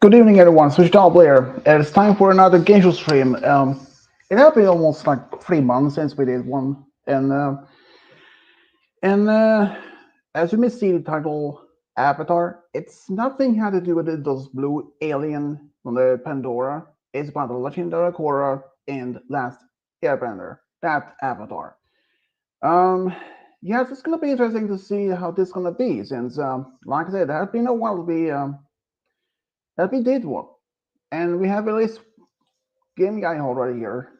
Good evening, everyone. Switched on Blair. It's time for another Gameshow stream. It has been almost like 3 months since we did one, and as you may see the title Avatar, it's nothing had to do with those blue alien from the Pandora. It's about the legendary Korra and Last Airbender. That Avatar. Um, yes, it's gonna be interesting to see how this is gonna be since, like I said, it has been a while that we did one. And we have at least game guy already here.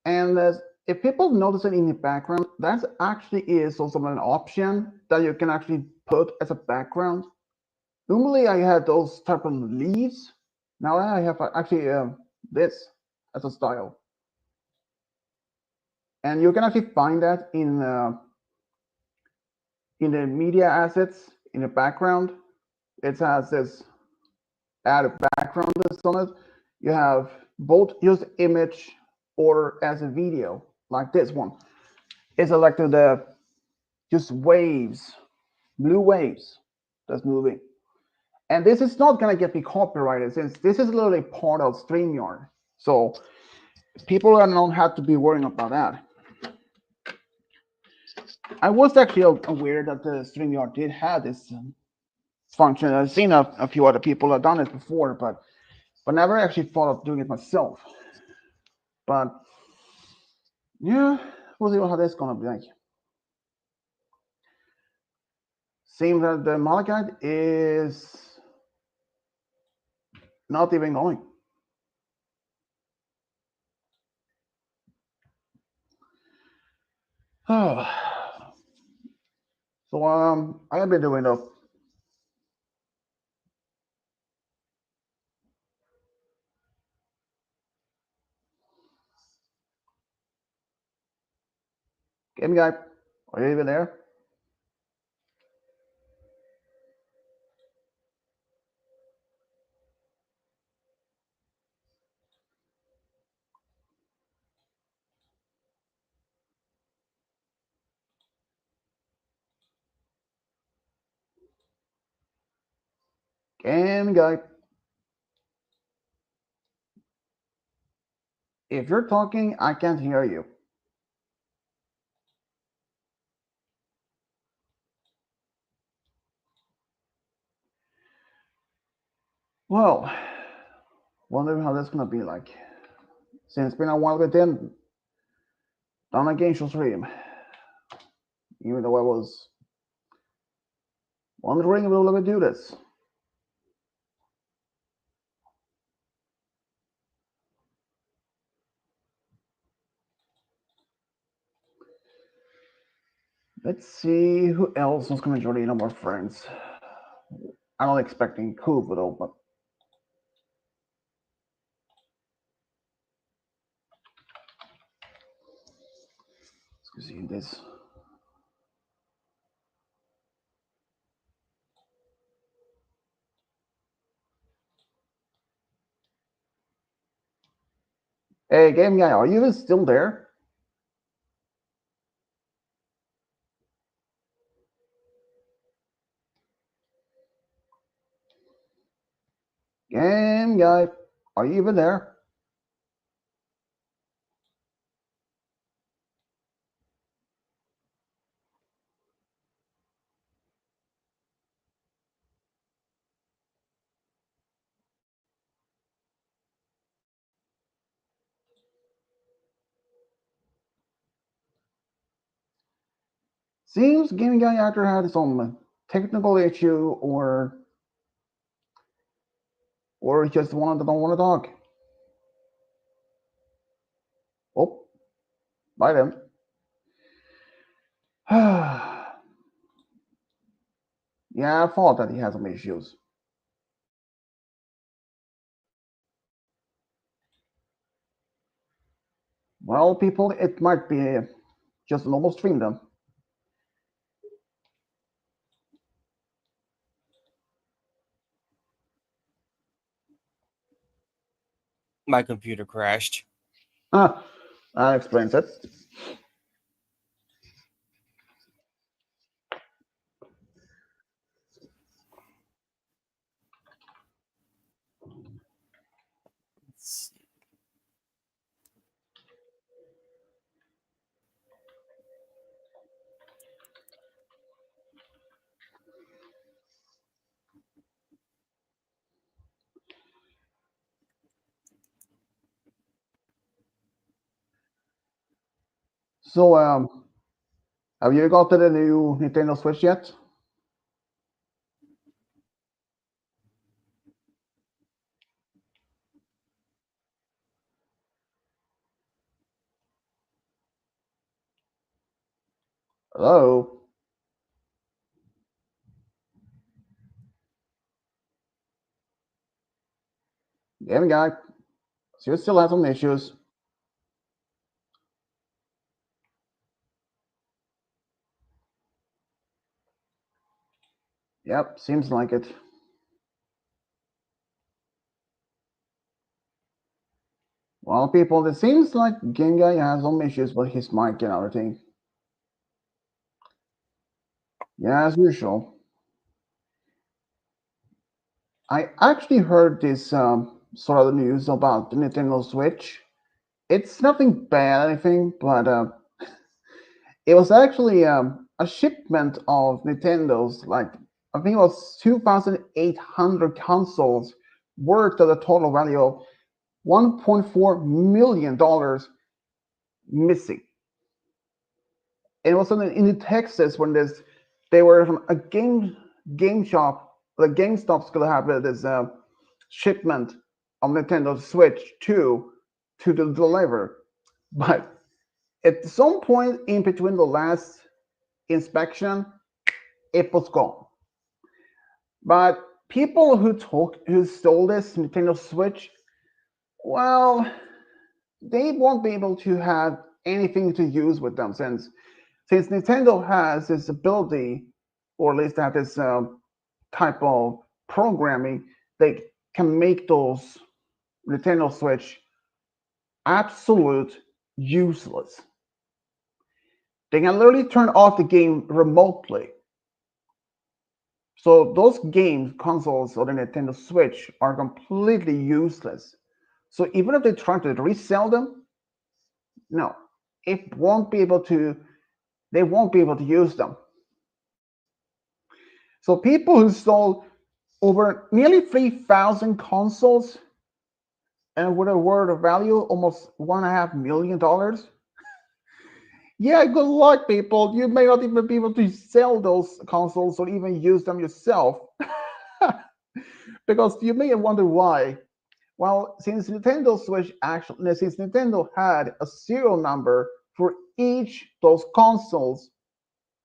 And if people notice it in the background, that actually is also an option that you can actually put as a background. Normally I had those type of leaves. Now I have actually this as a style. And you can actually find that in the media assets in the background. It has this add a background that's on it. You have both use image or as a video, like this one. It's selected the just waves, blue waves that's moving. And this is not gonna get me copyrighted since this is literally part of StreamYard. So people don't have to be worrying about that. I was actually aware that the StreamYard did have this function. I've seen a few other people have done it before, but never actually thought of doing it myself. But yeah, we'll see how that's gonna be like. Seems that the Malachite is not even going. Oh. So I have been doing the game guy. Are you even there? Game guy. If you're talking, I can't hear you. Well, wondering how that's gonna be like. Since it's been a while with them on a game show stream. Even though I was wondering if we'll ever do this. Let's see who else is gonna join in on our friends. I'm not expecting Kubo though, but let's see this. Hey, game guy, are you even still there? Game guy, are you even there? Seems gaming guy either had some technical issue or just don't want to talk. Oh, bye then. Yeah, I thought that he had some issues. Well, people, it might be just a normal stream then. My computer crashed. Ah, that explains it. So, have you got to the new Nintendo Switch yet? Hello, gaming guy. So you still have some issues. Yep, seems like it. Well, people, it seems like Game Guy has some issues with his mic and everything. Yeah, as usual. I actually heard this sort of news about the Nintendo Switch. It's nothing bad, anything, but it was actually a shipment of Nintendo's, like, I think it was 2,800 consoles worth of a total value of $1.4 million missing. It was in Texas when they were from a game shop. The GameStop's gonna have this shipment of Nintendo Switch 2 to deliver, but at some point in between the last inspection, it was gone. But people who stole this Nintendo Switch, well, they won't be able to have anything to use with them since Nintendo has this ability, or at least have this type of programming, they can make those Nintendo Switch absolute useless. They can literally turn off the game remotely. So those game consoles or the Nintendo Switch are completely useless. So even if they try to resell them, no, it won't be able to. They won't be able to use them. So people who stole over nearly 3,000 consoles and with a word of value almost $1.5 million. Yeah, good luck, people. You may not even be able to sell those consoles or even use them yourself. Because you may wonder why. Well, since since Nintendo had a serial number for each those consoles,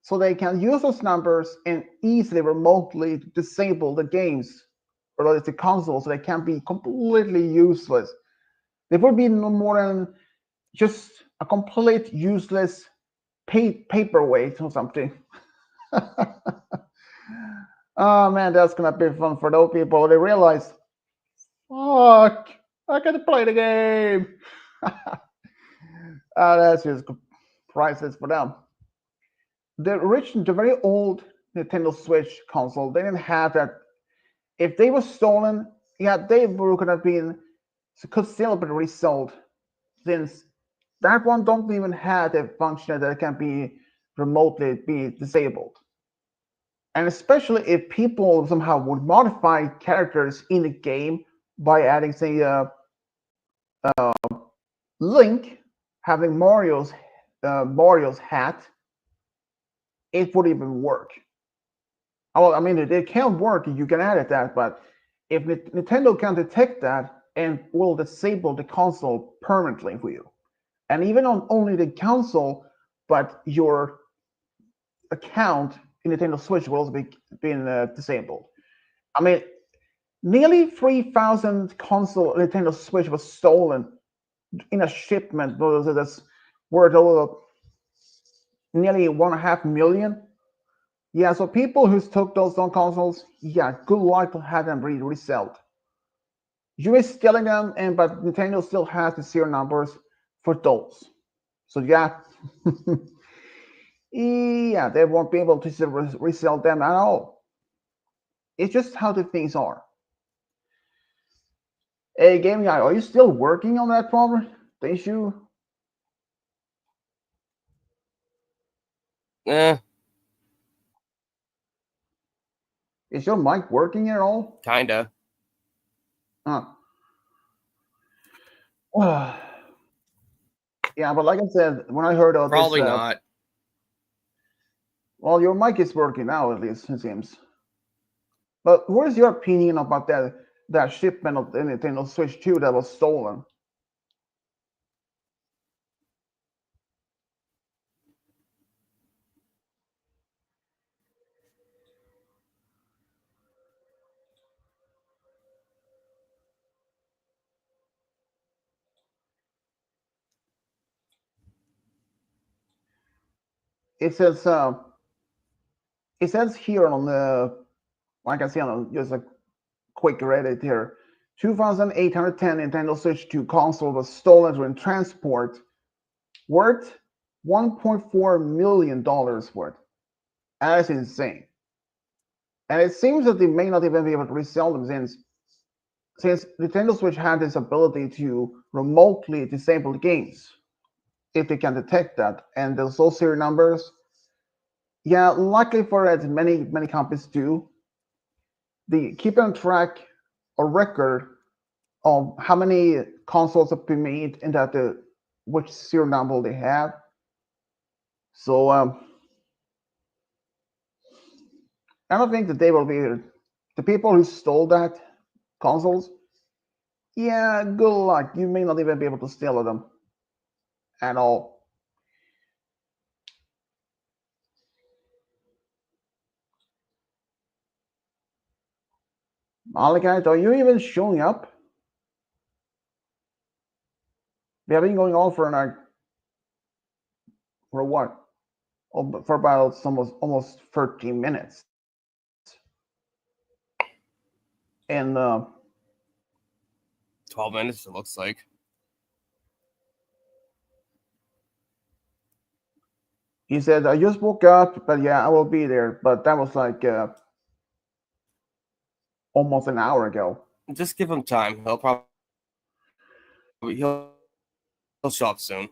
so they can use those numbers and easily remotely disable the games or the consoles, so they can be completely useless. They would be no more than just a complete useless paperweight or something. Oh man, that's gonna be fun for those people. They realize, fuck, I can play the game. That's just priceless for them. The very old Nintendo Switch console, they didn't have that. If they were stolen, yeah, they could have been could still be resold, since that one don't even have a function that can be remotely be disabled. And especially if people somehow would modify characters in the game by adding, say, Link having Mario's hat, it would even work. Well, I mean, it can work. You can edit that, but if Nintendo can detect that and will disable the console permanently for you, and even on only the console, but your account in Nintendo Switch will also be being disabled. I mean, nearly 3,000 console Nintendo Switch was stolen in a shipment that's worth over nearly 1.5 million. Yeah, so people who took those consoles, yeah, good luck to have them resold. You are stealing them, and but Nintendo still has the serial numbers for those. So yeah, yeah, they won't be able to resell them at all. It's just how the things are. Hey, Game Guy, are you still working on that problem? The issue? Eh, Is your mic working at all? kinda. Huh. Yeah, but like I said, when I heard of this, Probably not. well, your mic is working now, at least it seems. But what is your opinion about that shipment of the Nintendo Switch 2 that was stolen? It says here on the, like I see on just a quick Reddit here, 2,810 Nintendo Switch 2 console was stolen during transport, worth $1.4 million worth. That is insane. And it seems that they may not even be able to resell them since Nintendo Switch had this ability to remotely disable games if they can detect that. And those serial numbers, yeah, luckily for it, many companies do. They keep on track or record of how many consoles have been made and that which serial number they have. So I don't think that they will be the people who stole that consoles. Yeah, good luck. You may not even be able to steal them at all. Malachite, are you even showing up? We have been going on for for what? For about almost 13 minutes. And 12 minutes, it looks like. he said, I just woke up, but yeah, I will be there. But that was like almost an hour ago. Just give him time. He'll show up soon.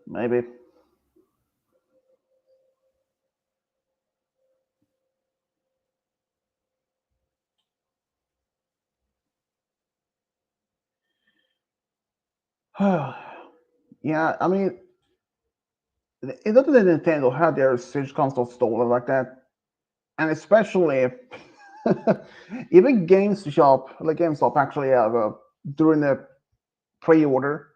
Maybe. Yeah, I mean, it doesn't Nintendo have their Switch console stolen like that, and especially even GameStop actually have during the pre-order,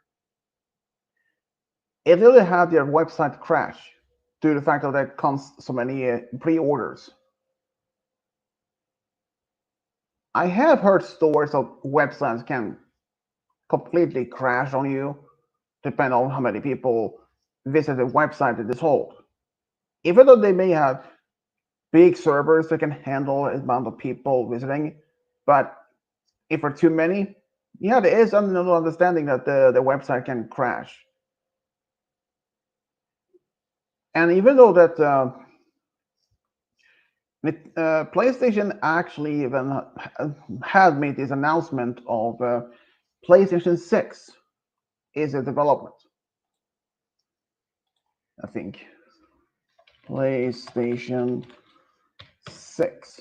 it really had their website crash due to the fact that there comes so many pre-orders. I have heard stories of websites can completely crash on you, depending on how many people visit the website it is hold. Even though they may have big servers that can handle the amount of people visiting, but if there are too many, yeah, there is an understanding that the website can crash. And even though that PlayStation actually even had made this announcement of PlayStation 6 is a development, I think. PlayStation 6.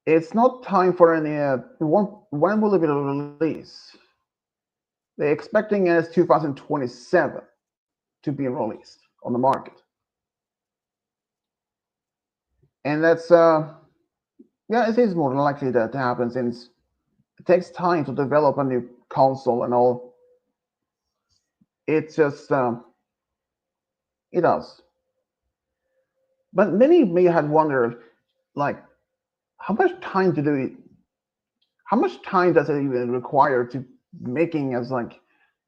It's not time for any. When will it be released? They're expecting it as 2027 to be released on the market, and that's yeah, it is more than likely that to happen since it takes time to develop a new console and all. It's just it does. But many may have wondered, like, how much time to do it? How much time does it even require to making as like?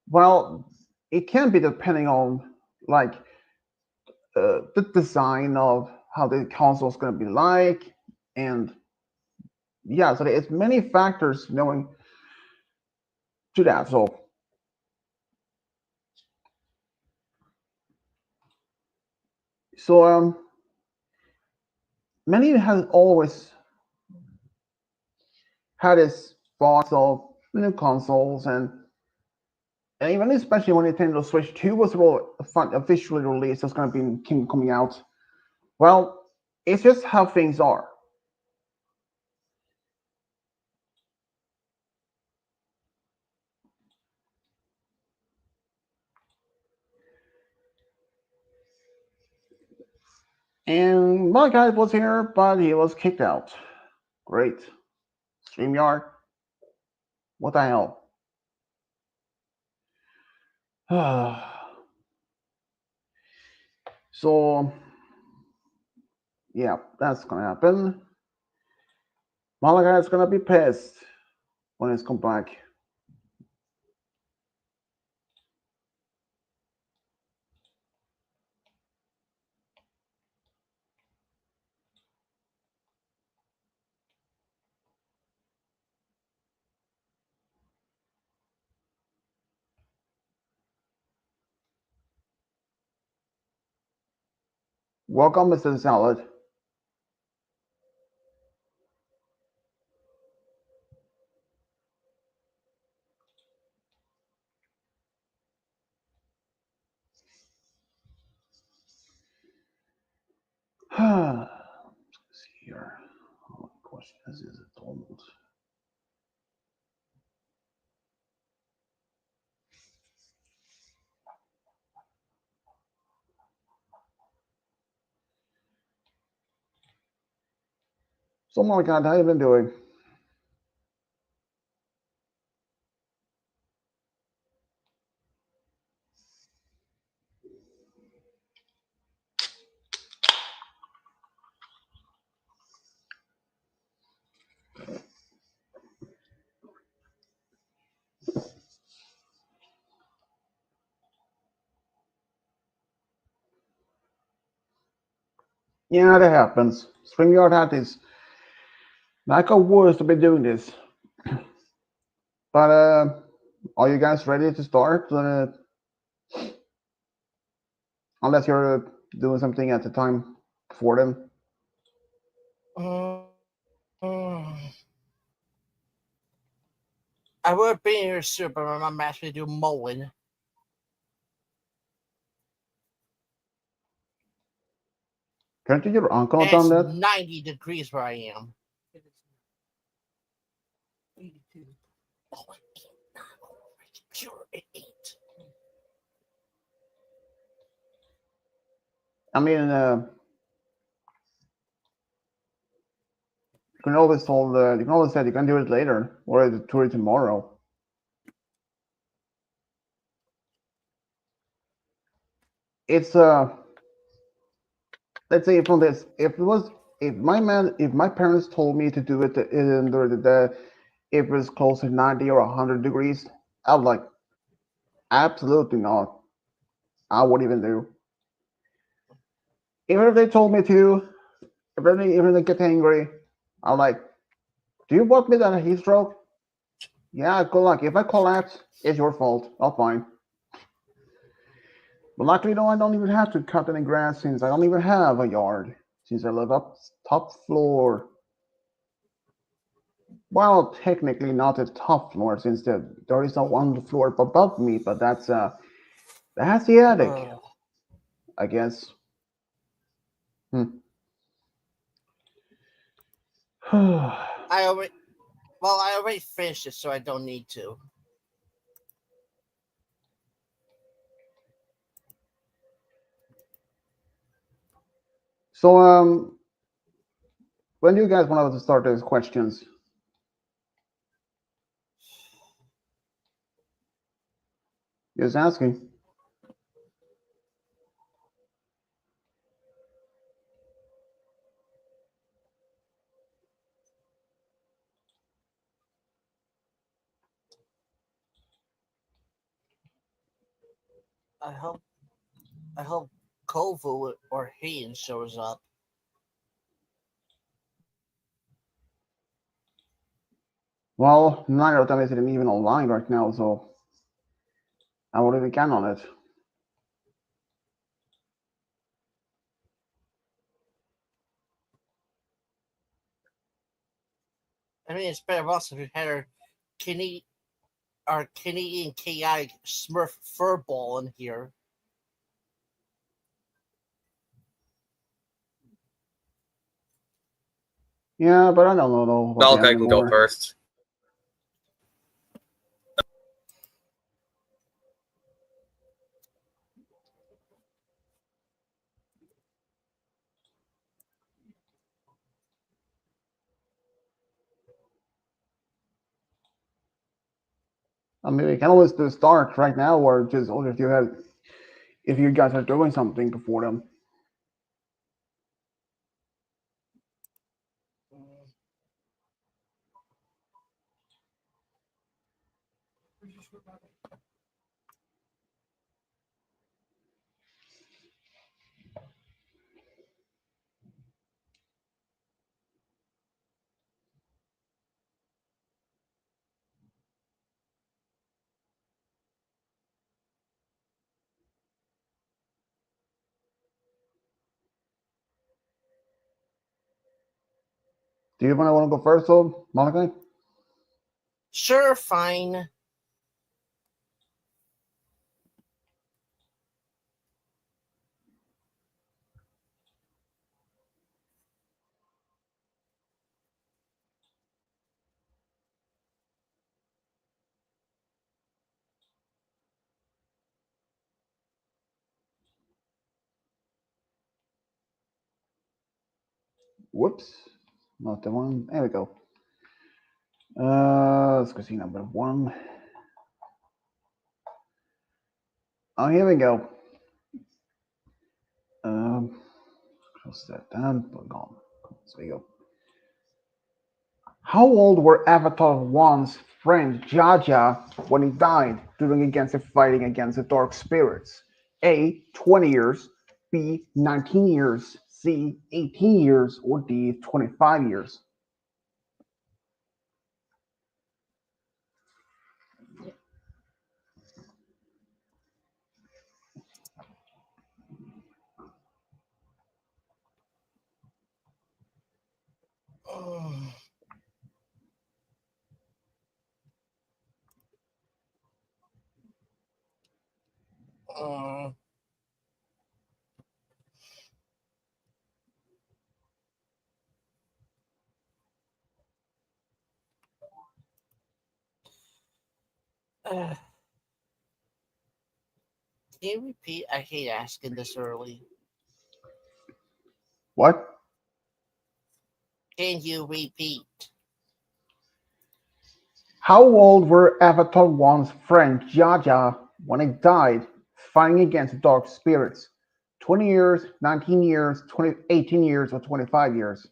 Well, it can be depending on like the design of how the console is going to be like, and yeah, so there's many factors knowing to that. So many has always had this thoughts of new consoles and even especially when Nintendo Switch 2 was officially released, it's going to be coming out. Well, it's just how things are. And my guy was here, but he was kicked out. Great. StreamYard? What the hell? So, yeah, that's gonna happen. Malaga is gonna be pissed when it's come back. Welcome, Mr. Salad. Let's see here. What question is it almost? So, my God, how you been doing? Yeah, that happens. StreamYard had this lack of words to be doing this. But are you guys ready to start? Unless you're doing something at the time for them. I would be here soon, but my mom asked me to do mowing. Can't your uncle And done it's that? 90 degrees where I am. 82. Oh, it ain't. Sure, it ain't. I mean, you can always hold. You can always say you can do it later or do it tomorrow. It's let's say from this. If my parents told me to do it in the if it was close to 90 or 100 degrees, I was like, absolutely not. I wouldn't even do. Even if they told me to, even they get angry, I'm like, do you want me to have a heat stroke? Yeah, good luck. If I collapse, it's your fault, not mine. But luckily, no, I don't even have to cut any grass since I don't even have a yard, since I live up top floor. Well, technically not the top floor, since there is no one floor above me, but that's the attic, I guess. I already finished it, so I don't need to. So, when do you guys want to start these questions? Just asking. I hope Kovu or Hayden shows up. Well, neither of them is even online right now, so I would even can on it. I mean, it's better also if you had our Canadian KI Smurf furball in here. Yeah, but I don't know about that Malachi can go anymore. first. I mean, we can always do start right now, or just or if you guys are doing something before them. Do you want to go first, though, Monica? Sure, fine. Whoops, not the one. There we go. Let's go see number one. Oh, here we go. Close that down. Put it on. There we go. How old were Avatar 1's friend Jaja when he died during against the fighting against the dark spirits? A. 20 years. B. 19 years. C. 18 years. Or D. 25 years. Uh, uh, can you repeat? I hate asking this early. What? Can you repeat? How old were Avatar 1's friend Jaja when he died fighting against the dark spirits? 20 years, 19 years, 18 years, or 25 years?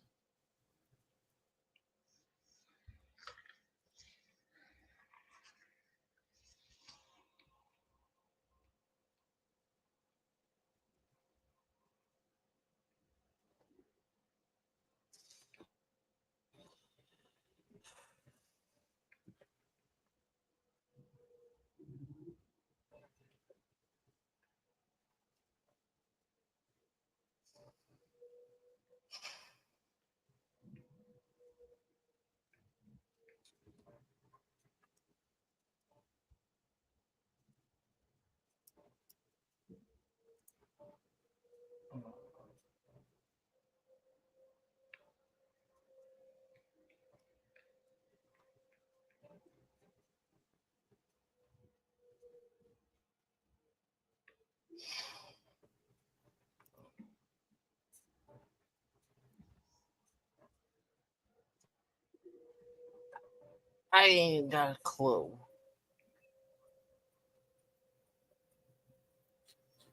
I ain't got a clue.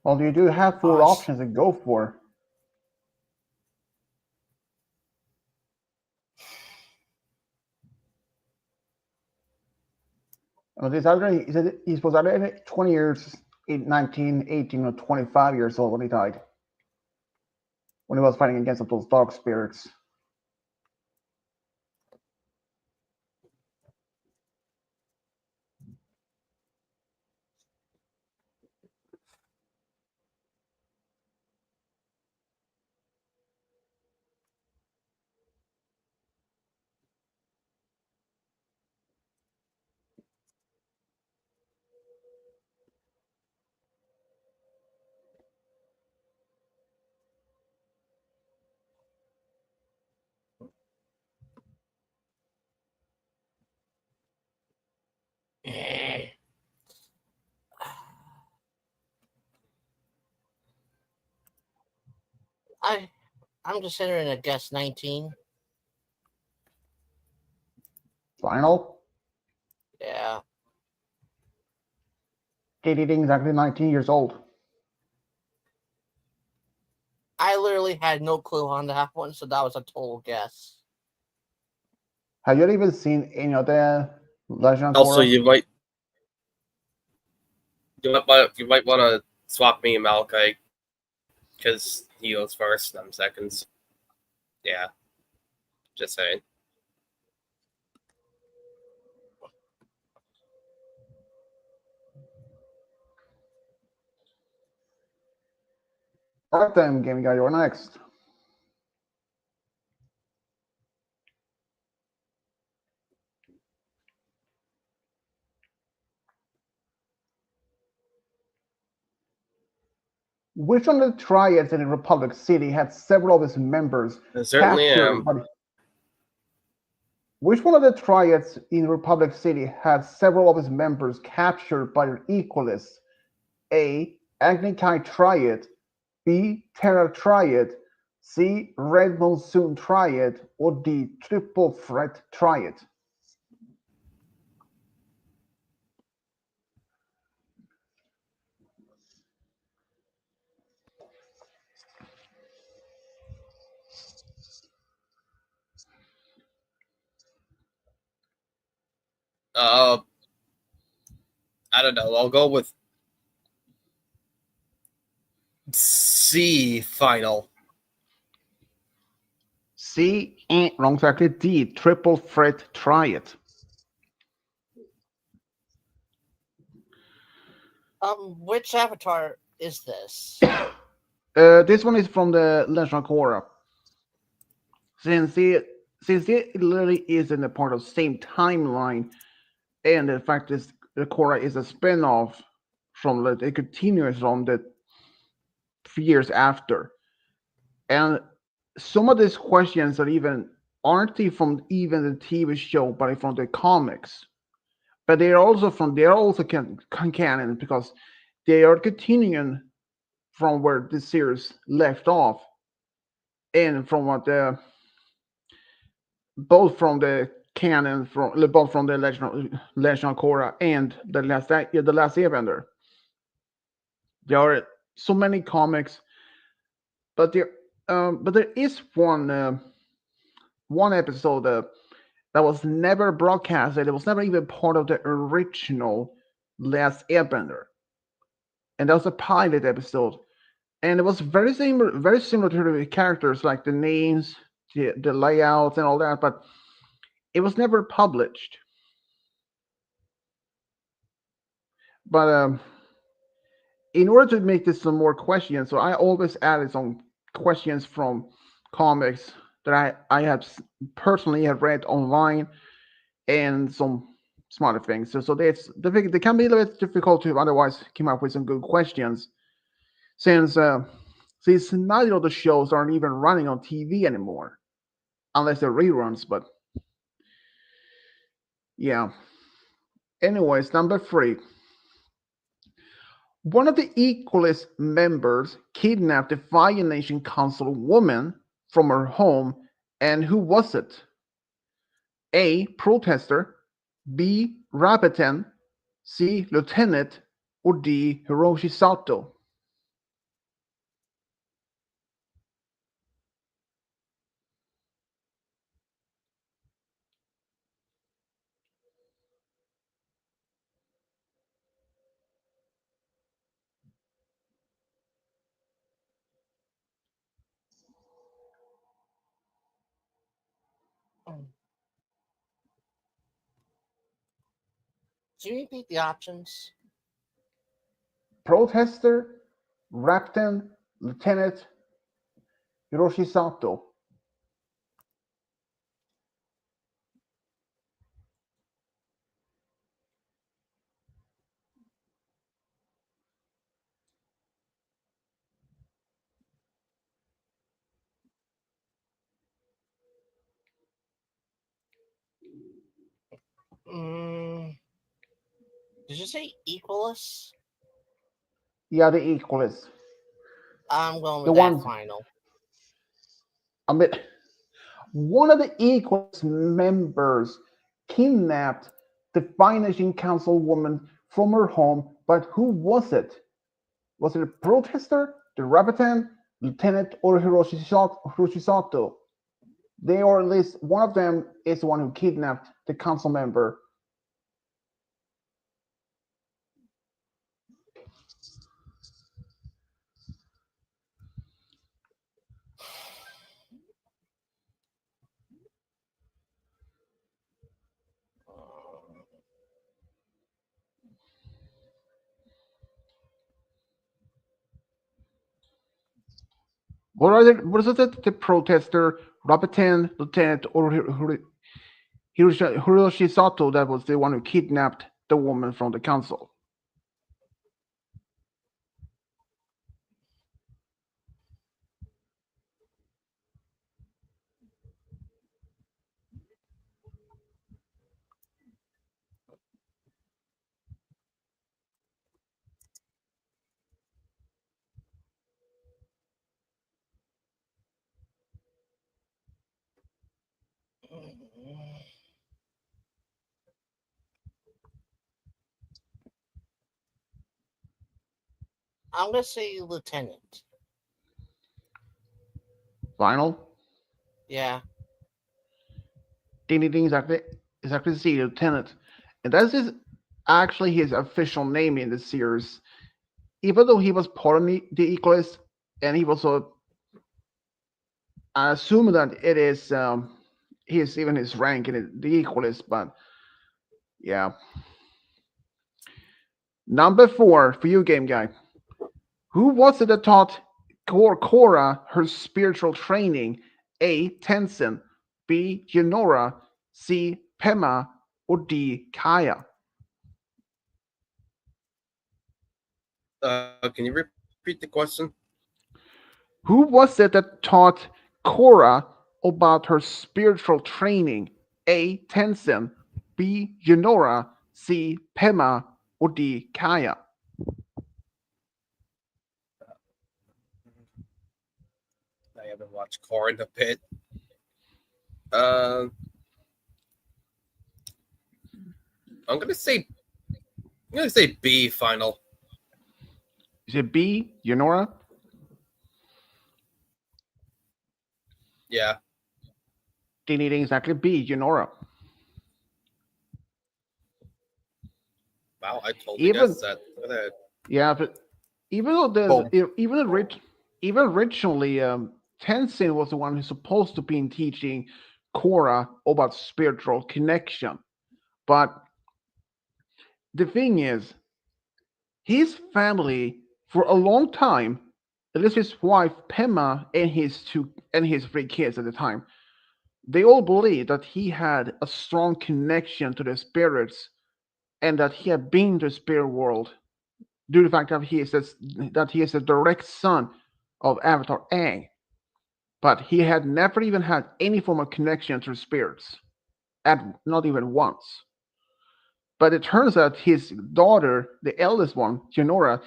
Well, you do have four Gosh. options to go for. He was either 20 years, 19, 18, or 25 years old when he died. When he was fighting against those dark spirits. I I'm just entering a guess 19. Final? Yeah. Dating exactly 19 years old. I literally had no clue on that one, so that was a total guess. Have you even seen any of the Legend of Also, Korra? you might want to swap me and Malachi because he goes first, and I'm seconds. Yeah, just saying. Alright then, Game Guy, you're next. Which one of the triads in Republic City had several of its members I certainly captured? am. Which one of the triads in Republic City had several of its members captured by their equalists? A. Agnikai Triad, B. Terra Triad, C. Red Monsoon Triad, or D. Triple Threat Triad? I don't know. I'll go with C final. C. Wrong, exactly. D. Triple Threat Triad. Which avatar is this? This one is from the Legend of Korra. Since it literally is in a part of the same timeline, and the fact is the Korra is a spin-off from it continues from the years after. And some of these questions are even aren't from even the TV show, but from the comics. But they're also canon because they are continuing from where the series left off, and from what the both from the canon from both from the Legend of Korra and the last Airbender. There are so many comics, but there is one episode that was never broadcasted. It was never even part of the original Last Airbender, and that was a pilot episode. And it was very similar to the characters, like the names, the layouts, and all that. But it was never published. But in order to make this some more questions, so I always added some questions from comics that I have personally have read online, and some smarter things. So they can be a little bit difficult to otherwise come up with some good questions, since neither of the shows aren't even running on TV anymore, unless they're reruns. But yeah. Anyways, number 3. One of the Equalist members kidnapped the Fire Nation Council woman from her home, and who was it? A. Protester, B. Rabbiten, C. Lieutenant, or D. Hiroshi Sato? Do you repeat the options? Protester, Rabbiten, Lieutenant, Hiroshi Sato. Did you say Equalus? Yeah, the Equalist. I'm going The with that one. final. I mean, one of the Equalist members kidnapped the Fire Nation Council woman from her home, But who was it? Was it a protester, the Rapitan, Lieutenant, or Hiroshi Sato? They, or at least one of them, is the one who kidnapped the council member. Was it the protester, Rapitan, Lieutenant, or Hiroshi Sato that was the one who kidnapped the woman from the council? I'm gonna say lieutenant. Final? Yeah. Ding ding ding, exactly the lieutenant. And that's actually his official name in the series. Even though he was part of the Equalist, and he was I assume that it is his even his rank in the Equalist, but yeah. Number 4 for you, game guy. Who was it that taught Korra her spiritual training? A. Tenzin, B. Yunora, C. Pema, or D. Kaya? Can you repeat the question? Who was it that taught Korra about her spiritual training? A. Tenzin, B. Yunora, C. Pema, or D. Kaya? I haven't watched Core in a bit. Uh, I'm gonna say B final. Is it B. Yunora? Yeah. Ding ding ding, exactly B. Yunora. Wow, I totally Even guessed that. Look at that. yeah, but even though Boom. even originally, Tenzin was the one who's supposed to be teaching Korra about spiritual connection. But the thing is, his family for a long time, at least his wife Pema and his 3 kids at the time, they all believed that he had a strong connection to the spirits and that he had been to the spirit world due to the fact that he is a direct son of Avatar Aang. But he had never even had any form of connection to the spirits, at not even once. But it turns out his daughter, the eldest one, Junora,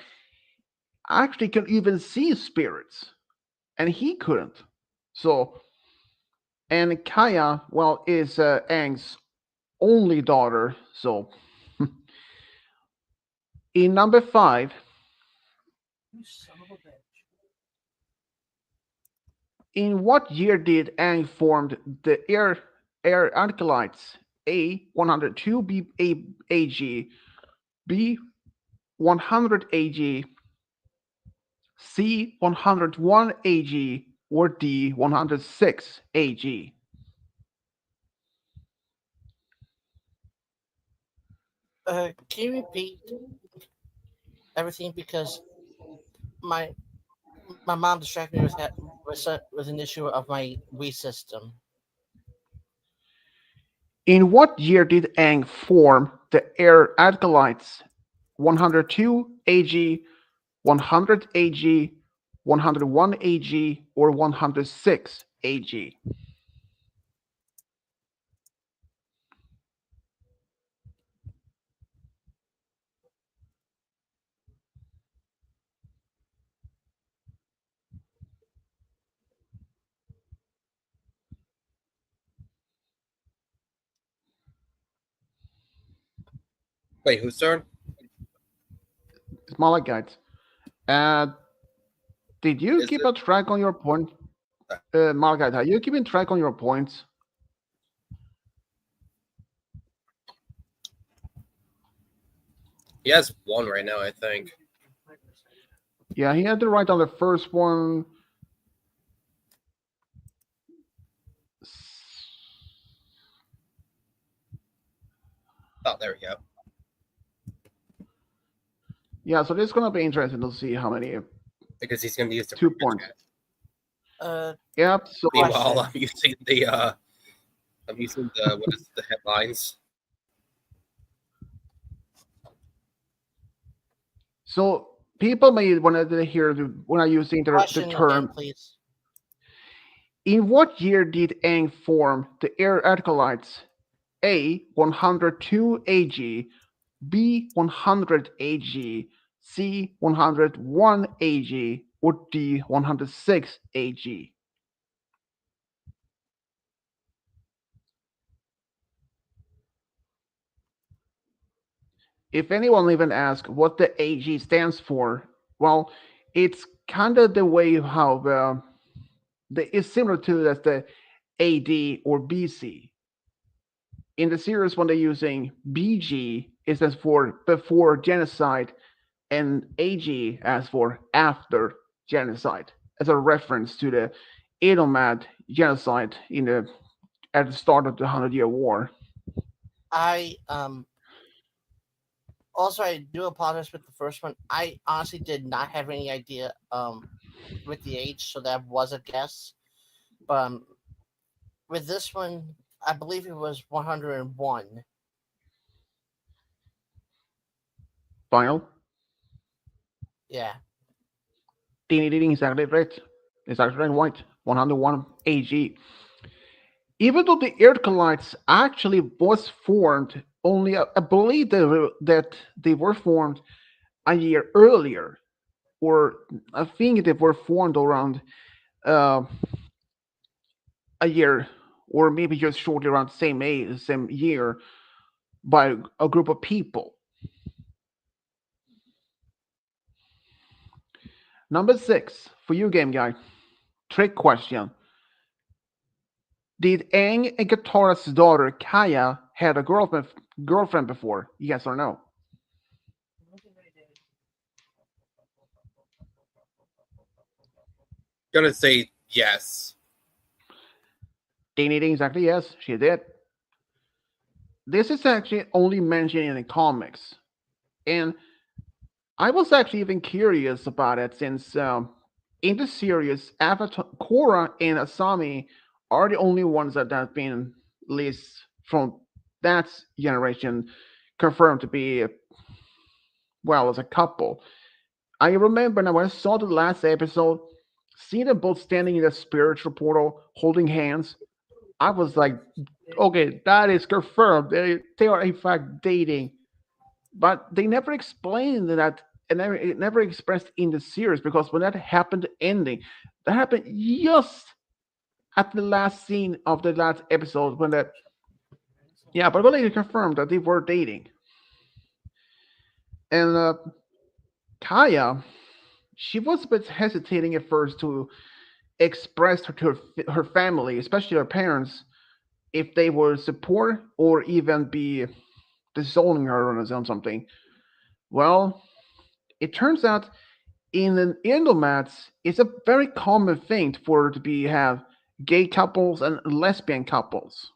actually can even see spirits, and he couldn't. So, and Kaya, well, is Aang's only daughter. So, in number 5, You son of a bitch. in what year did Aang formed the air acolytes? A 102 B AG, B 100 AG, C 101 AG, or D 106 AG? Can you repeat everything because my my mom distracted me with an issue of my Wii system. In what year did Aang form the air acolytes? 102 AG, 100 AG, 101 AG, or 106 AG? Wait, whose turn? Malachite. Uh, did you Is keep it? a track on your point, Malachite? Are you keeping track on your points? He has one right now, I think. Yeah, he had to write on the first one. Oh, there we go. Yeah, so this is gonna be interesting to see how many Because he's going to use the 2 points. chat. Yep. So Meanwhile, Question. I'm using the what is the headlines? so people may want to hear when I use the Question again, term. please. In what year did Aang form the air acolytes? A 102 AG, B 100 AG, C 101 AG, or D 106 AG? If anyone even asks what the AG stands for, well, it's kind of the way how it's similar to as the AD or BC. In the series, when they're using BG, it stands for before genocide, and AG as for after genocide, as a reference to the Edomad genocide at the start of the Hundred-Year War. I also I do apologize with the first one. I honestly did not have any idea with the age, so that was a guess. But with this one, I believe it was 101. Final. Yeah. Ding ding exactly right. Exactly right. 101 AG. Even though the Earthlights actually was formed only, I believe that they were formed a year earlier, or I think they were formed around uh, a year, or maybe just shortly around the same year, by a group of people. Number 6 for you, game guy. Trick question. Did Aang and Katara's daughter Kaya had a girlfriend before? Yes or no? Gonna say yes. Ding ding, exactly yes, she did. This is actually only mentioned in the comics, and I was actually even curious about it since in the series, Avatar, Korra and Asami are the only ones that have been, at least from that generation, confirmed to be, well, as a couple. I remember now when I saw the last episode, seeing them both standing in the spiritual portal holding hands, I was like, okay, that is confirmed. They are in fact dating. But they never explained that, and it never expressed in the series, because when that happened, ending, that happened just at the last scene of the last episode when that. Yeah, but when they confirmed that they were dating, and Kaya, she was a bit hesitating at first to express to her family, especially her parents, if they would support or even be disowning her on something. Well, it turns out in the Indomats, it's a very common thing for to be have gay couples and lesbian couples.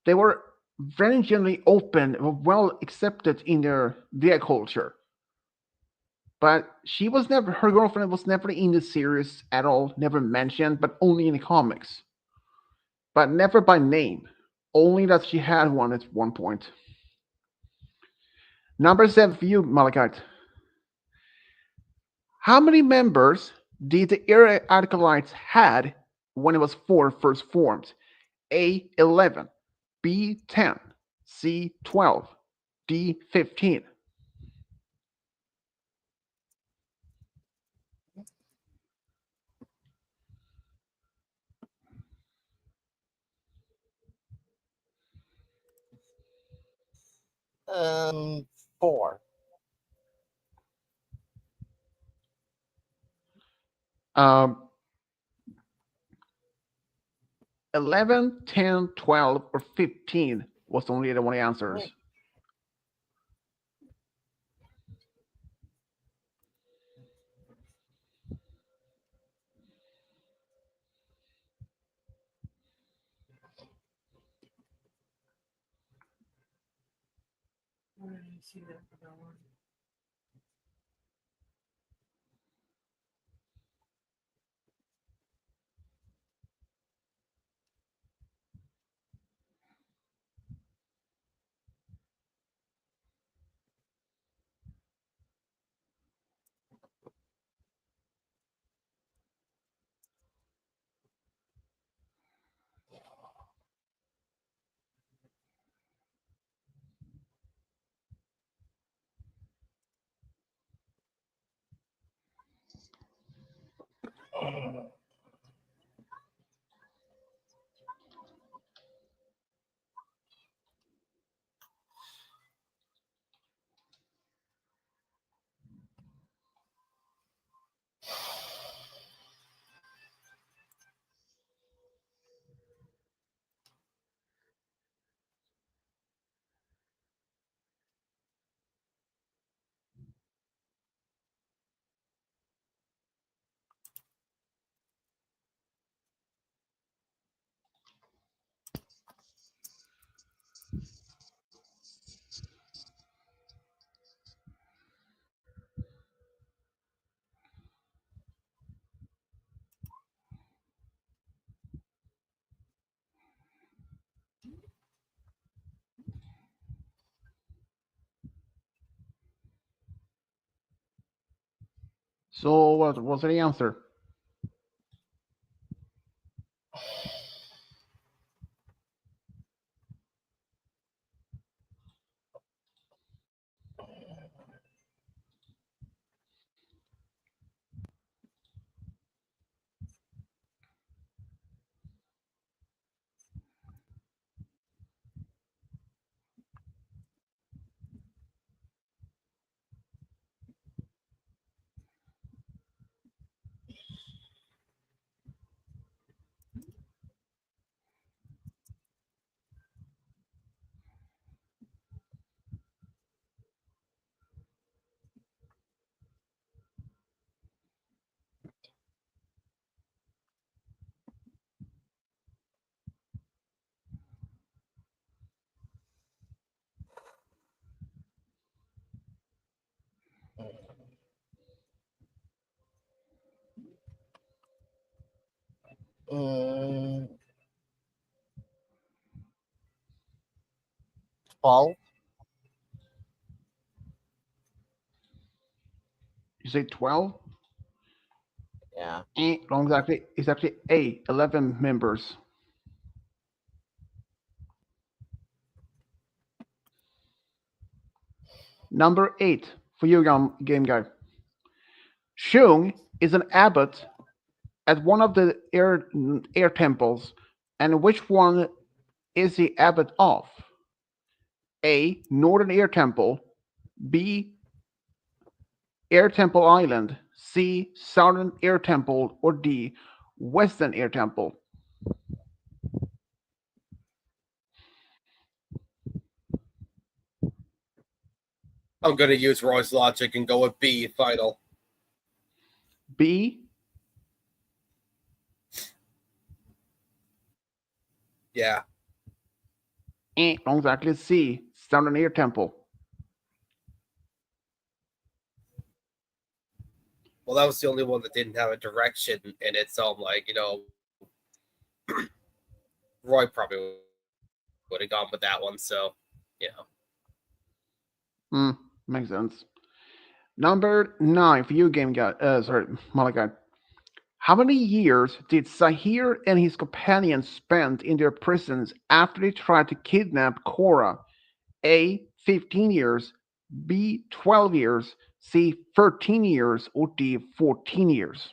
They were very generally open, well accepted in their culture. But she was never her girlfriend was never in the series at all, never mentioned, but only in the comics. But never by name. Only that she had one at one point. Number 7 for you, Malachite. How many members did the Era Acolytes had when it was first formed? A 11, B 10, C 12, D 15. Um, 4. Um, 11, 10, 12, or 15 was only the one answers. So what was the answer? Mm, 12. You say 12? Yeah. Wrong, exactly. It's actually 8, 11 members. Number 8 for you, game guy. Shung is an abbot at one of the air temples, and which one is the abbot of? A. Northern Air Temple. B. Air Temple Island. C. Southern Air Temple. Or D. Western Air Temple. I'm gonna use Roy's logic and go with B final. B. Yeah. Wrong, exactly. C. Southern Air Temple. Well, that was the only one that didn't have a direction in it, so I'm like, Roy probably would have gone with that one. So, Makes sense. Number 9 for you, game guy. Sorry, Malachi. How many years did Sahir and his companions spend in their prisons after they tried to kidnap Cora? A. 15 years. B. 12 years. C. 13 years. Or D. 14 years.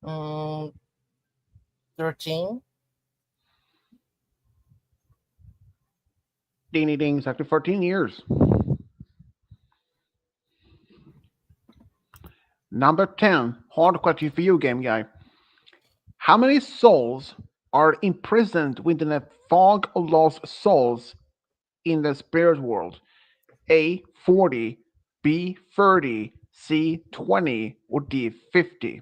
Mm, 13. Ding, ding, ding. Exactly 14 years. Number 10. Hard question for you, game guy. How many souls are imprisoned within a fog of lost souls in the spirit world? A. 40, B. 30, C. 20, or D. 50?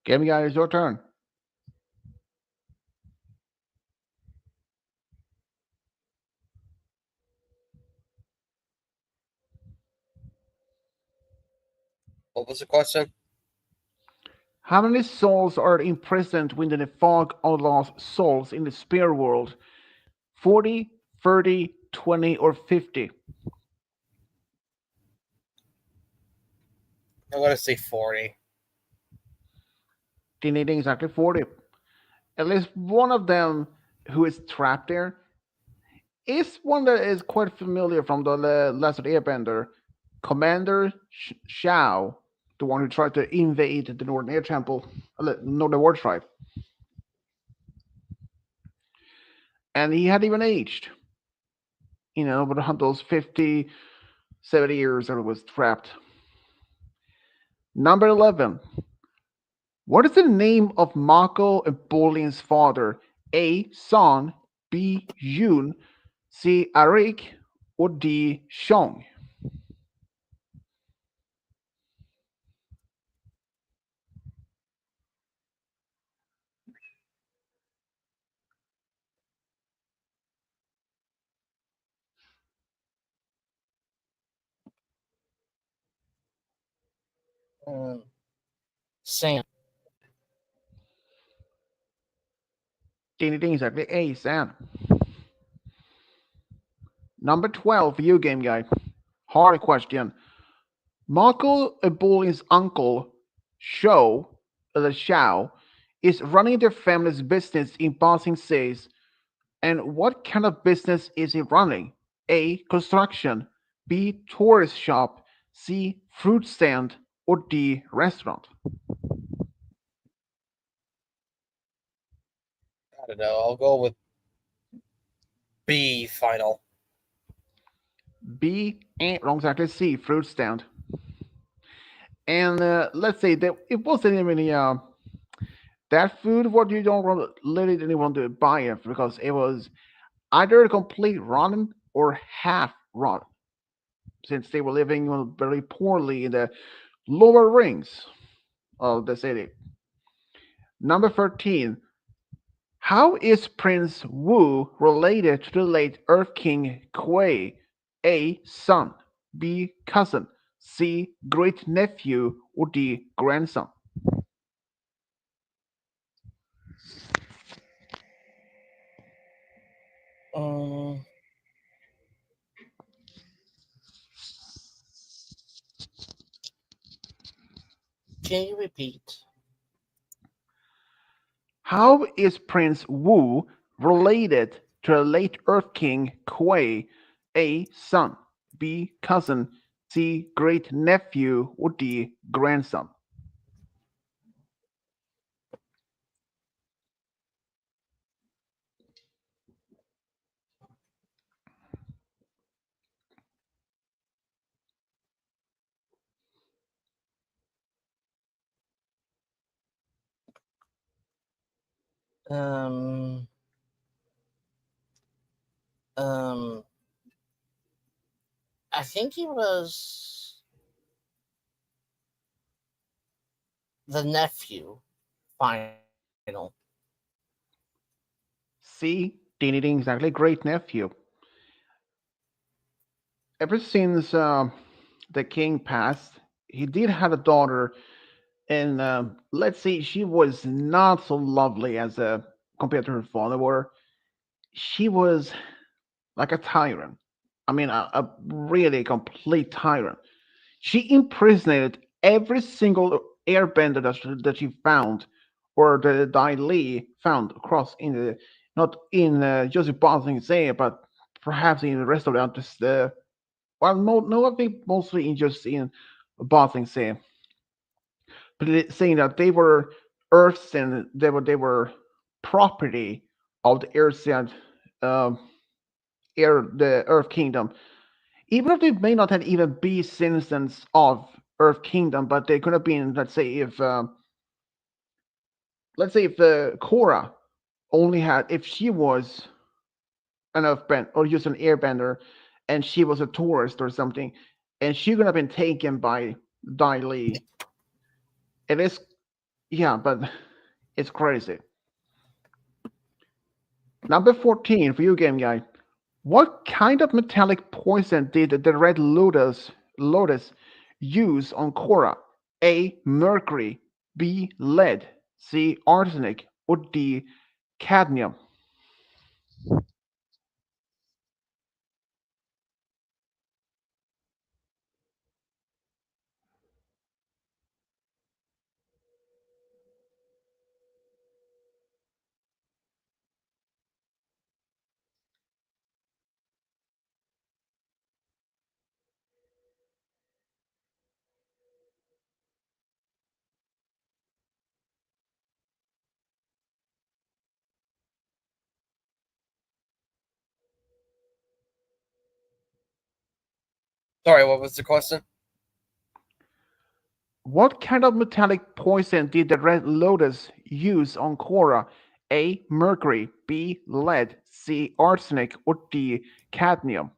Game guy, it's your turn. What was the question? How many souls are imprisoned within the fog of lost souls in the spirit world? 40, 30, 20, or 50? I'm gonna say 40. Ding, ding, ding, exactly 40. At least one of them who is trapped there is one that is quite familiar from the Last Airbender. Commander Shao, the one who tried to invade the Northern Air Temple, Northern War Tribe. And he had even aged, but those 50, 70 years that he was trapped. Number 11. What is the name of Mako and Bolin's father? A. Son, B. Yun, C. Arik, or D. Shong? Mm, Sam. Ding ding, exactly A. Sam. Number 12 for you, game guy. Hard question. Mako and Bolin's uncle, Shao, is running their family's business in Basing Says. And what kind of business is he running? A. Construction. B. Tourist shop. C. Fruit stand. Or D. Restaurant. I don't know. I'll go with B final. B. Wrong, exactly. C. Fruit stand. And let's say that it wasn't even that food what you don't really didn't want to buy it because it was either complete rotten or half rotten, since they were living very poorly in the lower rings of the city. Number 13. How is Prince Wu related to the late Earth King Kuei? A. Son. B. Cousin. C. Great nephew. Or D. Grandson? Mm, can you repeat? How is Prince Wu related to the late Earth King Kuei? A. Son. B. Cousin. C. Great nephew. Or D. Grandson? Um, Um, I think he was the nephew. Final. See, ding ding, exactly, great nephew. Ever since the king passed, he did have a daughter, and let's see, she was not so lovely as compared to her father. Were she was like a tyrant. I mean, a really complete tyrant. She impersonated every single airbender that she found, or the Dai Li found across in the not in just Boston Sea, but perhaps in the rest of the well, no, I think mostly in just in Boston Sea, but saying that they were Earths and they were property of the Earthside, um, the Earth Kingdom, even if they may not have even be citizens of Earth Kingdom, but they could have been, let's say if Korra only had, if she was an Earthbender or just an Airbender, and she was a tourist or something, and she could have been taken by Dai Li. It is, yeah, but it's crazy. Number 14 for you, game guy. What kind of metallic poison did the Red Lotus use on Korra? A. Mercury. B. Lead. C. Arsenic. Or D. Cadmium. Sorry, what was the question? What kind of metallic poison did the Red Lotus use on Korra? A. Mercury. B. Lead. C. Arsenic. Or D. Cadmium.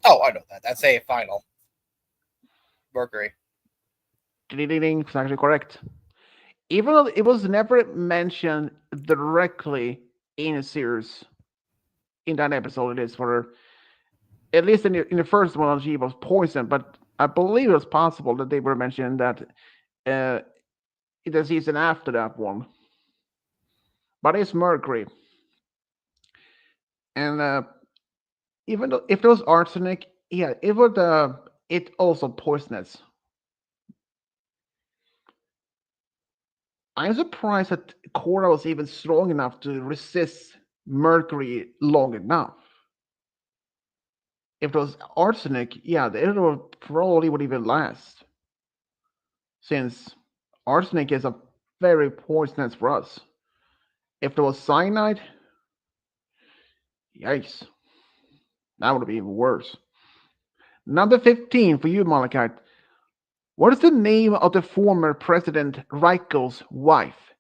Oh, I know that. That's a final. Mercury. Ding, ding, ding. It's actually correct. Even though it was never mentioned directly in a series, in that episode, it is for at least in the first one, she was poisoned. But I believe it was possible that they were mentioning that uh, in the season after that one. But it's Mercury, and even though if it was arsenic, yeah, it would. It also poisonous. I'm surprised that Korra was even strong enough to resist Mercury long enough. If it was arsenic, yeah, it would probably would even last, since arsenic is a very poisonous for us. If there was cyanide, yikes, that would be even worse. Number 15 for you, Malachite. What is the name of the former President Reichels' wife?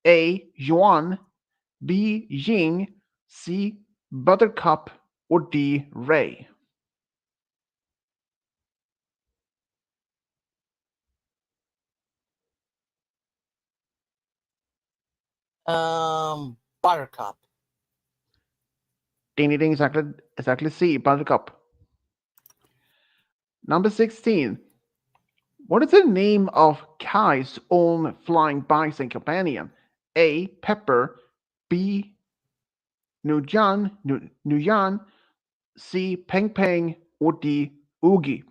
A. Yuan, B. Ying, C. Buttercup, or D. Ray? Buttercup. Ding ding ding, exactly C. Buttercup. Number 16. What is the name of Kai's own flying bison companion? A. Pepper, B. Nujan, C. Peng Peng, or D. Oogie?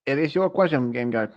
It is your question, game guy.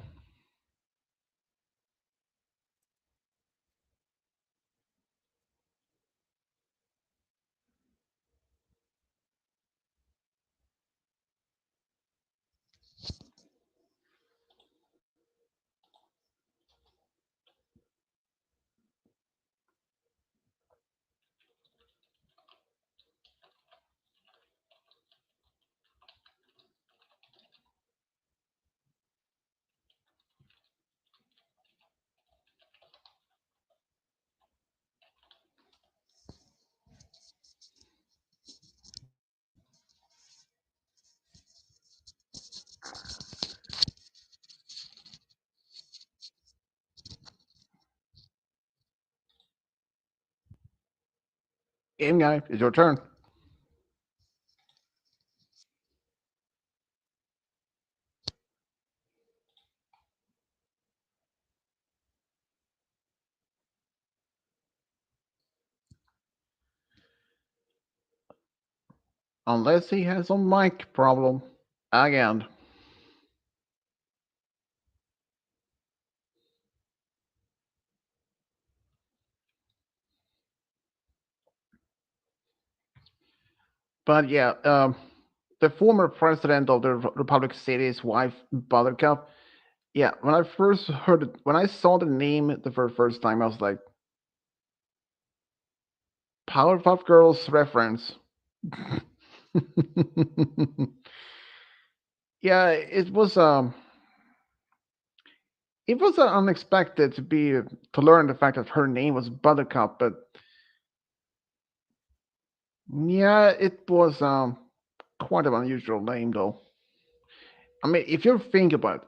Game guy, it's your turn. Unless he has a mic problem again. But yeah, the former president of the Republic City's wife, Buttercup. Yeah, when I first heard it, when I saw the name the first time, I was like, Powerpuff Girls reference. Yeah, it was unexpected to learn the fact that her name was Buttercup, but yeah, it was quite an unusual name though. I mean, if you think about it,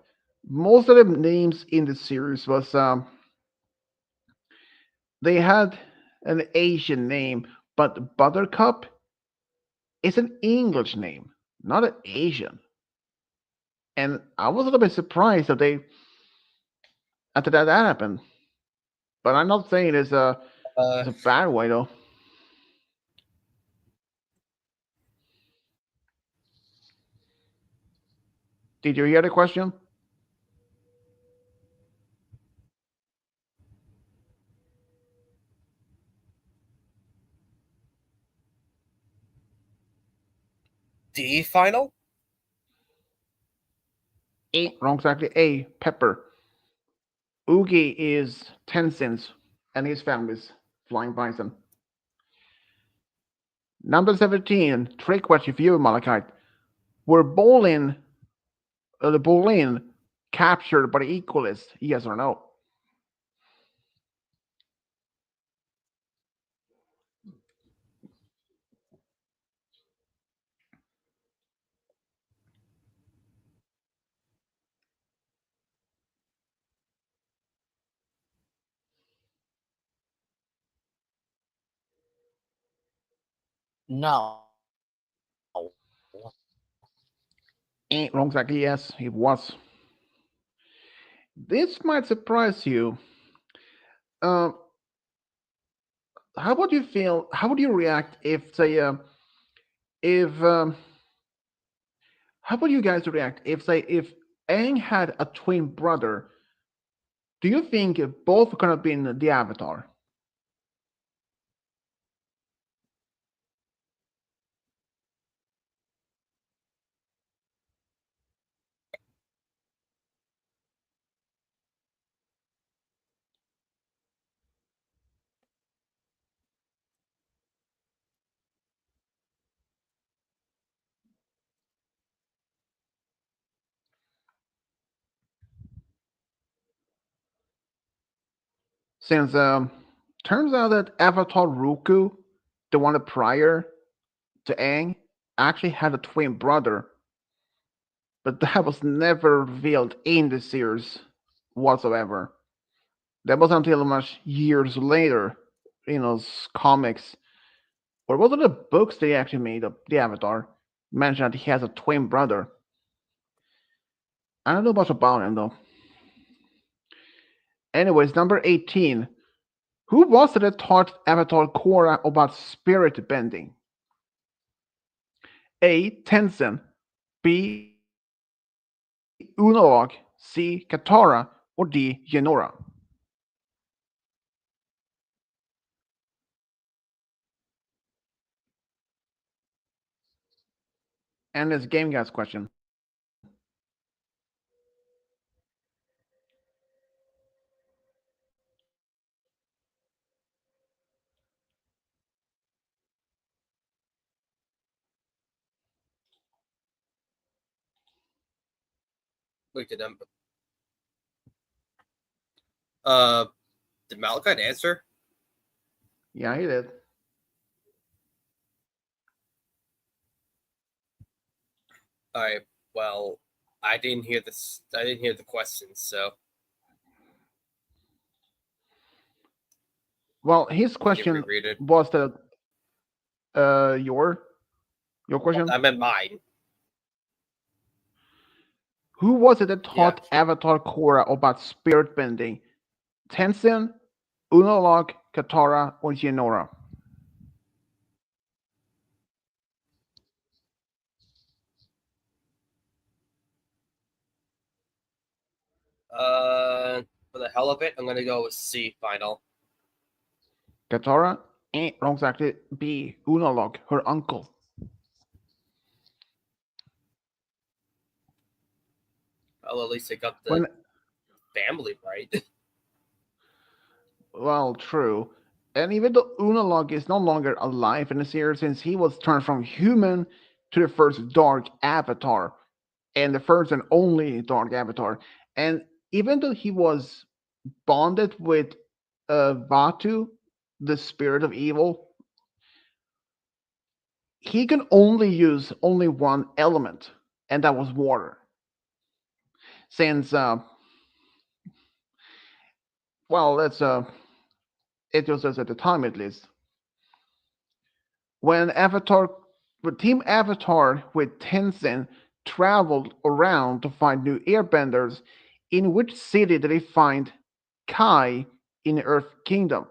most of the names in the series was they had an Asian name, but Buttercup is an English name, not an Asian. And I was a little bit surprised that they after that happened. But I'm not saying Uh, it's a bad way though. Did you hear the question? D final? A, wrong exactly. A, Pepper. Oogie is Tenzin and his family's flying bison. Number 17, trick question for you, Malachite. Were the Bolin captured by the Equalists? Yes or no? No. Wrong exactly. Yes, it was. This might surprise you. Uh, how would you feel? How would you react if, say, if how would you guys react if, say, if Aang had a twin brother? Do you think both could have been the Avatar? Since turns out that Avatar Roku, the one prior to Aang, actually had a twin brother, but that was never revealed in the series whatsoever. That was until much years later, comics, or was it the books they actually made of the Avatar mentioned that he has a twin brother. I don't know much about him though. Anyways, number 18. Who was it that taught Avatar Korra about spirit bending? A. Tenzin, B. Unalaq, C. Katara, or D. Yenora? And this game guys question. Wait, uh, did Malachite answer? Yeah, he did. All right. Well, I didn't hear this. I didn't hear the questions, so Well, his can you question reread it? was that Your question? I meant mine. Who was it that Yeah. taught Avatar Korra about spirit bending? Tenzin, Unalaq, Katara, or Yenora? For the hell of it, I'm gonna go with C final. Katara? Wrong exactly. B. Unalaq, her uncle. Well, at least I got the When family right. Well, true. And even though Unalaq is no longer alive in the series since he was turned from human to the first Dark Avatar, and the first and only Dark Avatar. And even though he was bonded with Vatu, the spirit of evil, he can only use only one element, and that was water. Since, well, that's it was just at the time at least. When Team Avatar with Tenzin traveled around to find new airbenders, in which city did they find Kai in the Earth Kingdom?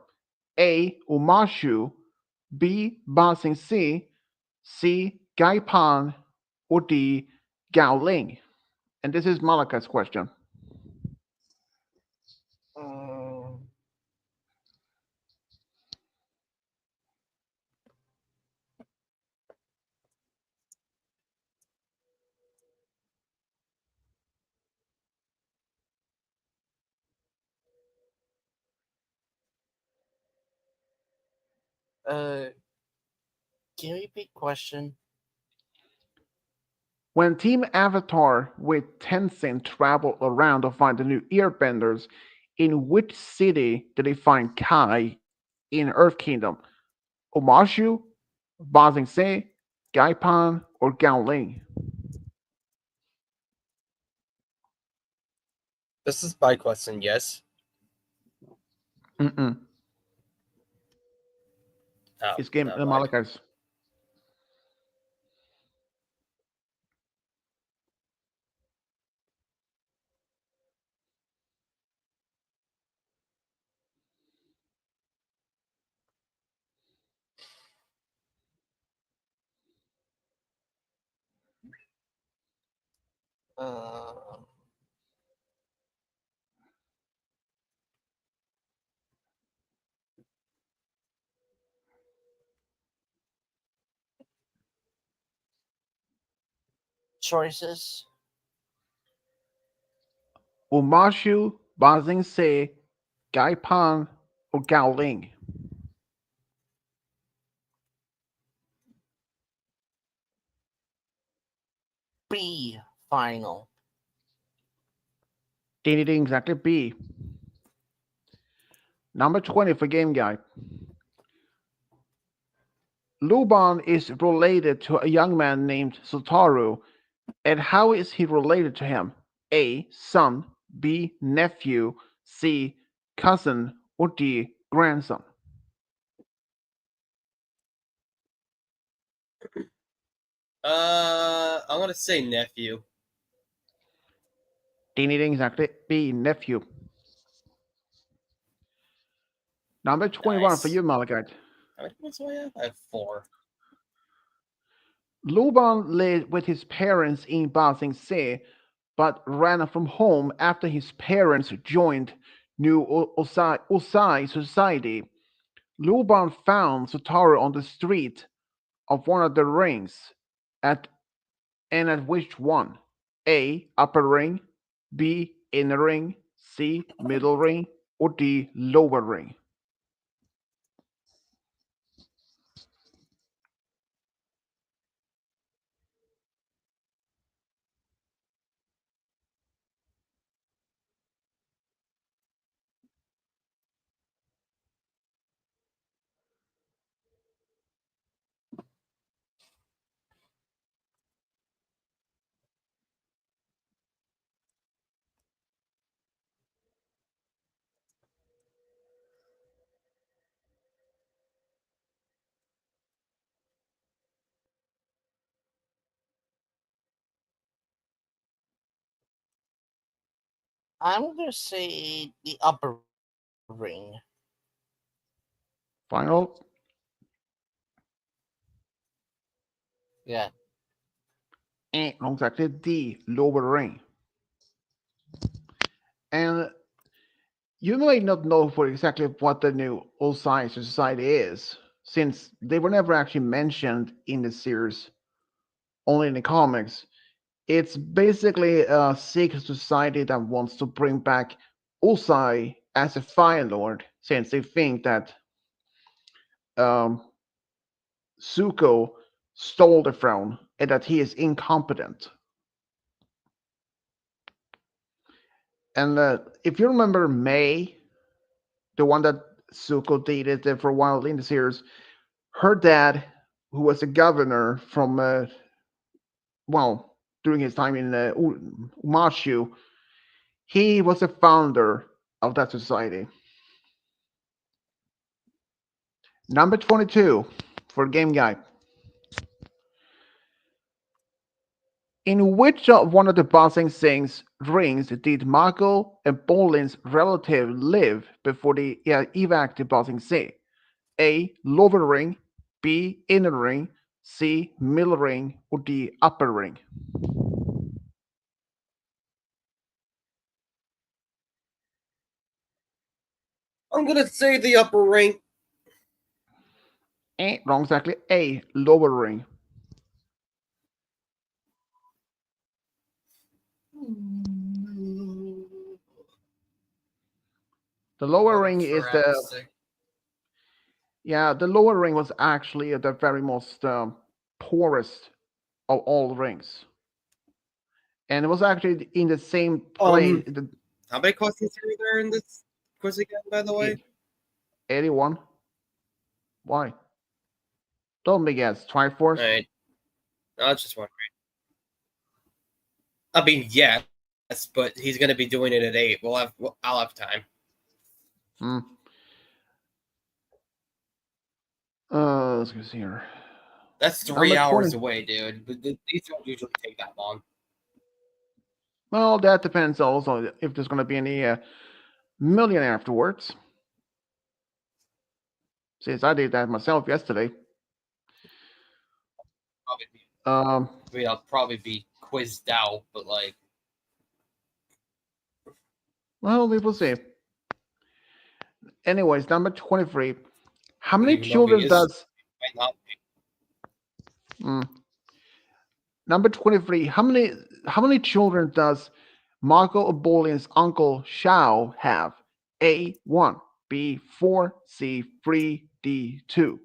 A. Umashu, B. Ba Sing Se, C. Gaipan, or D. Gaoling? And this is Malaka's question. Um, uh, can you repeat question? When Team Avatar with Tenzin traveled around to find the new airbenders, in which city did they find Kai in Earth Kingdom? Omashu, Ba Sing Se, Gaipan, or Gaoling? This is my question. Yes. Mm-mm. Oh, It's game never mind. Malaka's. Uh, choices. Omashu, Ba Sing Se, Gaipan, or Gaoling? B final. Ding ding, exactly B. Number 20 for Game Guy. Luban is related to a young man named Sotaru. And how is he related to him? A. Son. B. Nephew. C. Cousin. Or D. Grandson? I'm gonna say nephew. Ding ding, exactly. B. Nephew. Number 21 for Nice. you, Malachite. How many points do I have? I have 4. Luban lived with his parents in Ba Sing Se, but ran from home after his parents joined New Osai Society. Luban found Sutaru on the street of one of the rings, at and at which one? A. Upper ring, B. Inner ring, C. Middle ring, or D. Lower ring? I'm gonna say the upper ring. Final. Yeah. Wrong, exactly the lower ring. And you may not know for exactly what the new Osiris Society is, since they were never actually mentioned in the series, only in the comics. It's basically a secret society that wants to bring back Osai as a Fire Lord, since they think that um, Zuko stole the throne and that he is incompetent. And if you remember May, the one that Zuko dated for a while in the series, her dad, who was a governor from, well, during his time in Umashu, he was a founder of that society. Number 22 for Game Guy. In which of one of the Bossing Sing's rings did Mako and Bolin's relative live before they evac to Bossing Sing? A. Lower ring, B. Inner ring, C. Middle ring, or D. Upper ring? I'm gonna say the upper ring. Wrong, exactly. A. Lower ring. The lower Voting ring for is the opposite. yeah. The lower ring was actually the very most poorest of all rings, and it was actually in the same place. The How many questions are there in this quiz again, by the way? 81. Why? Don't be guess. Triforce. Alright. No, it's just one. I mean, yes, but he's gonna be doing it at 8. I'll have time. Hmm. Let's go see here. That's 3 Number hours 20. away, dude. But these don't usually take that long. Well, that depends also if there's going to be any million afterwards. Since I did that myself yesterday. Probably be, Um, I mean, I'll probably be quizzed out, but like, well, we will see. Anyways, number 23. How but many even though he children is, does might not be. mm, number 23? How many children does Marco Abolin's uncle Shao have? A 1, B 4, C 3, D 2.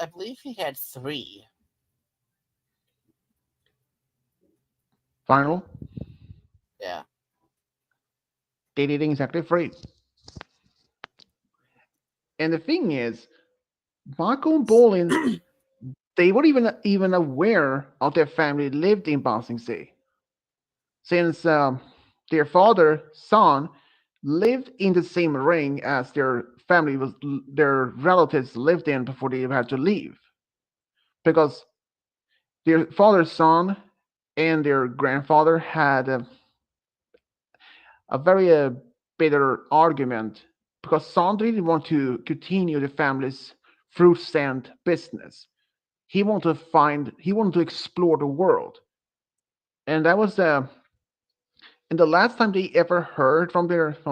I believe he had three. Final. Yeah. They did exactly 3. And the thing is, Marco and Bolin, they weren't even aware of their family lived in Bosing Sea, since their father, son, lived in the same ring as their relatives lived in before they had to leave, because their father's son and their grandfather had a very bitter argument because son didn't want to continue the family's fruit stand business. He wanted to explore the world, and that was and the last time they ever heard from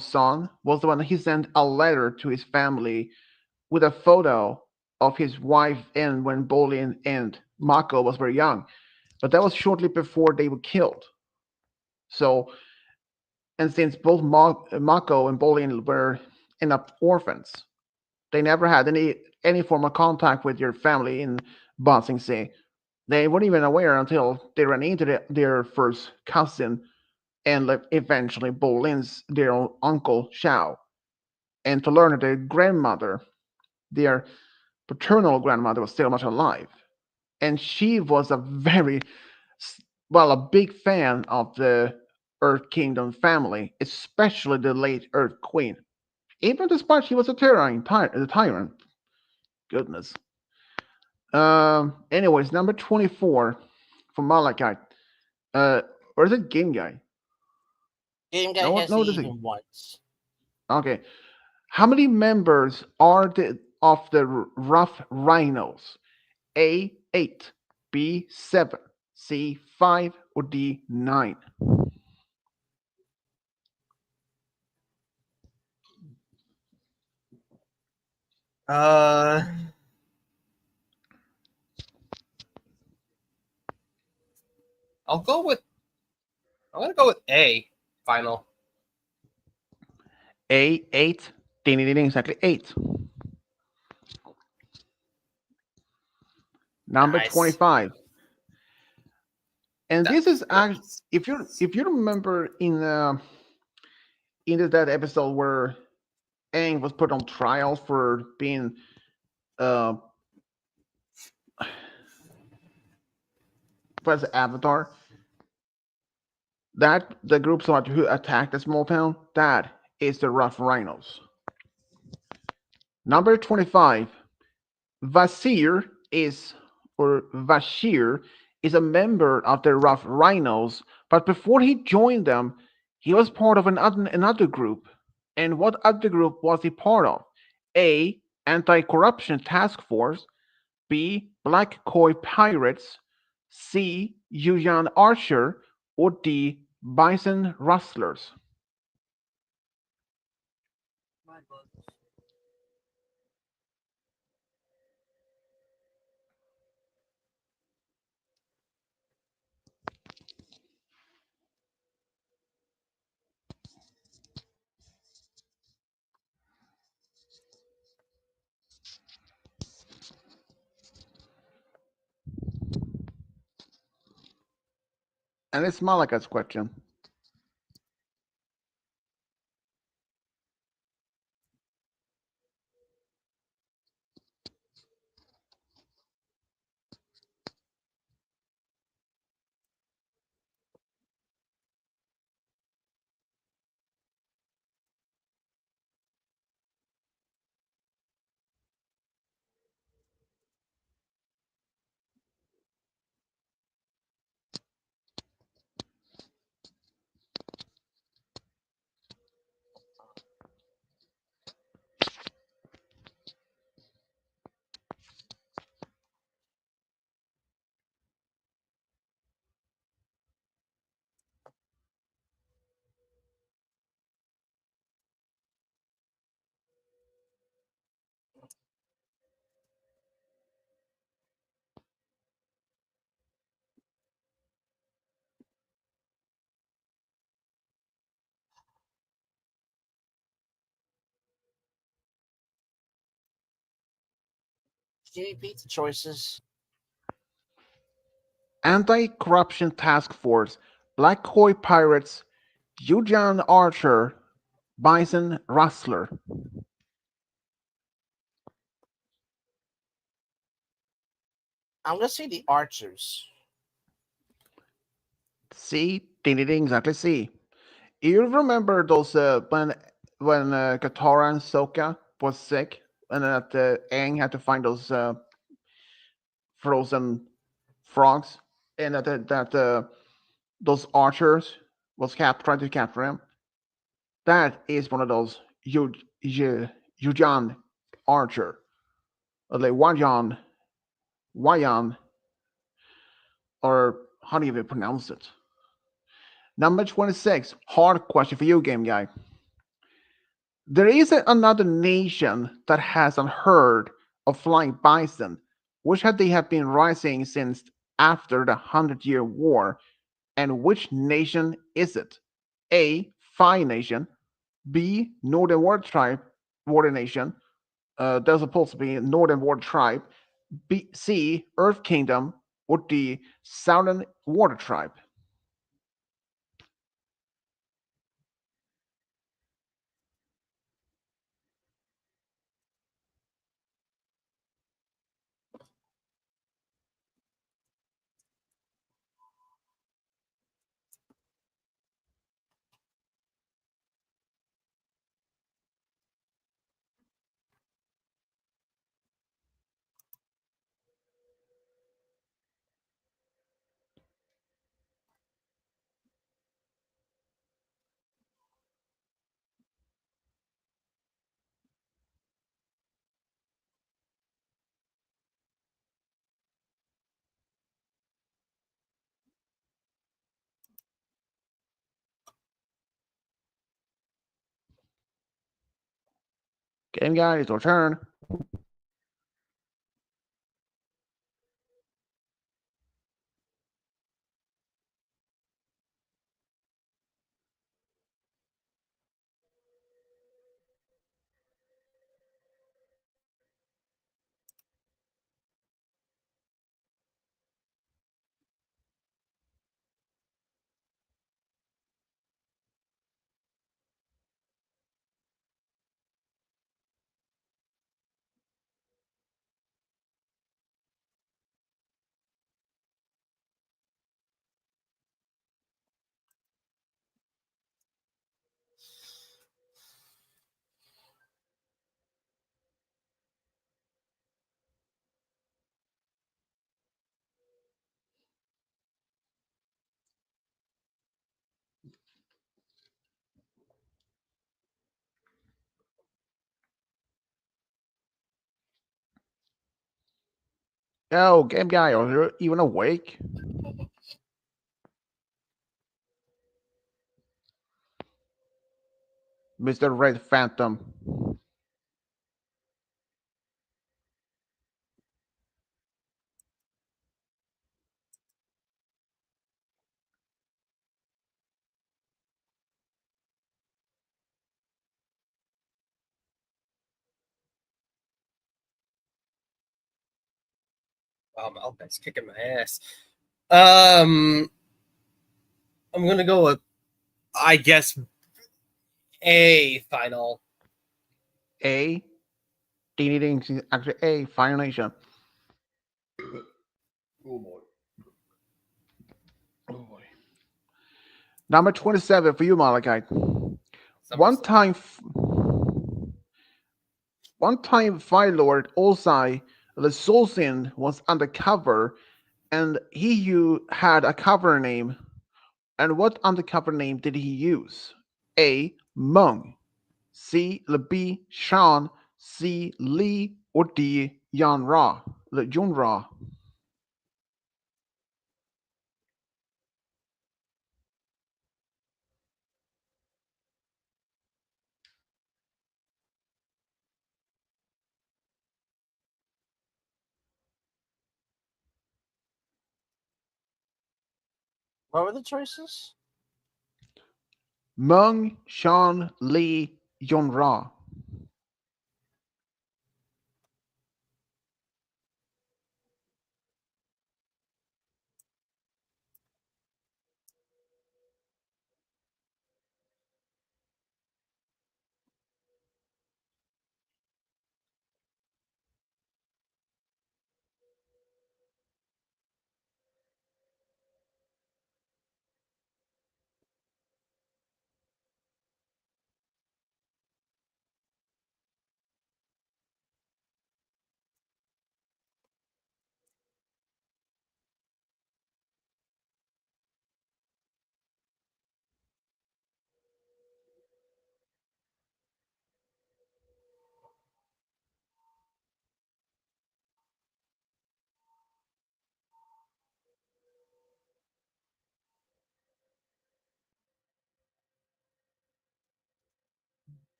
son was when he sent a letter to his family with a photo of his wife and when Bolin and Mako was very young, but that was shortly before they were killed. So, and since both Mako and Bolin were end up orphans, they never had any form of contact with your family in Basing Sea. They weren't even aware until they ran into their first cousin and eventually Bolin's their uncle Xiao, and to learn that their grandmother, their paternal grandmother, was still much alive, and she was a a big fan of the Earth Kingdom family, especially the late Earth Queen. Even despite she was a tyrant. Goodness. Anyways, number 24 for Malachite. Uh, or is it Game Guy? Game Guy No, has the no, this is even once. okay. How many members are of the Rough Rhinos? A 8, B 7, C 5, or D 9? Uh, I'll go with. I'm gonna go with A. Final. A 8. Ding, ding, ding, exactly 8. Number Nice. 25. And this is That's actually, if you remember in that episode where Aang was put on trial for being uh as Avatar, that the group who attacked the small town, that is the Rough Rhinos. Number 25. Vasir is or Vashir is a member of the Rough Rhinos, but before he joined them, he was part of another group. And what other group was he part of? A. Anti-corruption task force. B. Black Koi pirates. C. Yuyan Archer. Or D. Bison rustlers. And it's Malaka's question. Can you repeat the choices? Anti-corruption task force. Black Koi pirates. Yuyan Archer. Bison rustler. I'm gonna say the Archers. C. Ding, ding, ding, exactly C. You remember those when Katara and Sokka was sick, and that Aang had to find those frozen frogs, and that those archers was trying to capture him. That is one of those Yujan archer, like Wayan, or how do you even pronounce it? Number 26, hard question for you, game guy. There is another nation that has unheard of flying bison, which they have been rising since after the Hundred-Year War. And which nation is it? A. Phi Nation. B. Northern Warrior Nation. There's supposed to be Northern Warrior Tribe. B. C. Earth Kingdom. or D. Southern Water Tribe? Game guy, it's your turn. Oh, game guy, are you even awake? Mr. Red Phantom. Wow, Malcolm's kicking my ass. I'm gonna go with, I guess, A final. A. Ding, actually A. Final Nation. Oh boy. Oh boy. Number 27 for you, Malachite. One time, Fire Lord Osai the Soul Sin was undercover, and he had a cover name. And what undercover name did he use? A. Mung, C. B. Sean, C. Lee, or D. Yan Ra, Jun Ra. What were the choices? Mung, Sean, Lee, Yun Ra.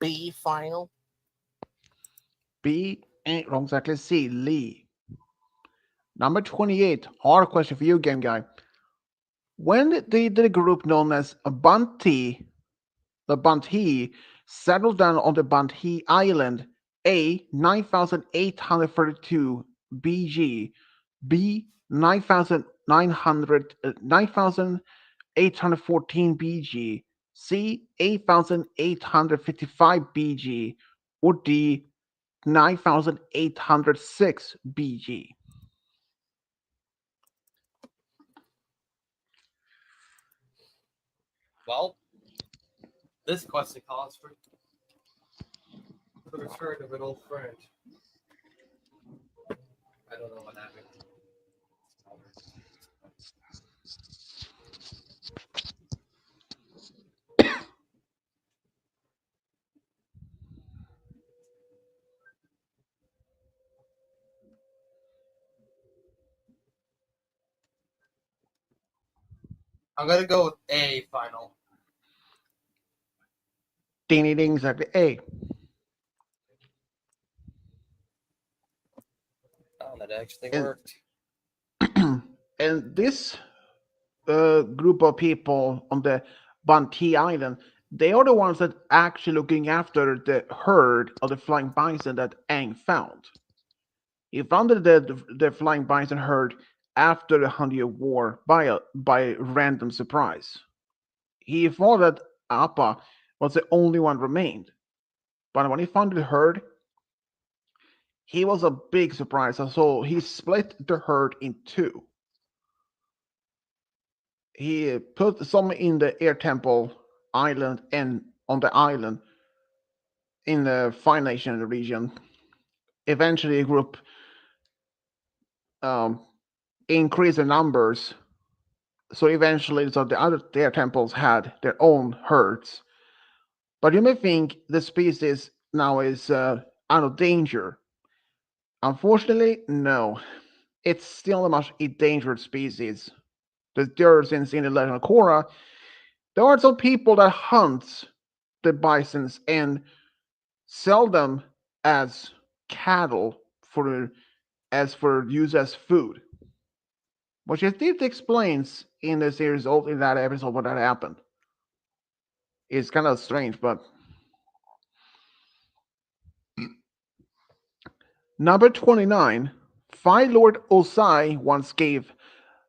B final. B. Wrong, exactly. C. Lee. Number 28. Hard question for you, game guy. When did the group known as Banti, the Banti, settled down on the Banti Island, A. 9,832 BG, B 9900, 9814 BG, C 8855 BG, or D 9806 BG? Well, this question calls for the return of an old friend. I don't know what happened. I'm gonna go with A final. Ding ding ding, exactly A. Oh, that actually And worked. and this group of people on the Banti Island, they are the ones that actually looking after the herd of the flying bison that Aang found. He found the flying bison herd after the 100-Year War by random surprise. He thought that Appa was the only one remained, but when he found the herd, he was a big surprise. So he split the herd in two. He put some in the air temple island and on the island in the Fire Nation region. Eventually, a group um, increased the numbers. So eventually, so the other air temples had their own herds. But you may think the species now is out of danger. Unfortunately, no. It's still a much endangered species. Since in the Legend of Korra, there are some people that hunt the bisons and sell them as cattle for use as food. Which it did explains in the series in that episode what that happened. It's kind of strange, but number 29, Fire Lord Osai once gave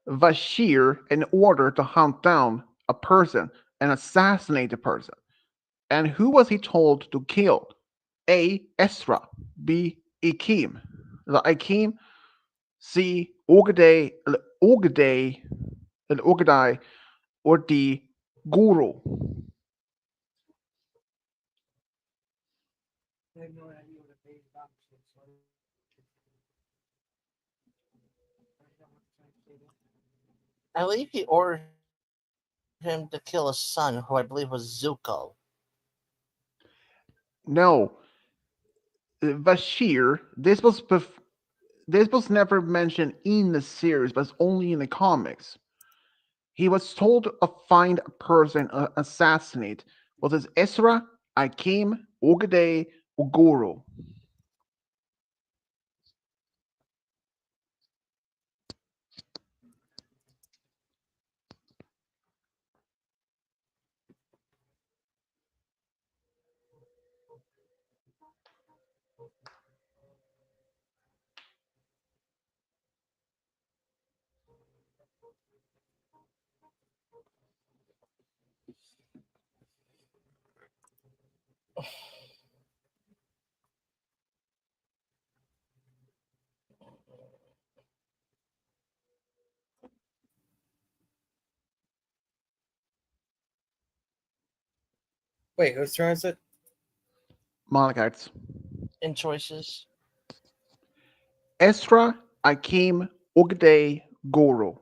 Bashir an order to hunt down a person and assassinate the person. And who was he told to kill? A. Ezra. B. Ikim. Ikim. C. Ogadai, or D. Guru. I believe he ordered him to kill his son, who I believe was Zuko. No, Bashir. This was never mentioned in the series, but it's only in the comics. He was told to find a person to assassinate. Was it Ezra, Akim, Ogade, or Guru? Wait, whose turn is it? Malachites. In choices, Ezra, Akim, Ogade, Guru.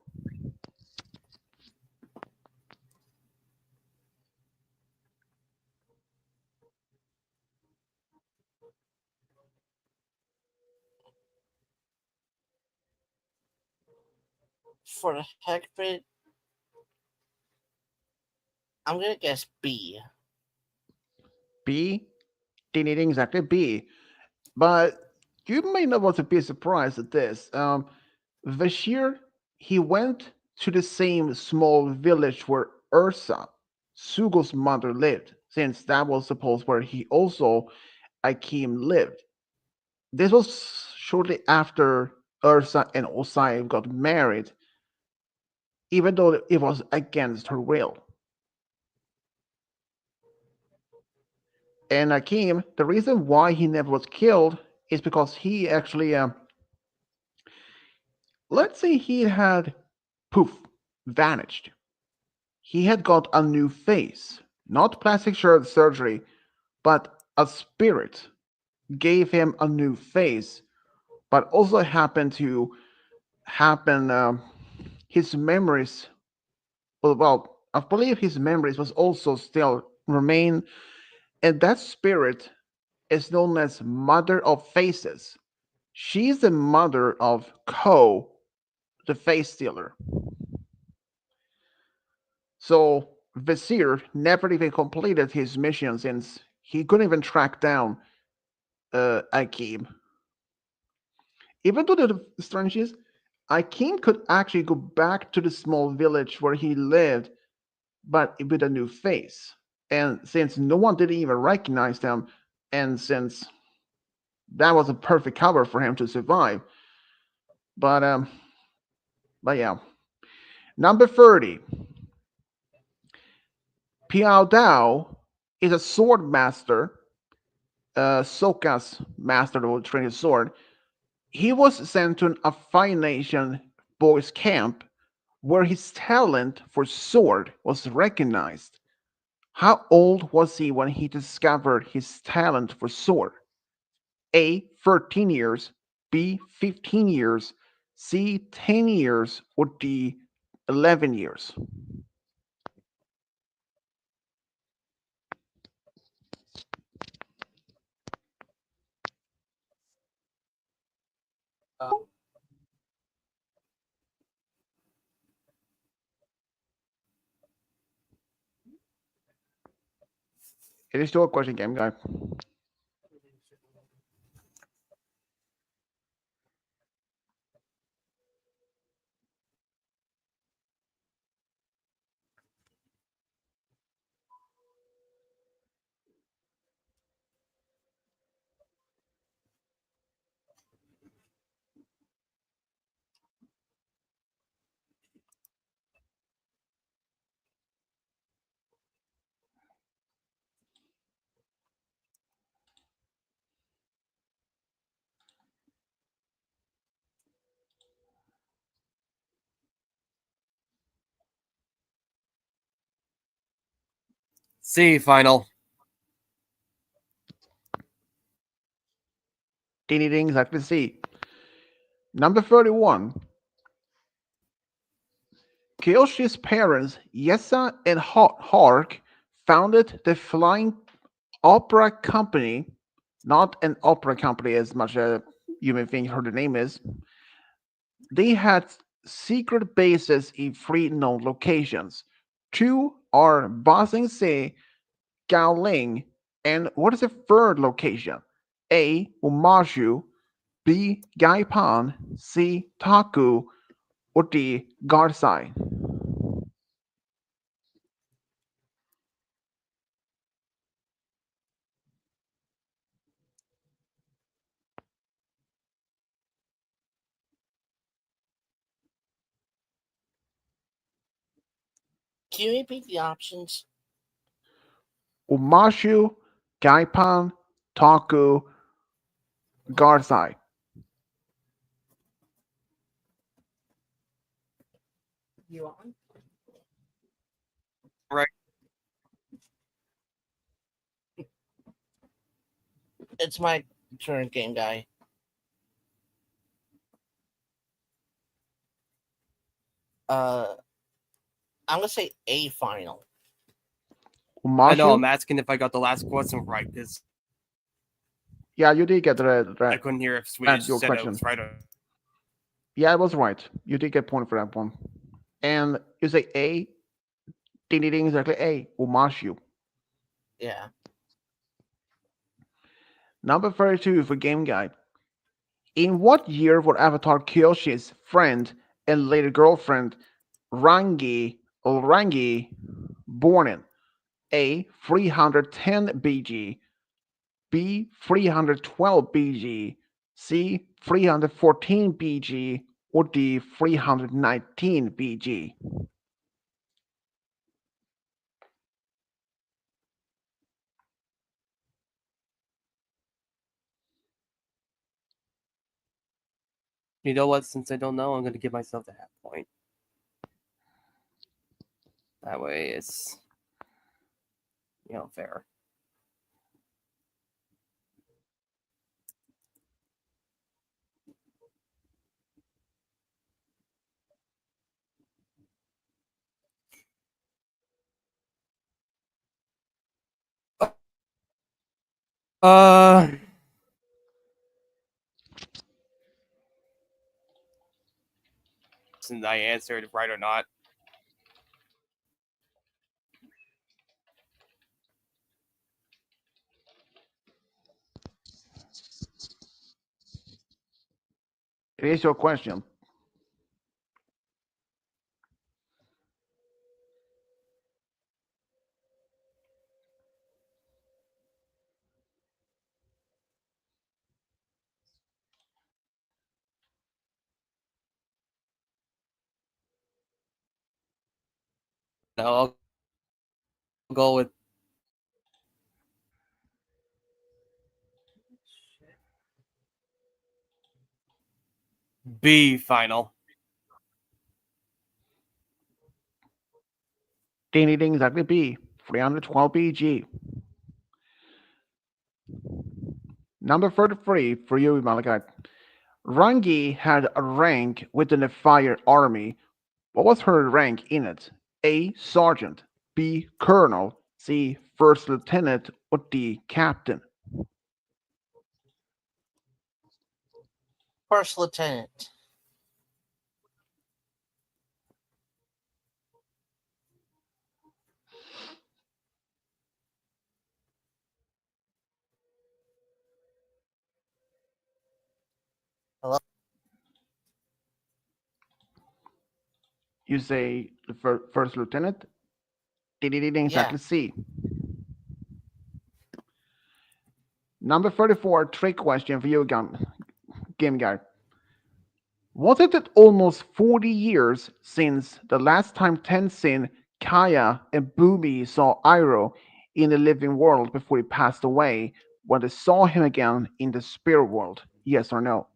for the heck of it, I'm gonna guess B. B. Ding exactly B. But you may not want to be surprised at this. Bashir, he went to the same small village where Ursa, Sugo's mother, lived, since that was supposed where he also, Akim, lived. This was shortly after Ursa and Osai got married, even though it was against her will. And Akim, the reason why he never was killed is because he actually, let's say he had, poof, vanished. He had got a new face, not plastic surgery, but a spirit gave him a new face, but also happened to happen. His memories, well, I believe his memories was also still remain, and that spirit is known as Mother of Faces. She's the mother of Ko, the face stealer. So Vizier never even completed his mission since he couldn't even track down Akeem. Even though the strange is, Akeem could actually go back to the small village where he lived, but with a new face. And since no one didn't even recognize him, and since that was a perfect cover for him to survive. But um, but yeah. Number 30. Piao Dao is a sword master, Sokka's master who trained his sword. He was sent to a Fire Nation boys camp where his talent for sword was recognized. How old was he when he discovered his talent for sword? A. 13 years, B. 15 years, C. 10 years, or D. 11 years. Uh, It is still a question game, guy. C final. Ding ding, exactly C. Number 31. Kyoshi's parents, Yessa and Hark, founded the Flying Opera Company, not an opera company as much as you may think her name is. They had secret bases in three known locations. Two are Ba Sing Se, Gaoling, and what is the third location? A. Umashu, B. Gaipan, C. Taku, or D. Garsai. can you repeat the options? Umashu, Gaipan, Taku, Garsai. You on? Right. It's my turn, game guy. Uh, I'm gonna say A final. I know, I'm Umashu? asking if I got the last question right because Yeah, you did get the I right couldn't hear if Swedish your said it question. was right or Yeah, it was right. You did get point for that one. And you say A, ding ding ding, exactly A, Umashu. Yeah. Number 32 for Game Guide. In what year were Avatar Kyoshi's friend and later girlfriend Rangi born in? A. 310 BG, B. 312 BG, C. 314 BG or D 319 BG? You know what? Since I don't know, I'm going to give myself the half point. That way it's, fair. Uh, since I answered right or not. It is your question. No, I'll go with B final. Ding ding, exactly B. 312 BG. Number 33 for you, Malachi. Rangi had a rank within the Fire Army. What was her rank in it? A. Sergeant. B. Colonel. C. First Lieutenant. Or D. Captain? First lieutenant. Hello? You say the First Lieutenant? Ding ding ding, Yeah. exactly C. Number 34, trick question for you, game guy. Wasn't it almost 40 years since the last time Tenzin, Kaya, and Boomy saw Iroh in the living world before he passed away when they saw him again in the spirit world? Yes or no?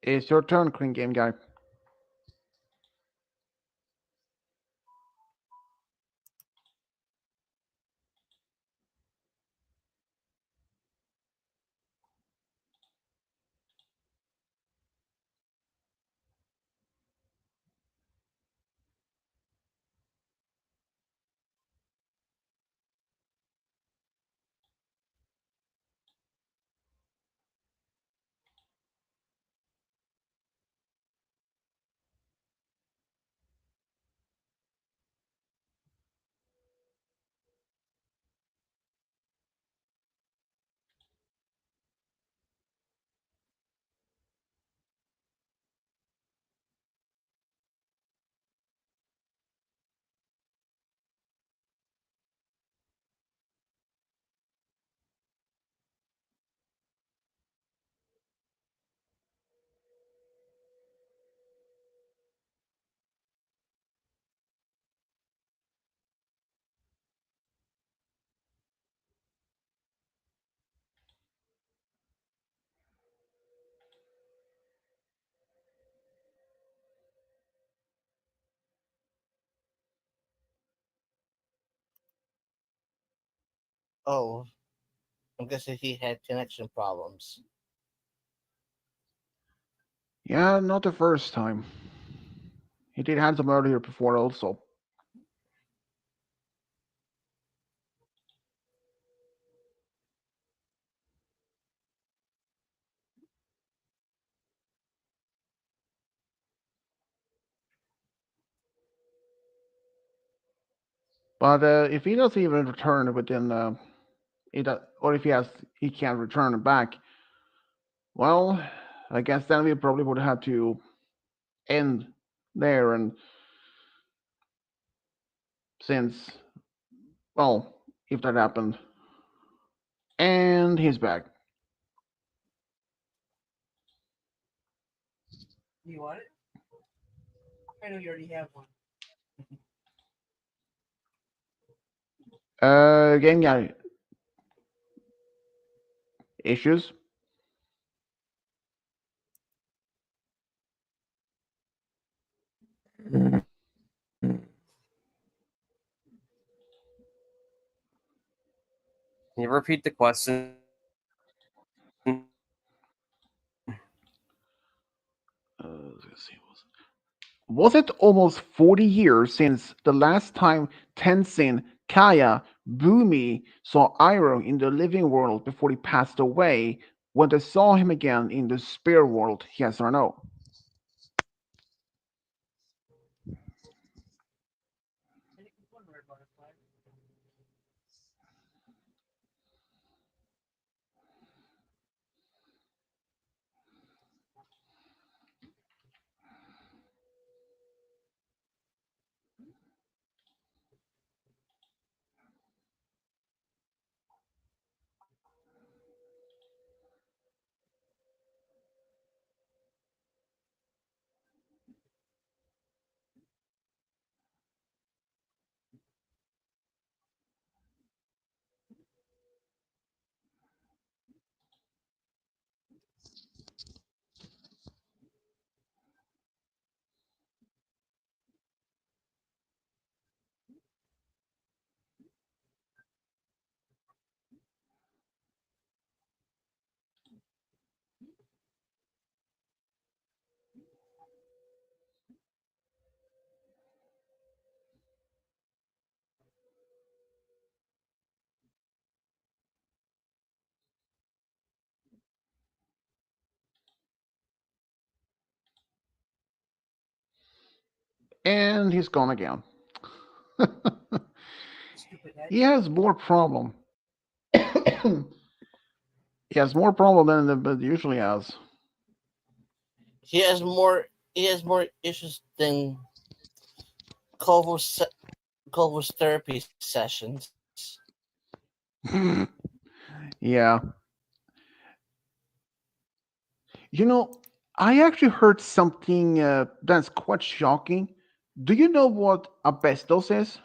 It's your turn, Queen Game Guy. Oh, I'm guessing he had connection problems. Yeah, not the first time. He did have some earlier before also. But if he doesn't even return within, or if he can't return it back. Well, I guess then we probably would have to end there. And since, well, if that happened, and he's back. You want it? I know you already have one. Game guy issues. Can you repeat the question? Let's see. Was it almost 40 years since the last time Tenzin, Kaya, Bumi saw Iroh in the living world before he passed away? When they saw him again in the spirit world, yes or no? And he's gone again. He has more problem. He has more problem than usually has. He has more. He has more issues than Culver's Culver's therapy sessions. Yeah. You know, I actually heard something that's quite shocking. Do you know what asbestos is?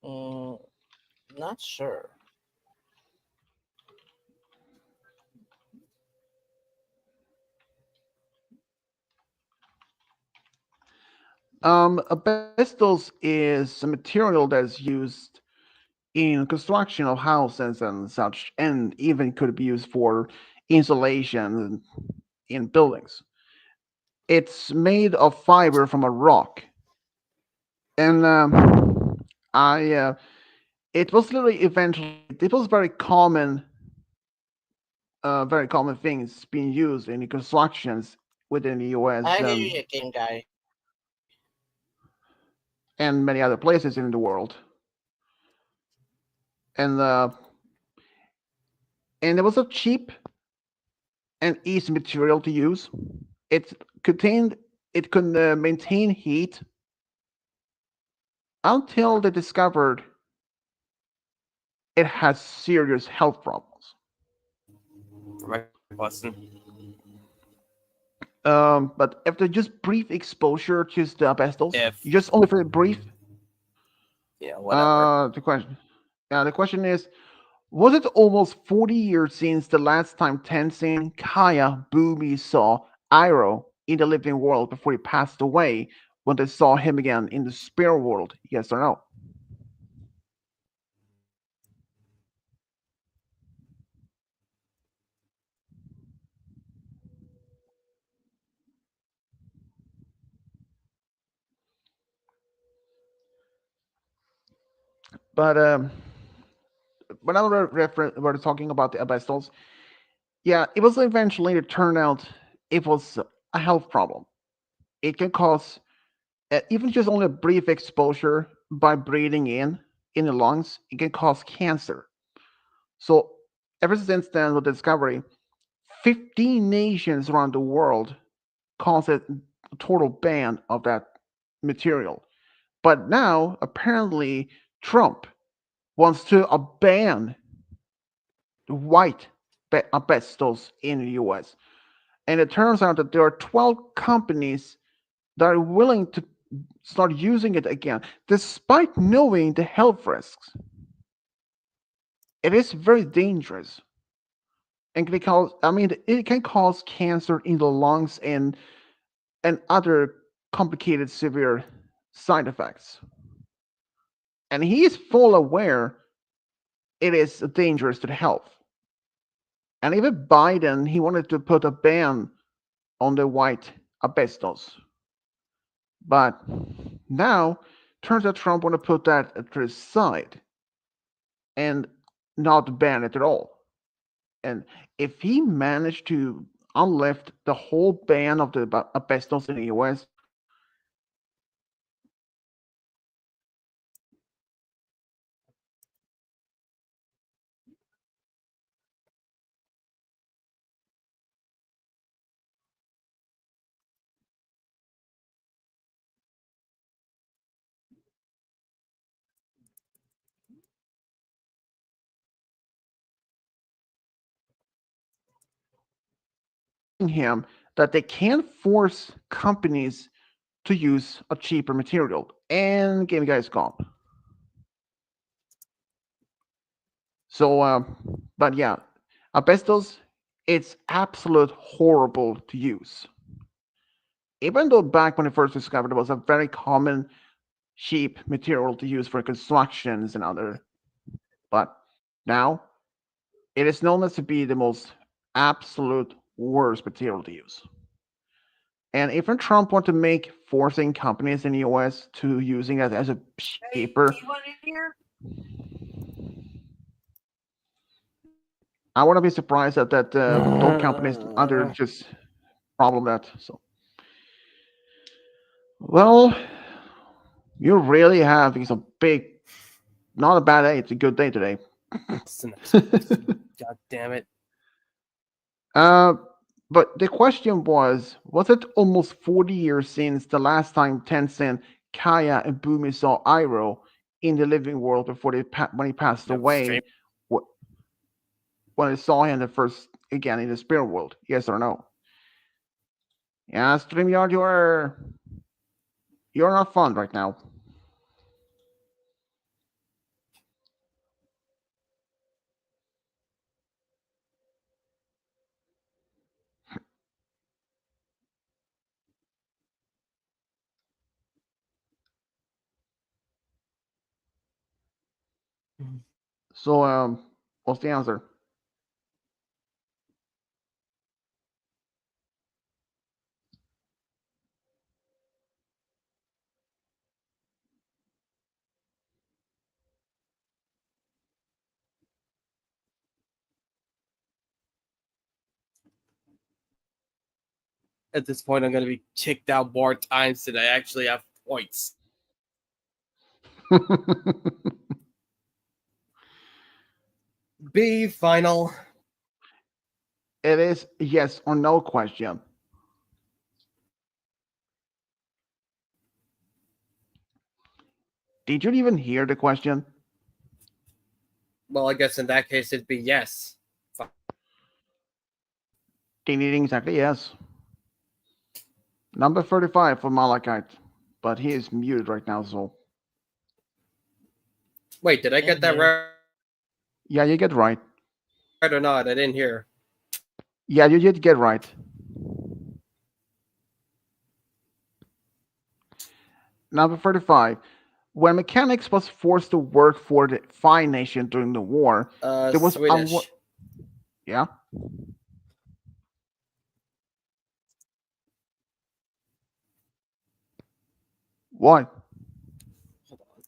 Mm, not sure. Asbestos is a material that's used in construction of houses and such, and even could be used for insulation in buildings. It's made of fiber from a rock, and I it was literally eventually it was very common things being used in constructions within the U.S. I hear you, game guy. and many other places in the world, and uh, and it was a cheap and easy material to use. It contained it could maintain heat until they discovered it has serious health problems. For my question. But after just brief exposure to the asbestos, If just only for a brief, yeah, whatever. the question is, was it almost 40 years since the last time Tenzin, Kaya, Boomy saw Iroh in the living world before he passed away when they saw him again in the spirit world? Yes or no? But when I were talking about the asbestos, yeah, it was eventually it turned out it was a health problem. It can cause even just only a brief exposure by breathing in the lungs, it can cause cancer. So ever since then, with the discovery, 15 nations around the world caused a total ban of that material. But now, apparently, Trump wants to ban white asbestos in the US. And it turns out that there are 12 companies that are willing to start using it again, despite knowing the health risks. It is very dangerous. And can cause, I mean, it can cause cancer in the lungs and other complicated severe side effects. And he is full aware it is dangerous to the health. And even Biden, he wanted to put a ban on the white asbestos. But now, turns out Trump want to put that to the side and not ban it at all. And if he managed to unlift the whole ban of the asbestos in the US, him that they can't force companies to use a cheaper material. And Game Guy is gone. So, but yeah, asbestos, it's absolute horrible to use. Even though back when it first discovered, it was a very common cheap material to use for constructions and other, but now it is known as to be the most absolute worst material to use. And even Trump want to make forcing companies in the US to using it as a cheaper. Hey, do you want to hear? I want to be surprised that those companies under just problem that. So, well, you really have a big, not a bad day. It's a good day today. God damn it. But the question was it almost 40 years since the last time Tencent, Kaya, and Boomi saw Iroh in the living world before when he passed away? When they saw him the first again in the spirit world? Yes or no? Yeah, StreamYard, you're not fun right now. So, what's the answer? At this point, I'm going to be kicked out more times than I actually have points. B, final. It is yes or no question. Did you even hear the question? Well, I guess in that case, it'd be yes. Ding ding ding, exactly yes. Number 35 for Malachite, but he is muted right now, so. Wait, did I get that right? Yeah, you get right. Or not? I didn't hear. Yeah, you did get right. Number 35. When mechanics was forced to work for the Fine Nation during the war, there was Swedish. yeah. What? Hold on.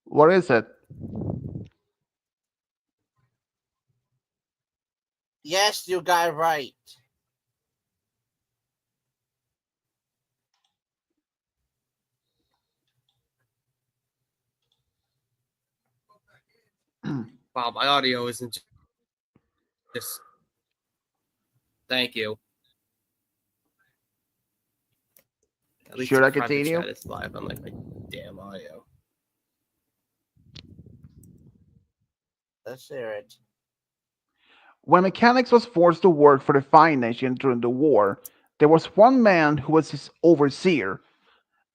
What is it? Yes, you got it right. Wow, my audio isn't just. Thank you. At least Should the I private continue? chat is live on like my damn audio. Let's hear it. When mechanics was forced to work for the Fine Nation during the war, there was one man who was his overseer,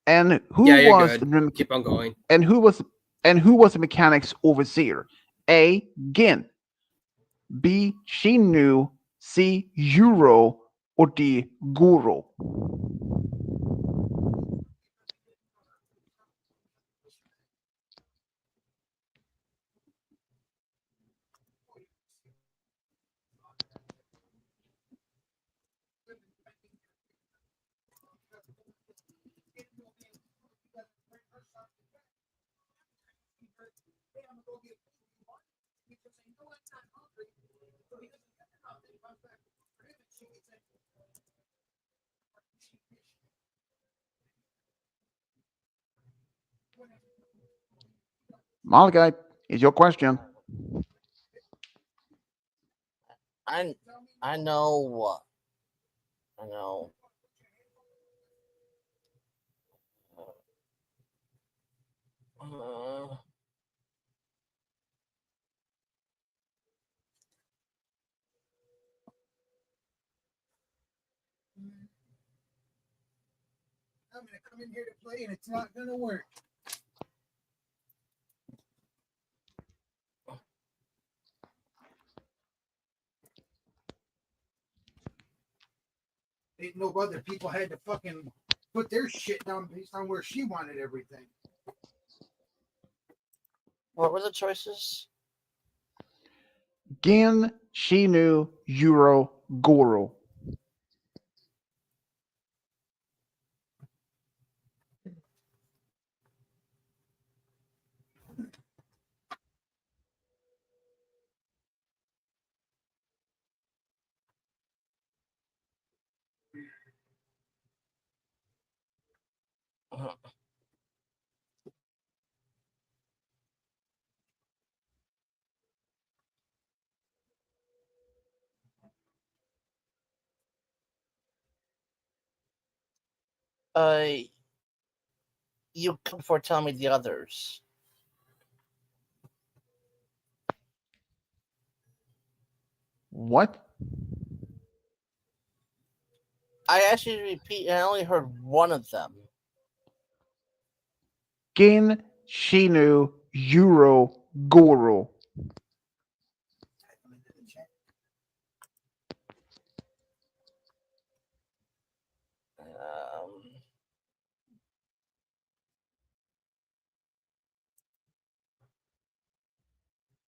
and Yeah, you're good. Keep on going. and who was the mechanics overseer? A. Gin, B. Shinu, C. Euro, or D. Guru. Malachi, is your question. I I know. I know. Uh, I'm gonna come in here to play and it's not gonna work. Ain't no other people had to fucking put their shit down based on where she wanted everything. what were the choices? Gin, Shinu, Euro, Guru. Uh, you before telling me the others. What? I asked you to repeat, and I only heard one of them. Gin, Shinu, Euro, Guru.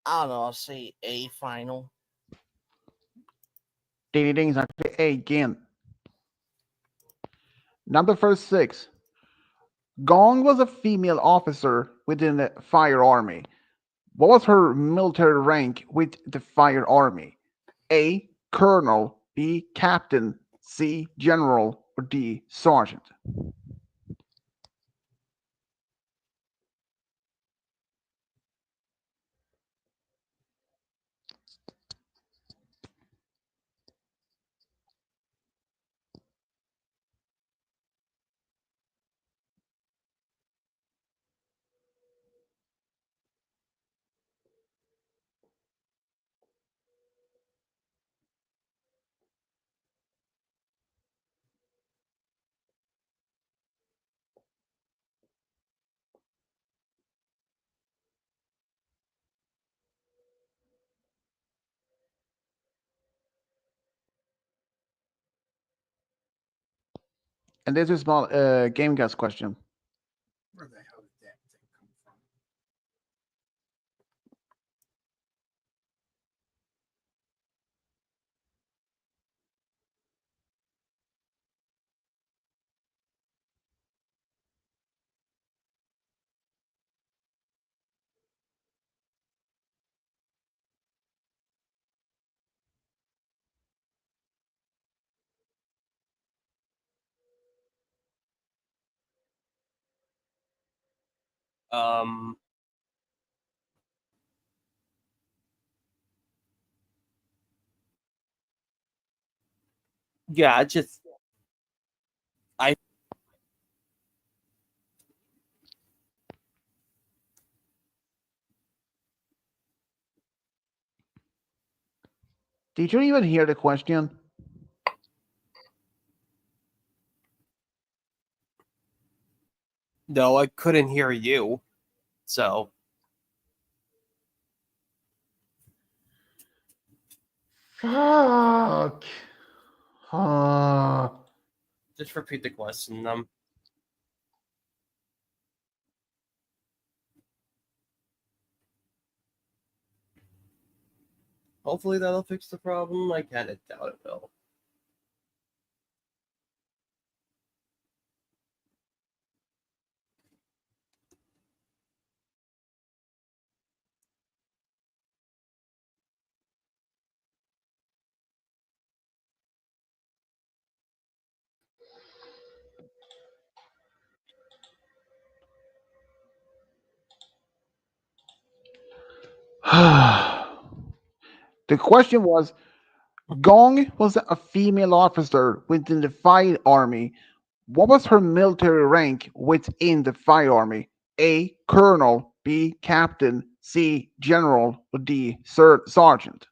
I don't know. I'll say a final. Ding ding ding is actually A. Gin. Number 36. Gong was a female officer within the Fire Army. What was her military rank with the Fire Army? A. Colonel, B. Captain, C. General, or D. Sergeant? And this is not a Game Guys question. Where the hell did that thing come from? Um, yeah, just I Did you even hear the question? no, I couldn't hear you. So Fuck. Uh, just repeat the question. Hopefully that'll fix the problem. I kind of doubt it will. the question was Gong was a female officer within the Fire Army. What was her military rank within the Fire Army? A. Colonel. B. Captain. C. General. Or D. Sergeant.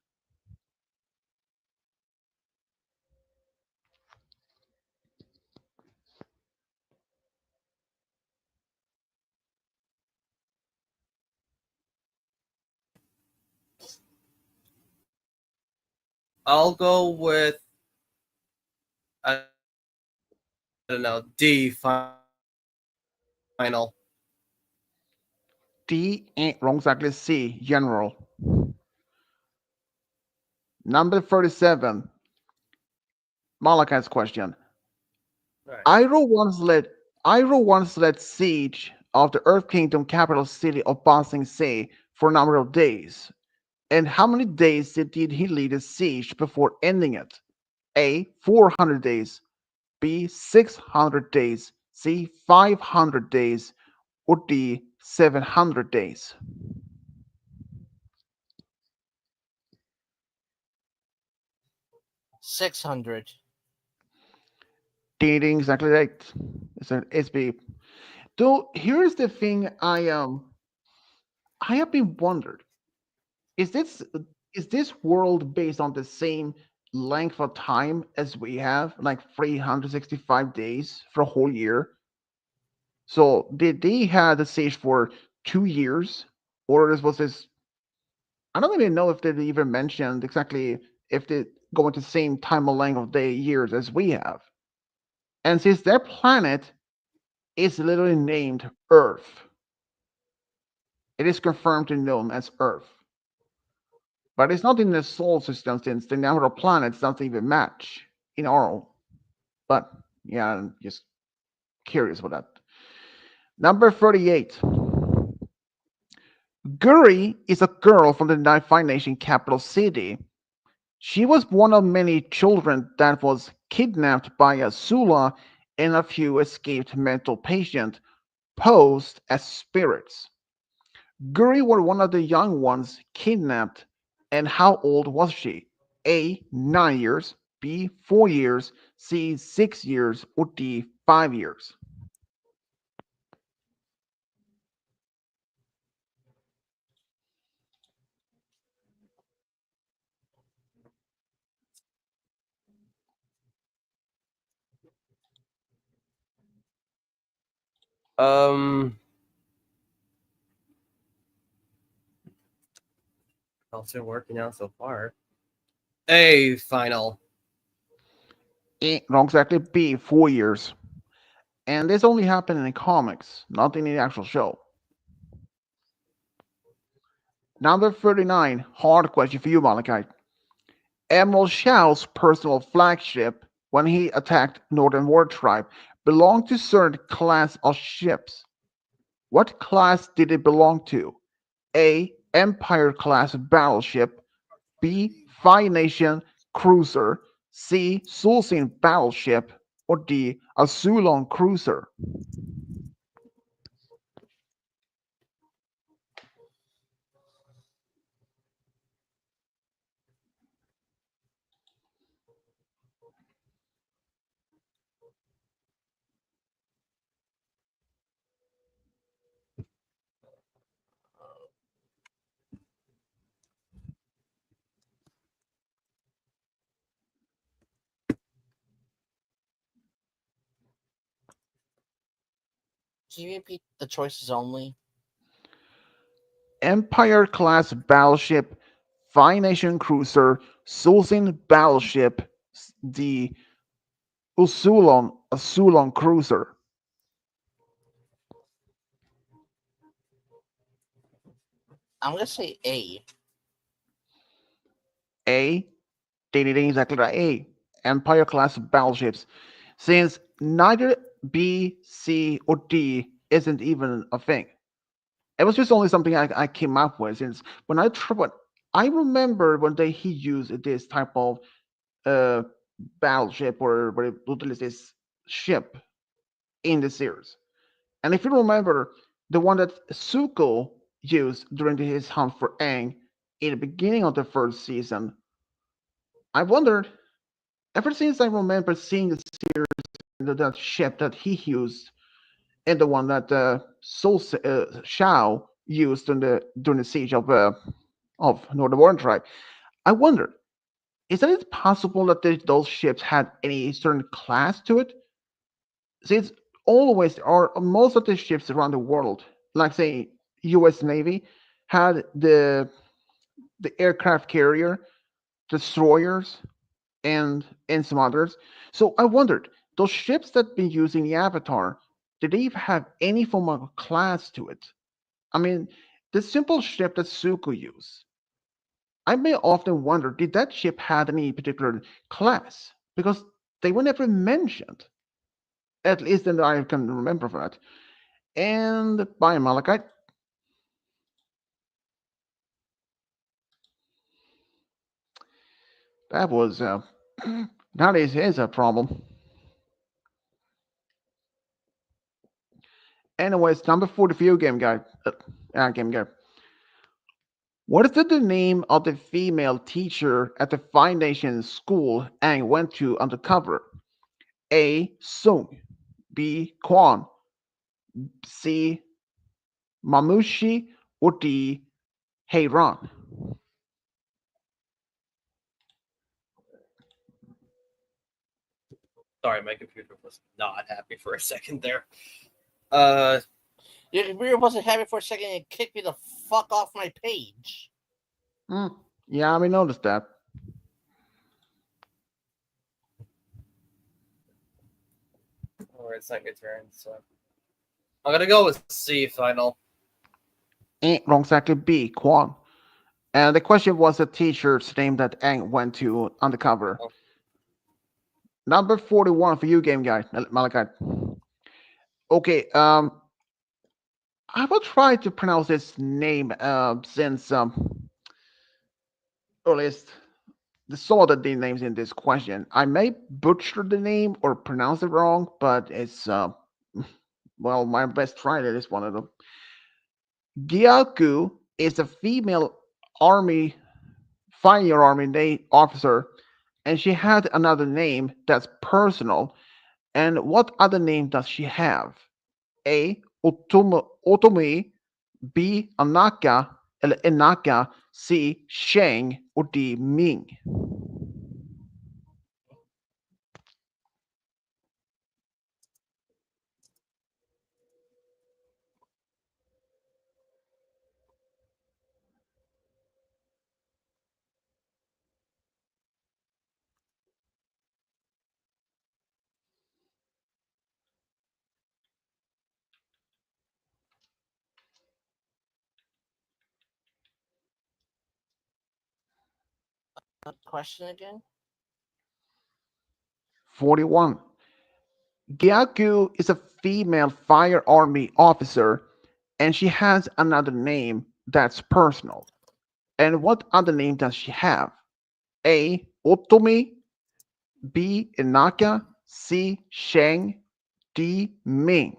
I'll go with I don't know D final. D. Ain't wrong, exactly. C. General. Number 37. Malachi's question. Right. Iroh once led siege of the Earth Kingdom capital city of Ba Sing Se for a number of days. And how many days did he lead a siege before ending it? A. 400 days. B. 600 days. C. 500 days. Or D. 700 days. 600. Ding ding, exactly right. It's B. Though here's the thing I have been wondered. Is this world based on the same length of time as we have, like 365 days for a whole year? So did they had the siege for 2 years, or was this? I don't even know if they even mentioned exactly if they go into the same time of length of day years as we have. And since their planet is literally named Earth, it is confirmed to know as Earth. But it's not in the solar system since the number of planets doesn't even match in our. But yeah, I'm just curious about that. Number 38. Guri is a girl from the Night Nation capital city. She was one of many children that was kidnapped by a Sula and a few escaped mental patients posed as spirits. Guri were one of the young ones kidnapped. And how old was she? A. 9 years. B. 4 years. C. 6 years. Or D. 5 years. Um, how's it working out so far? A final. Wrong, exactly. B. 4 years. And this only happened in the comics, not in the actual show. Number 39, hard question for you, Malachi. Admiral Shao's personal flagship, when he attacked Northern War Tribe, belonged to certain class of ships. What class did it belong to? A. Empire class battleship. B. Five Nation cruiser. C. Sulzine battleship. Or D. A Sulon cruiser. Can you repeat the choices only? Empire class battleship, Five Nation cruiser, Sulzine battleship, the Usulon cruiser. I'm gonna say A. A. They did exactly right. A. Empire class battleships. Since neither B, C, or D isn't even a thing. It was just only something I came up with. Since when I remember when he used this type of uh, battleship or what it utilizes this ship in the series. And if you remember, the one that Zuko used during his hunt for Aang in the beginning of the first season, I wondered, ever since I remember seeing the series, that ship that he used and the one that Shao used during the siege of Northern Warren Tribe, I wondered, is that it possible that those ships had any certain class to it? Since always or most of the ships around the world, like say U.S. Navy, had the aircraft carrier, destroyers, and some others. So I wondered, those ships that been using the Avatar, did they even have any form of class to it? I mean, the simple ship that Suko used. I may often wonder, did that ship have any particular class? Because they were never mentioned, at least that I can remember for that. And by Malachite, that was that is a problem. Anyways, number 40 for you, game guy. Game guy. What is the name of the female teacher at the Five Nations school Aang went to undercover? A. Sung. B. Quan. C. Mamushi. Or D. Heiran. Sorry, my computer was not happy for a second there. Uh, Your computer wasn't happy for a second and kicked me the fuck off my page. Hmm. Yeah, we noticed that. or it's not your turn, so I'm gonna go with C final. Wrong, exactly. B. Quan. And the question was the teacher's name that Aang went to undercover. Oh, Number 41 for you, game guy, Malachi. Okay, I will try to pronounce this name since, or at least some of the names in this question. I may butcher the name or pronounce it wrong, but it's, well, my best try at is one of them. Gyaku is a female army, 5-year army officer, and she had another name that's personal. And what other name does she have? A. Otomi. B. Anaka. Inaka. C. Sheng. Or D. Ming. Question again? 41. Gyaku is a female fire army officer, and she has another name that's personal. And what other name does she have? A. Otomi, B. Inaka, C. Sheng, D. Ming.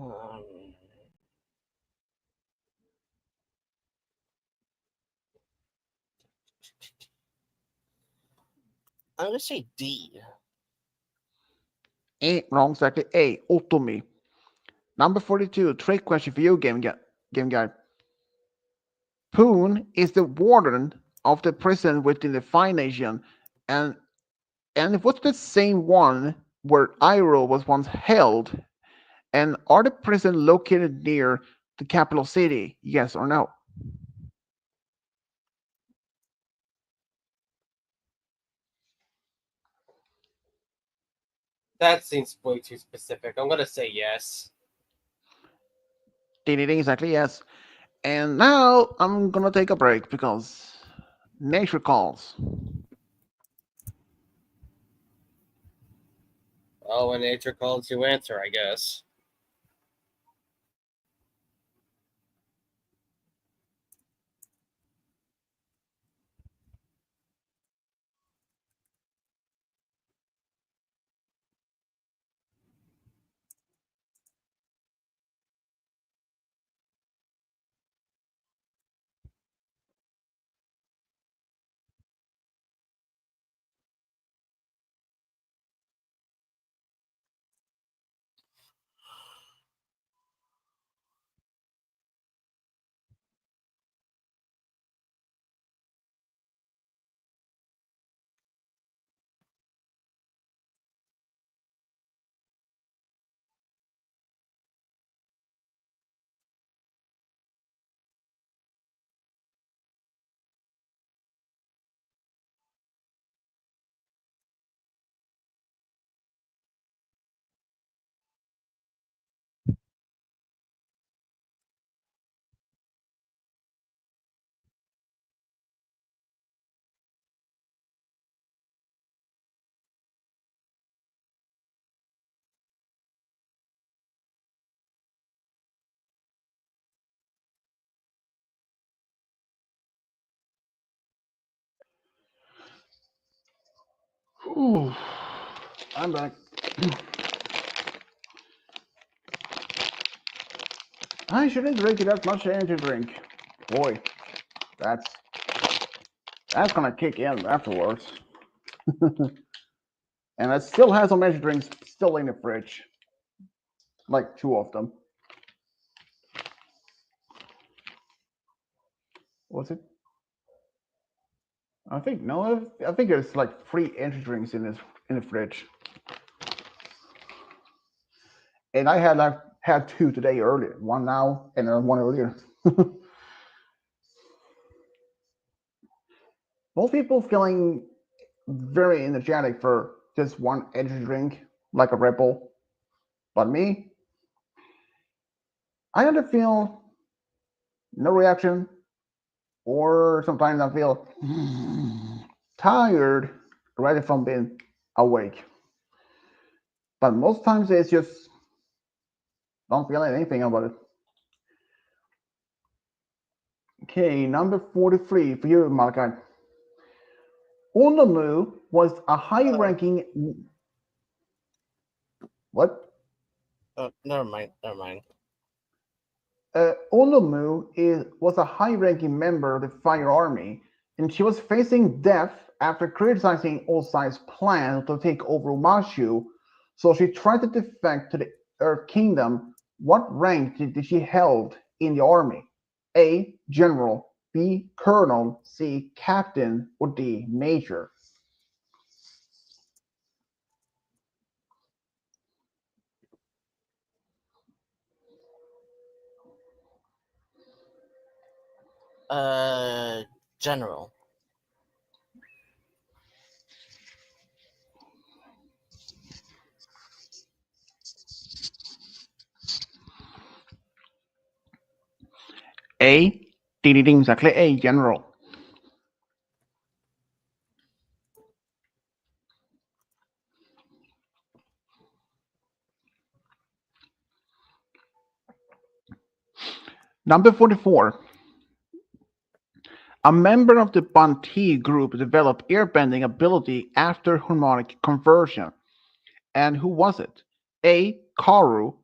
Um, I'm gonna say D. Wrong, exactly. A. Otomi. Number 42, trick question for you, game guy. Poon is the warden of the prison within the Fire Nation, and and what's the same one where Iroh was once held? And are the prison located near the capital city? Yes or no? That seems way too specific. I'm gonna say yes. Ding, ding, ding, exactly, yes. And now I'm gonna take a break because nature calls. Oh, when nature calls, you answer, I guess. Ooh, I'm back. I shouldn't drink that much energy drink. Boy, that's that's gonna kick in afterwards. And I still have some energy drinks still in the fridge, like two of them. Was it? I think no. I think there's like 3 energy drinks in the fridge, and I had 2 today earlier. One now and one earlier. Most people feeling very energetic for just one energy drink, like a Red Bull. But me, I either feel no reaction, or sometimes I feel tired right from being awake. But most times it's just don't feel anything about it. Okay, number 43 for you, Malachi. Onomu was a high-ranking. What? Never mind. Never mind. Was a high-ranking member of the Fire Army, and she was facing death after criticizing Osai's plan to take over Umashu. So she tried to defect to the Earth Kingdom. What rank did she held in the army? A. General, B. Colonel, C. Captain, or D. Major? General. A. Ding ding exactly A. General. Number 44. A member of the Banti group developed airbending ability after harmonic conversion. And who was it? A. Karu.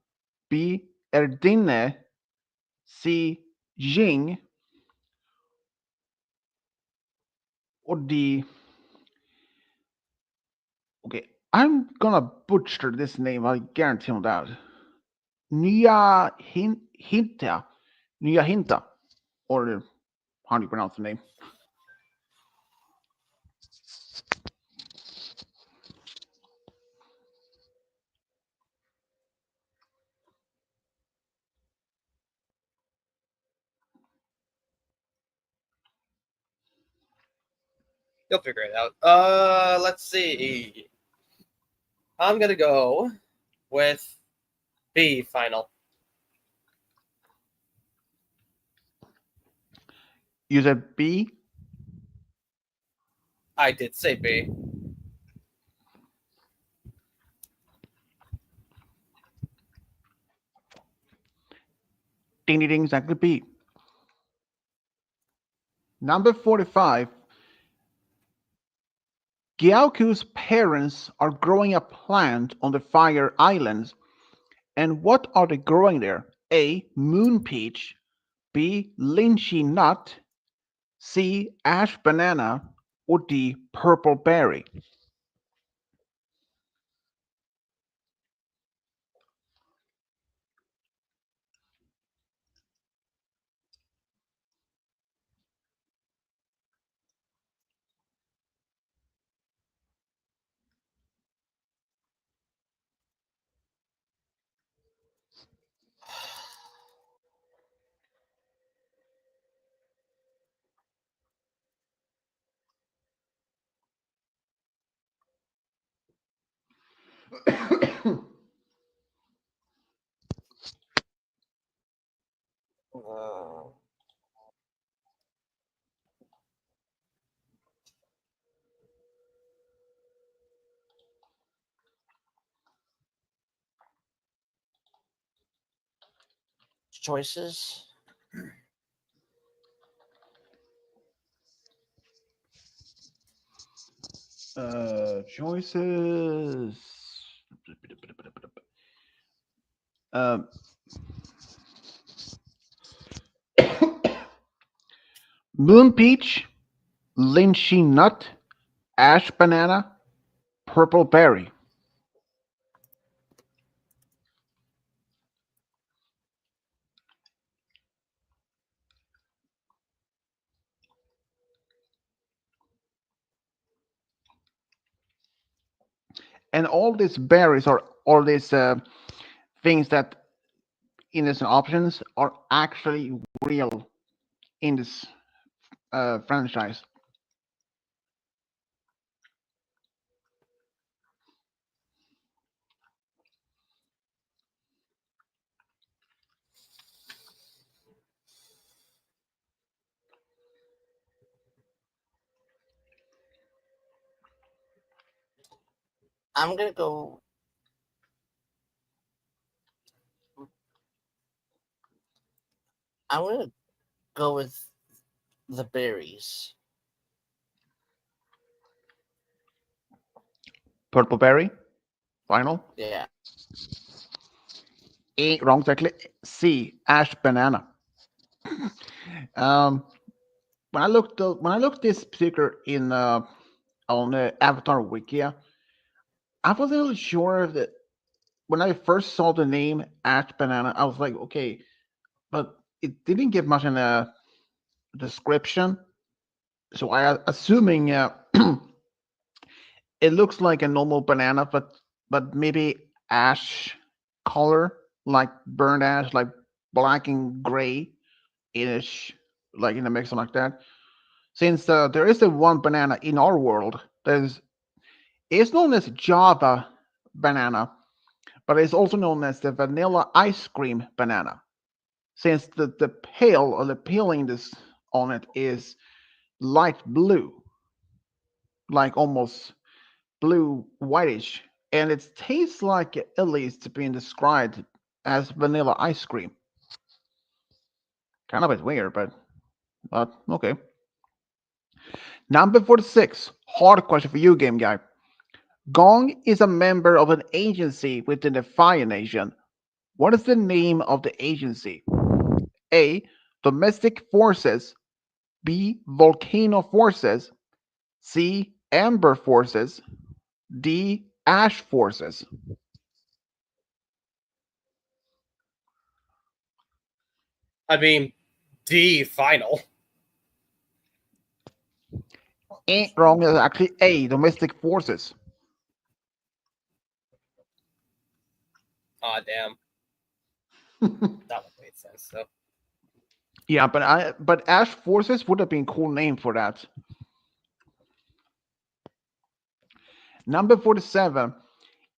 B. Erdine. C. Jing. Or D. Okay, I'm gonna butcher this name, I guarantee on that. Hinta. Nya Hinta. Or how do you pronounce the name? You'll figure it out. Let's see. I'm gonna go with B final. You said B? I did say B. Ding ding ding, exactly B. Number 45. Gyauku's parents are growing a plant on the Fire Islands. And what are they growing there? A. Moon peach. B. Lychee nut. C. Ash banana. Or D. Purple berry. Choices. Choices. Um, Moon peach, lychee nut, ash banana, purple berry. And all these berries are all these things that in these options are actually real in this franchise. I'm gonna go. I'm gonna go with the berries. Purple berry, final. Yeah. A, wrong exactly. C, ash banana. um, when I looked this particular in on Avatar Wikia, I wasn't really sure that when I first saw the name Ash Banana, I was like, okay, but it didn't give much in a description. So I assuming it looks like a normal banana, but maybe ash color, like burnt ash, like black and gray ish like in a mix like that. Since there is a one banana in our world that is it's known as Java banana, but it's also known as the vanilla ice cream banana. Since the pale or the peeling this on it is light blue, like almost blue whitish, and it tastes like at least being described as vanilla ice cream. Kind of a bit weird, but okay. Number 46, hard question for you, game guy. Gong is a member of an agency within the Fire Nation. What is the name of the agency? A. Domestic Forces. B. Volcano Forces. C. Amber Forces. D. Ash Forces. I mean, D final. Wrong. Is actually A. Domestic Forces. Aw, damn. That would make sense, though. Yeah, but Ash Forces would have been a cool name for that. Number 47.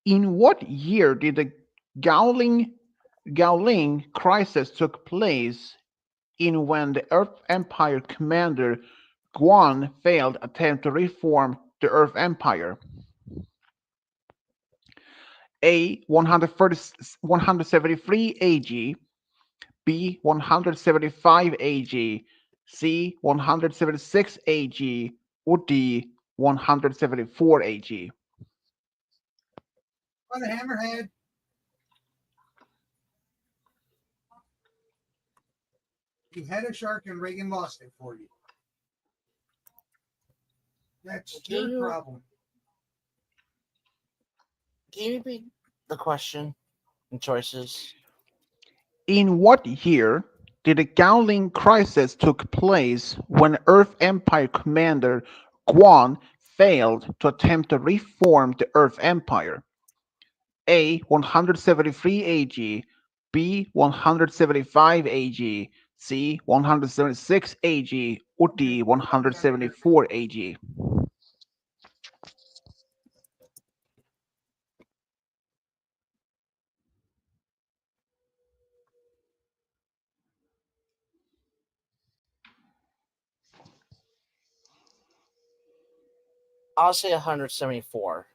In what year did the Gowling crisis took place in when the Earth Empire commander Guan failed attempt to reform the Earth Empire? A. 173 AG. B. 175 AG. C. 176 AG. Or D. 174 AG. On the hammerhead. You had a shark and Reagan lost it for you. That's your problem. Can you repeat the question and choices? In what year did the Gowling crisis took place when Earth Empire commander Guan failed to attempt to reform the Earth Empire? A. 173 AG. B. 175 AG. C. 176 AG. Or D. 174 AG. I'll say 174.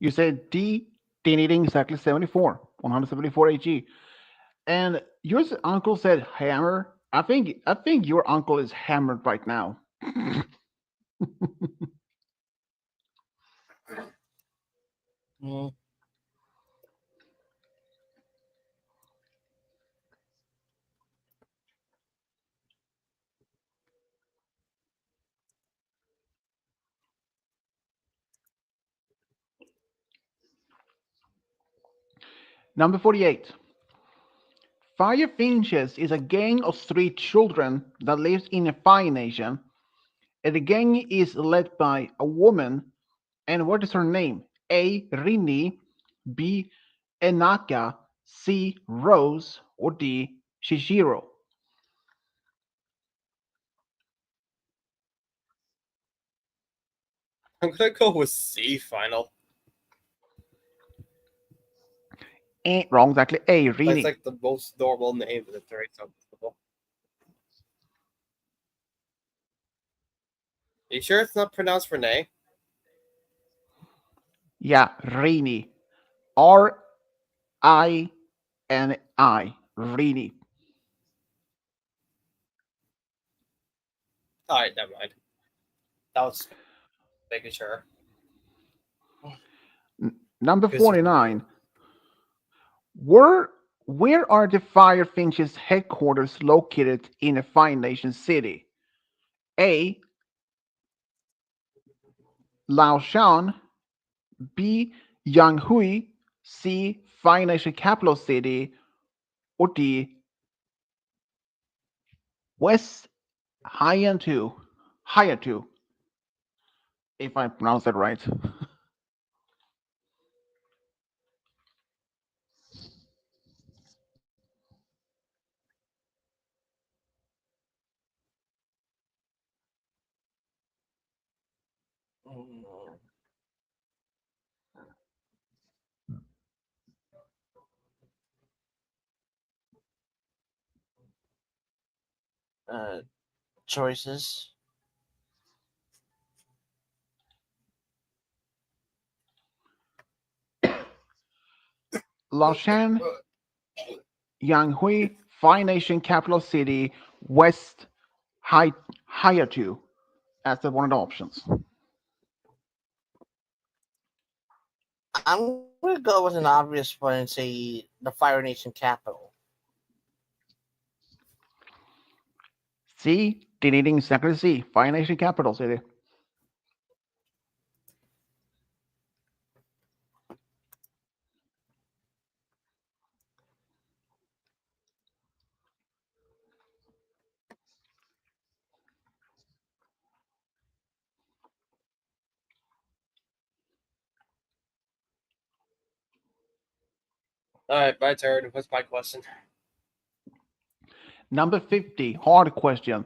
You said D. Needing exactly 74. 174 AG. And your uncle said hammer. I think your uncle is hammered right now. Mm. Number 48. Firefinches is a gang of street children that lives in a fire nation. And the gang is led by a woman. And what is her name? A. Rini. B. Enaka. C. Rose. Or D. Shishiro. I'm gonna go with C final. Wrong, exactly. A. That's Rini. like the most normal name in the very simple. You sure it's not pronounced Renee? Yeah, Rini. R-I-N-I. Rini. Alright, never mind. That was making sure. Number Good 49. Where are the Firefinch's headquarters located in a Fire Nation city? A. Laoshan. B. Yanghui. C. Fire Nation capital city. Or D. West Hyantu. Hayatu, if I pronounce that right. Choices. Lashan, Yanghui, Fire Nation Capital City, West Hayatu as the one of the options. I'm gonna go with an obvious one and say the Fire Nation capital. C, deleting exactly C, Fire Nation Capital City. All right, my turn. What's my question? Number 50, hard question.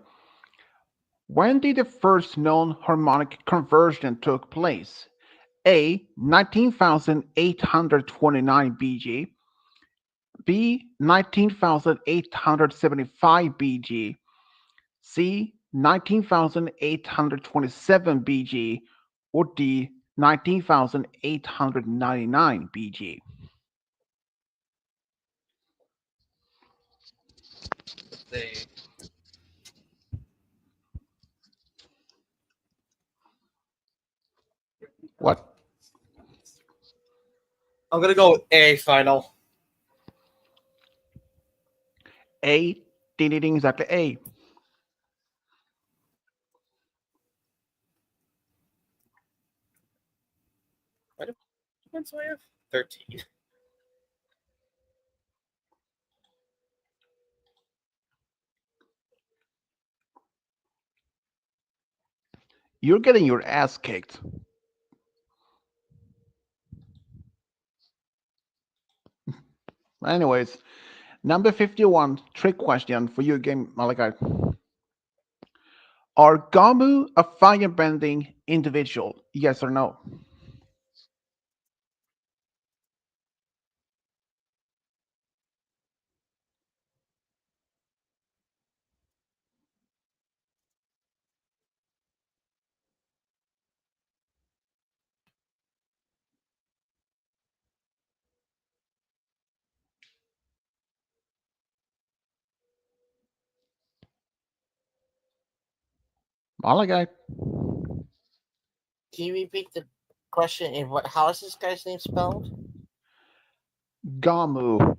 When did the first known harmonic conversion took place? A, 19,829 BG. B, 19,875 BG. C, 19,827 BG. Or D, 19,899 BG. The What? I'm gonna go with A final. A, deleting exactly A. What points do I have? 13. You're getting your ass kicked. Anyways, number 51, trick question for you, Game Malachi. Are Gamu a firebending individual? Yes or no? Malachi. Can you repeat the question? And what? How is this guy's name spelled? Gamu.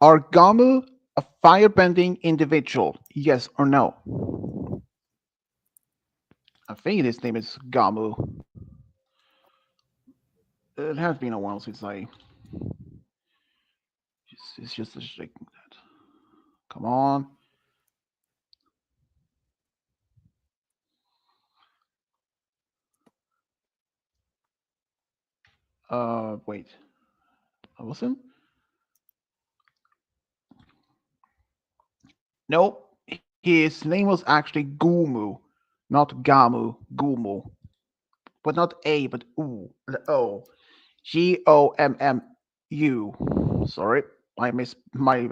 Are Gamu a firebending individual? Yes or no? I think his name is Gamu. It has been a while since I. It's just a shake. Come on. Wait. I wasn't? Nope. His name was actually Gumu, not Gamu. Gumu. But not A, but U. The O. Gommu. Sorry, I missed my.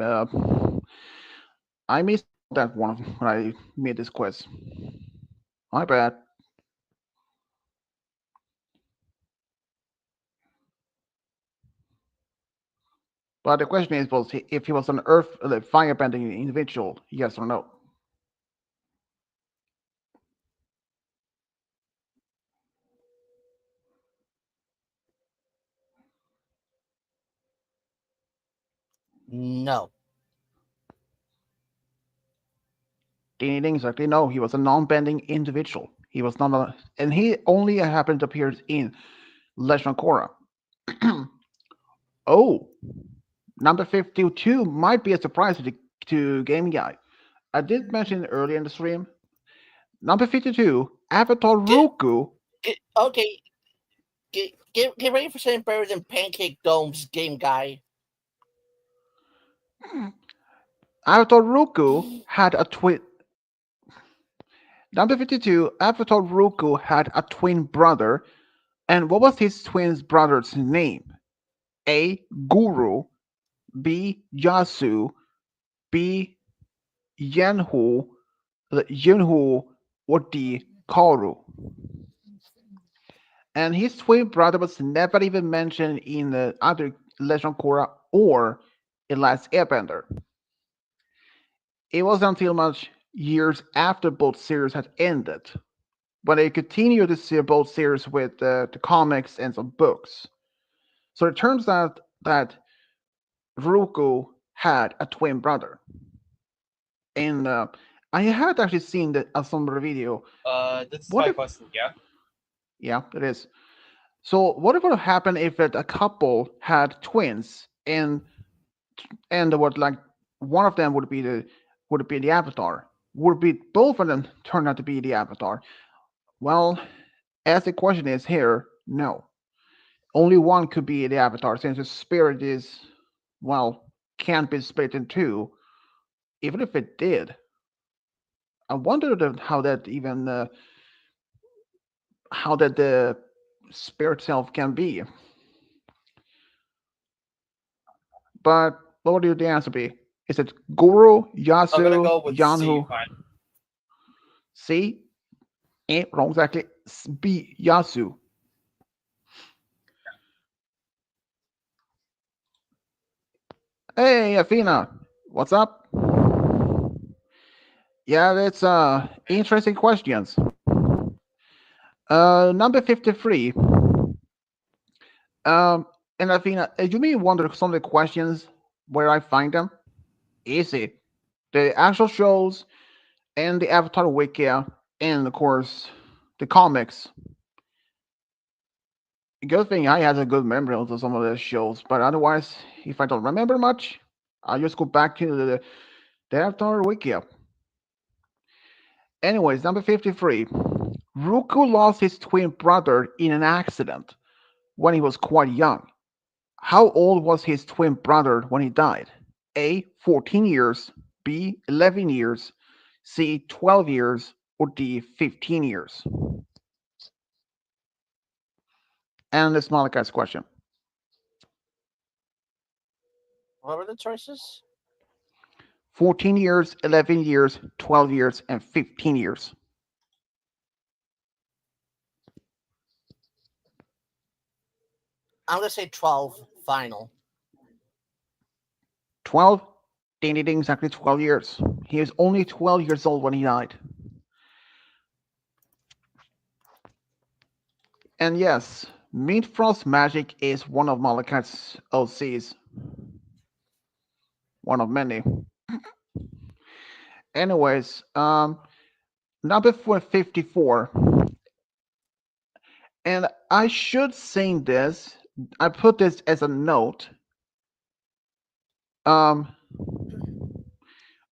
I misspelled that one when I made this quiz. My bad. But the question is, was if he was an earth firebending individual, yes or no? No. Ding exactly no. He was a non-bending individual. He was not a, and he only happened to appear in Legend of Korra. Oh, number 52 might be a surprise to Game Guy. I did mention it earlier in the stream. Number 52, Avatar Roku. Okay. Get ready for something better than Pancake Dome's game guy. Avatar Roku had a twin. Number 52, Avatar Roku had a twin brother. And what was his twin brother's name? A. Guru, B. Yasu, B. Yanhu, Yunhu, or D. Karu. And his twin brother was never even mentioned in the other Legend of Korra or in Last Airbender. It was until much years after both series had ended when they continued to see both series with the comics and some books. So it turns out that Ruko had a twin brother. And I had actually seen some of the video. This is What my if, question, yeah? yeah, it is. So what would have happened if a couple had twins and what like one of them would be the avatar? Would be both of them turn out to be the avatar? Well, as the question is here, no. Only one could be the avatar since the spirit is well can't be split in two. Even if it did, I wonder how that the spirit self can be. But what would the answer be? Is it Guru, I'm gonna Yasu, go with C. Yanhu? Fine. C? Wrong exactly. B. Yasu. Hey, Athena. What's up? Yeah, that's interesting questions. Number 53. Um, and Athena, you may wonder some of the questions where I find them. Easy. The actual shows and the Avatar Wiki, and of course the comics. Good thing I had a good memory of some of the shows, but otherwise, if I don't remember much, I'll just go back to the Avatar Wiki. Anyways, number 53. Ruku lost his twin brother in an accident when he was quite young. How old was his twin brother when he died? A. 14 years, B. 11 years, C. 12 years, or D. 15 years? And this Malachi's question. What were the choices? 14 years, 11 years, 12 years, and 15 years. I'm gonna say 12 final. 12? Ding ding ding, exactly 12 years. He was only 12 years old when he died. And yes, Mint Frost Magic is one of Malachi's OCs. One of many. Anyways, number 54. And I should sing this. I put this as a note. Um,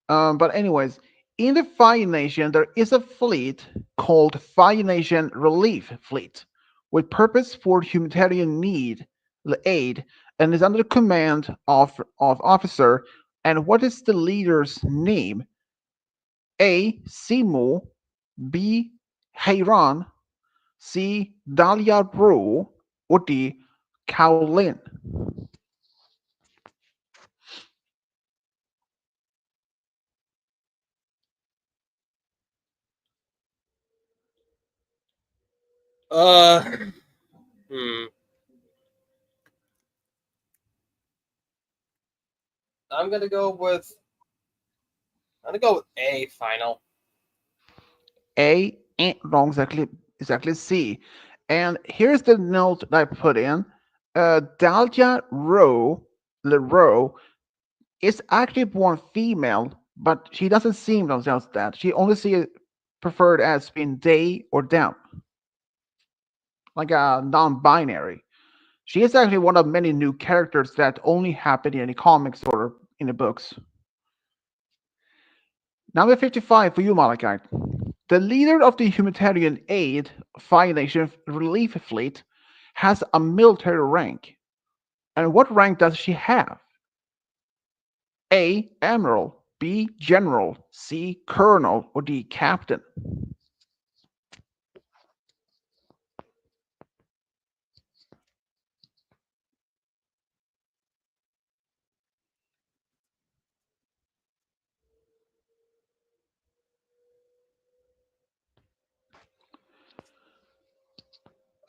but anyways, in the Fire Nation, there is a fleet called Fire Nation Relief Fleet, with purpose for humanitarian aid, and is under the command of officer. And what is the leader's name? A. Simu, B. Heiran, C. Dahlia Brew, or D. Kaolin. Uh, hmm. I'm gonna go with. I'm gonna go with A. Final. A. Wrong, exactly C. And here's the note that I put in. Dahlia Rowe, LeRoe, is actually born female, but she doesn't see themselves that. She only sees preferred as being they or them, like a non-binary. She is actually one of many new characters that only happen in the comics or in the books. Number 55 for you, Malachite. The leader of the humanitarian aid Fire Nation Relief Fleet has a military rank. And what rank does she have? A. Admiral, B. General, C. Colonel, or D. Captain?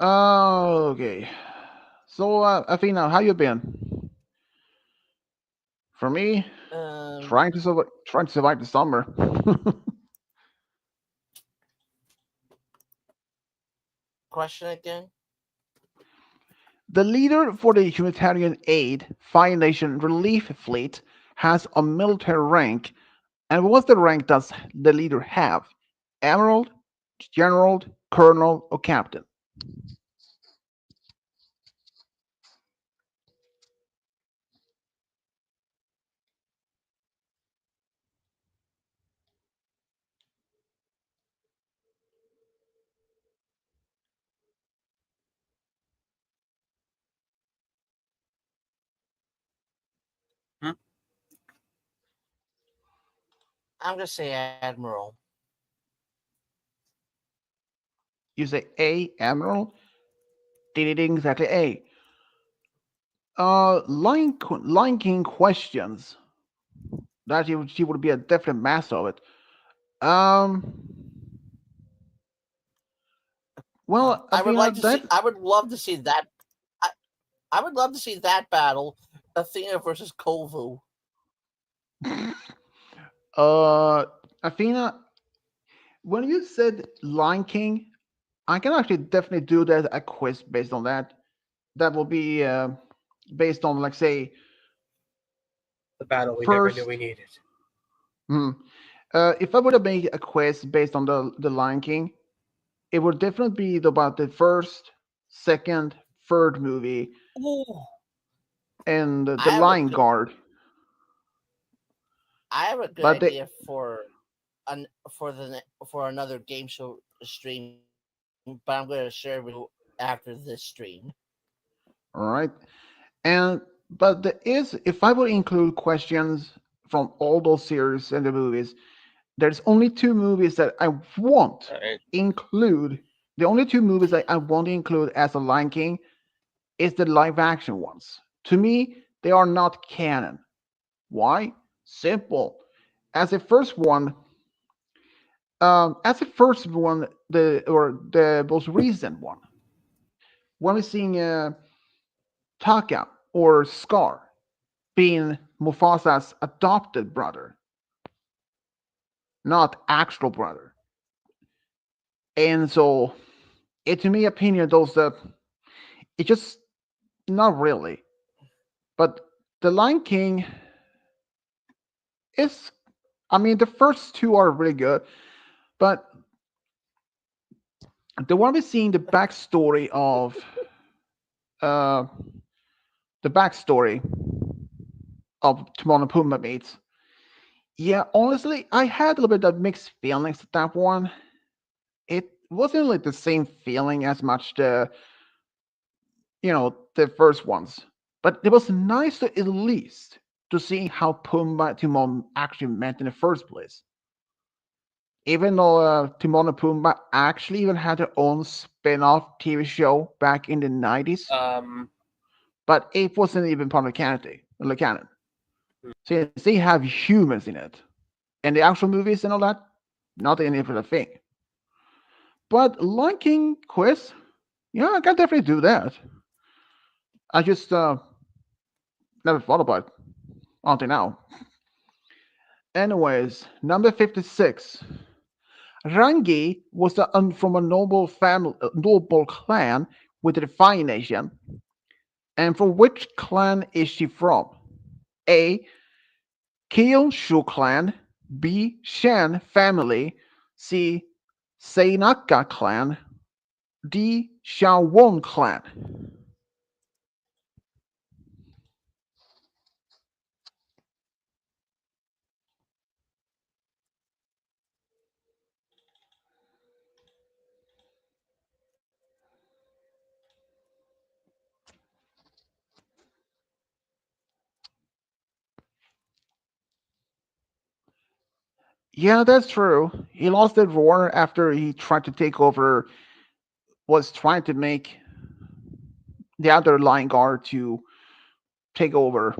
Okay. So, Athena, how you been? For me, Um, trying to survive the summer. Question again? The leader for the humanitarian aid Fire Nation Relief Fleet has a military rank, and what's the rank does the leader have? Emerald, General, Colonel, or Captain? Hmm? I'm gonna say Admiral. You say A, Emerald? Did it exactly A? Lion King questions that she would be a definite master of it. Um, well, I would Athena, like to see. that I would love to see that. I, I would love to see that battle, Athena versus Kovu. uh, Athena, when you said Lion King, I can actually definitely do that a quiz based on that. That will be based on, like, say, The battle we never knew we first. needed. Hmm, if I would have made a quiz based on the Lion King, it would definitely be about the first, second, third movie, Ooh, and the I have a Lion good. Guard. I have a good But idea for an for the for another game show stream, but I'm going to share with you after this stream. all right, and but there is, if I would include questions from all those series and the movies, there's only two movies that I won't All right. include. The only two movies that I won't include as a Lion King is the live action ones. To me, they are not canon. Why? Simple. As the first one, the most recent one, when we're seeing Taka or Scar being Mufasa's adopted brother, not actual brother. And so, it, to me, opinion, those it just not really. But the Lion King is, I mean, the first two are really good, but the one we're seeing uh, the backstory of Timon and Pumbaa meets. Yeah, honestly, I had a little bit of mixed feelings with that one. It wasn't like the same feeling as much the first ones, but it was nice to at least to see how Pumbaa and Timon actually met in the first place. Even though Timon and Pumbaa actually even had their own spin-off TV show back in the 90s, Um, but it wasn't even part of the canon. Since they have humans in it, and the actual movies and all that, not any of the thing. But Lion King quiz, yeah, I can definitely do that. I just never thought about it until now. Anyways, number 56. Rangi was from a noble family, noble clan within the Fire Nation. And from which clan is she from? A. Kyoshu clan. B. Shan family. C. Seinaka clan. D. Shawon clan. Yeah, that's true. He lost the war after he tried to take over, was trying to make the other Lion Guard to take over,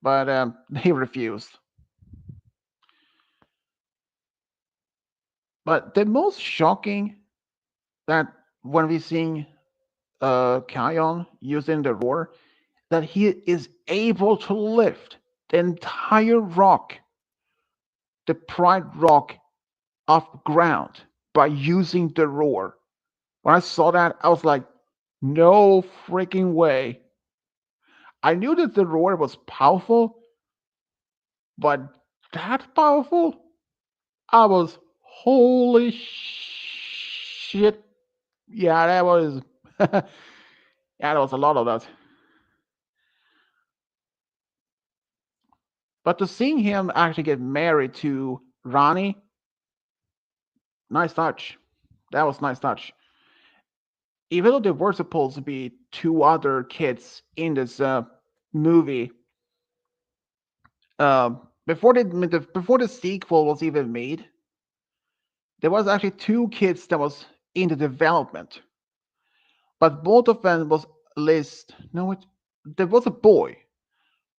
but he refused. But the most shocking that when we sing Kion using the roar, that he is able to lift the entire rock, the Pride Rock, off ground by using the roar. When I saw that, I was like, no freaking way. I knew that the roar was powerful, but that powerful? I was, holy shit. Yeah, that was, yeah, there was a lot of that. But to see him actually get married to Ronnie, nice touch. That was nice touch. Even though there were supposed to be two other kids in this movie, before the sequel was even made, there was actually two kids that was in the development, but both of them was list. No, there was a boy,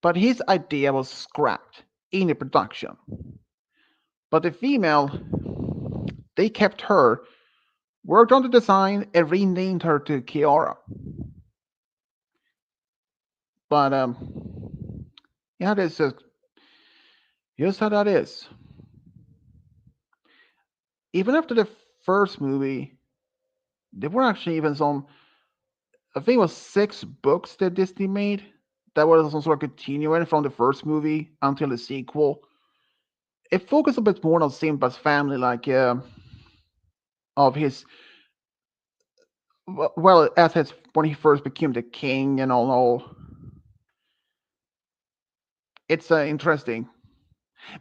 but his idea was scrapped in the production. But the female, they kept her, worked on the design, and renamed her to Kiara. But yeah, this is here's how that is. Even after the first movie, there were actually even some. I think it was 6 books that Disney made that was some sort of continuing from the first movie until the sequel. It focused a bit more on Simba's family, like of his well, as his when he first became the king and all. It's interesting.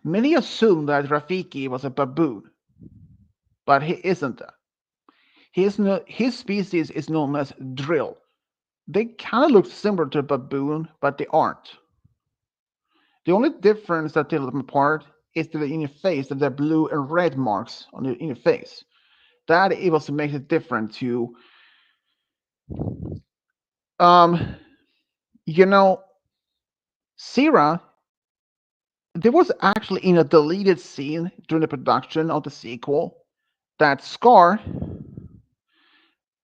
Many assume that Rafiki was a baboon, but he isn't. His species is known as drill. They kind of look similar to a baboon, but they aren't. The only difference that tells them apart is that in your face, that the blue and red marks on in your face. That it was to make it different to, um, you know, Sira. There was actually in a deleted scene during the production of the sequel that Scar.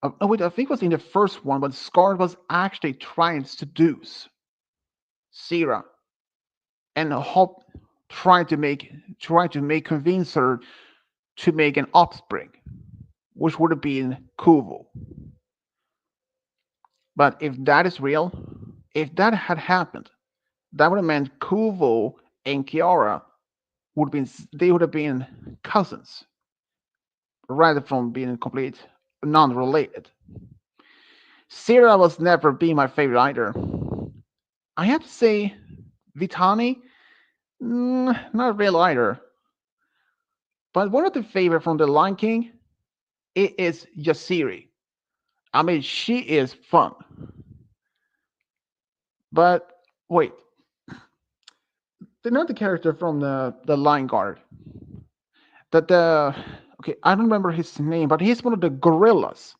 Oh wait, I think it was in the first one, but Scar was actually trying to seduce Sira and hope trying to make convince her to make an offspring, which would have been Kuvo. But if that is real, if that had happened, that would have meant Kuvo and Kiara would have been cousins, rather from being complete non-related. Sierra was never been my favorite either. I have to say, Vitani, not real either. But one of the favorite from the Lion King, it is Yasiri. I mean, she is fun. But wait, another character from the Lion Guard. That the okay, I don't remember his name, but he's one of the gorillas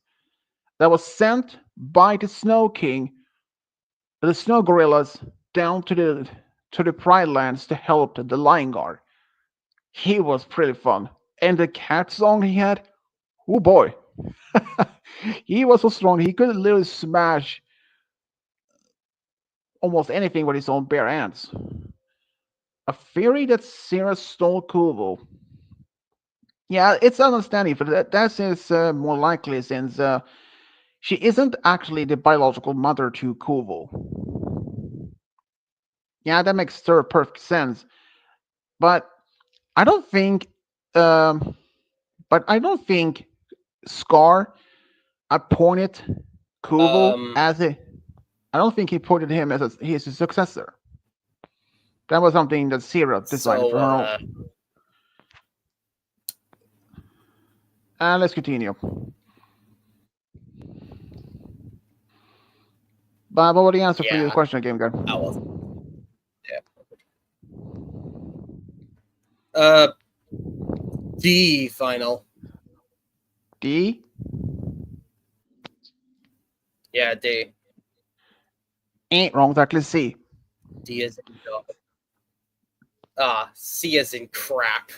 that was sent by the Snow King, the Snow Gorillas, down to the Pride Lands to help the Lion Guard. He was pretty fun, and the cat song he had, oh boy, he was so strong. He could literally smash almost anything with his own bare hands. A theory that Sarah stole Kubo. Yeah, it's understanding, but that is more likely since she isn't actually the biological mother to Kubo. Yeah, that makes perfect sense. But I don't think, um, but I don't think Scar appointed Kubo Um, as a. I don't think he appointed him as his successor. That was something that Sarah decided so for her own. And let's continue. Bob, what was the answer for your yeah, question again, guy? I was. Yeah. Uh, D final. D? Yeah, D. Ain't wrong, exactly C. D is in dog. C is in crap.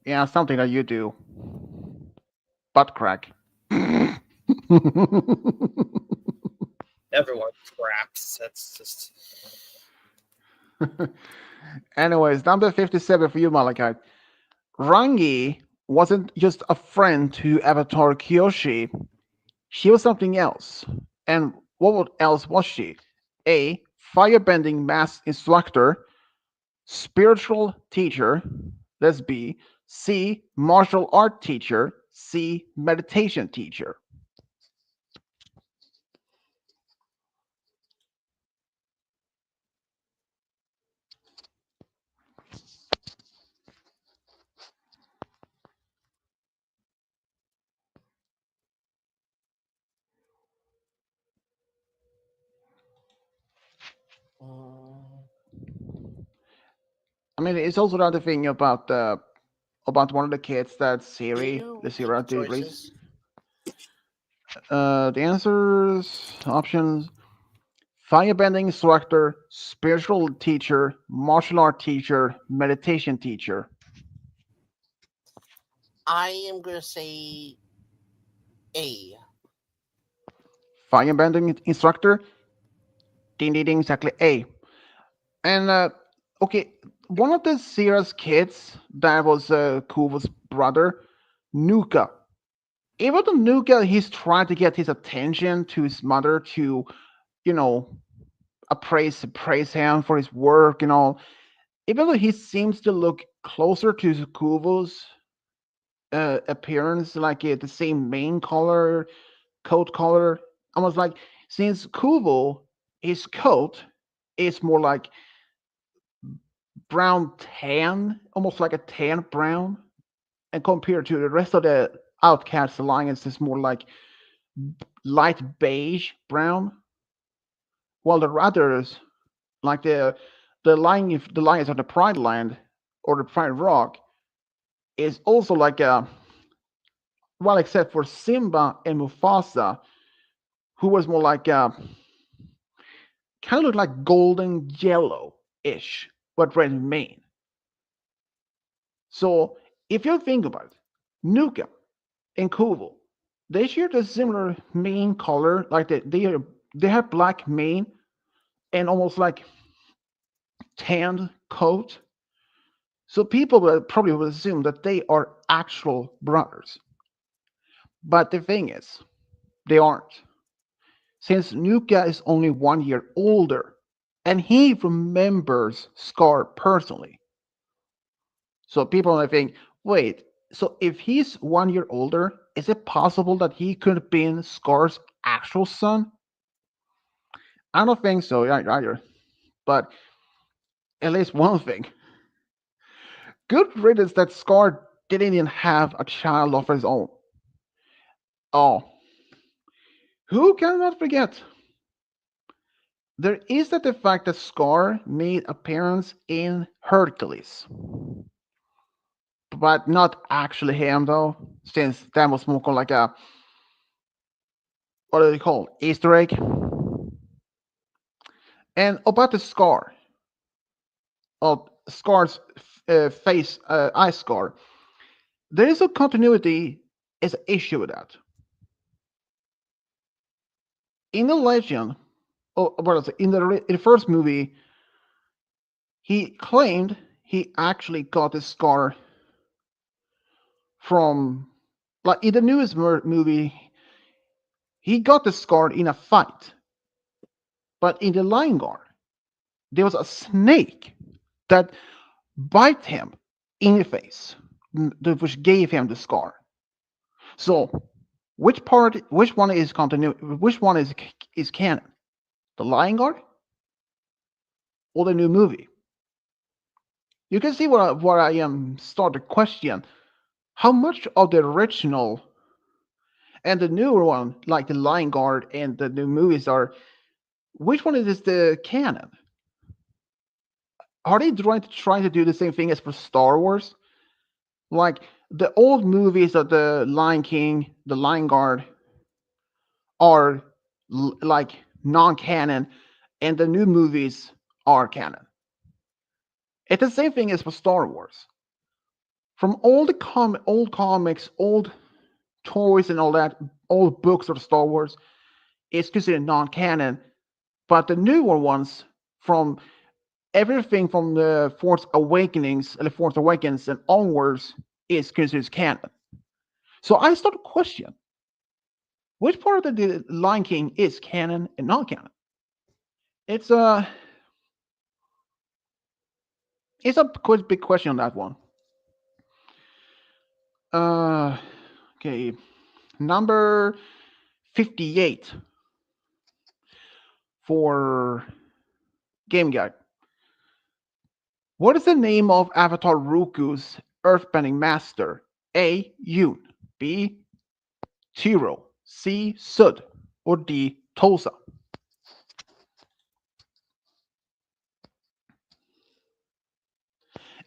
Yeah, something that you do. Butt crack. Everyone cracks. That's just. Anyways, number 57 for you, Malachi. Rangi wasn't just a friend to Avatar Kyoshi. She was something else. And what else was she? A. Firebending mass instructor. Spiritual teacher. That's B. C. Martial art teacher. C. Meditation teacher. Mm, I mean, it's also another thing about one of the kids that can Siri, you the repeat Siri the did release. choices? The answers, options: firebending instructor, spiritual teacher, martial art teacher, meditation teacher. I am gonna say A. Firebending instructor, ding ding ding, exactly A. And okay, one of the Sierra's kids that was Kuva's brother, Nuka. Even though Nuka, he's trying to get his attention to his mother to, you know, praise him for his work and all. Even though he seems to look closer to Kuva's appearance, like the same main color, coat color, almost like since Kuvo, his coat is more like brown tan, almost like a tan brown, and compared to the rest of the Outcast Alliance, is more like light beige brown, while the others, like the Lions of the Pride Land or the Pride Rock, is also like a well, except for Simba and Mufasa, who was more like kind of looked like golden yellow ish, but red in mane. So if you think about it, Nuka and Koval, they share the similar mane color, like they have black mane and almost like tanned coat. So people will probably will assume that they are actual brothers. But the thing is, they aren't. Since Nuka is only 1 year older, and he remembers Scar personally. So people might think, wait, so if he's 1 year older, is it possible that he could have been Scar's actual son? I don't think so either. But at least one thing. Good riddance that Scar didn't even have a child of his own. Oh, who cannot forget? There is that the fact that Scar made appearance in Hercules, but not actually him though, since that was more like a what do they call Easter egg. And about the Scar, of Scar's face, eye scar, there is a continuity is an issue with that. In the legend, oh, what is it? In the first movie, he claimed he actually got the scar from, like in the newest movie, he got the scar in a fight. But in the Lion Guard, there was a snake that bite him in the face, which gave him the scar. So, which one is continuity? Which one is canon? The Lion Guard or the new movie? You can see what I am start to question. How much of the original and the newer one, like the Lion Guard and the new movies, are which one is the canon? Are they trying to do the same thing as for Star Wars? Like the old movies of the Lion King, the Lion Guard are like non-canon, and the new movies are canon. It's the same thing as for Star Wars. from all the old comics, old toys, and all that, old books of Star Wars, is considered non-canon. But the newer ones, from everything from the Force Awakenings, the Force Awakens, and onwards, is considered canon. So I start to question which part of the Lion King is canon and non-canon. It's a quite big question on that one. Okay, number 58 for Game Guide. What is the name of Avatar Ruku's earthbending master? A. Yoon, B. Tiro, C. Sud, or D. Tosa?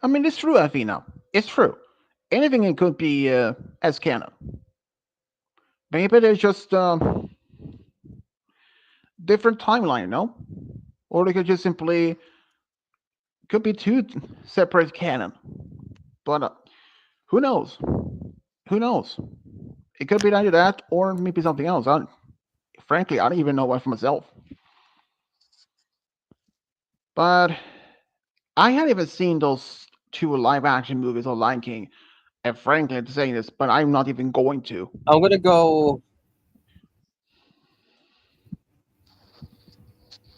I mean, it's true, Athena. It's true. Anything it could be as canon. Maybe there's just different timeline, you know? Or they could just simply could be two separate canon. But who knows? Who knows? It could be either that or maybe something else. Frankly, I don't even know one for myself. But I hadn't even seen those two live action movies of Lion King. And frankly, I'm saying this, but I'm not even going to. I'm gonna go.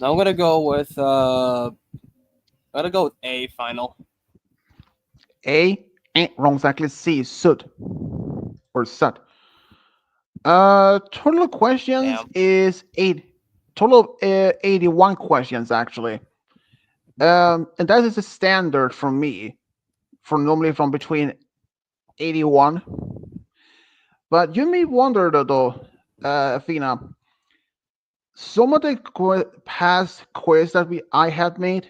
I'm gonna go with. I'm gonna go with A final. A, wrong exactly. C, Sud or Sud. Total of questions Damn. is 81 questions actually. And that is a standard for me, for normally from between 81. But you may wonder though, Athena, some of the past quiz that I had made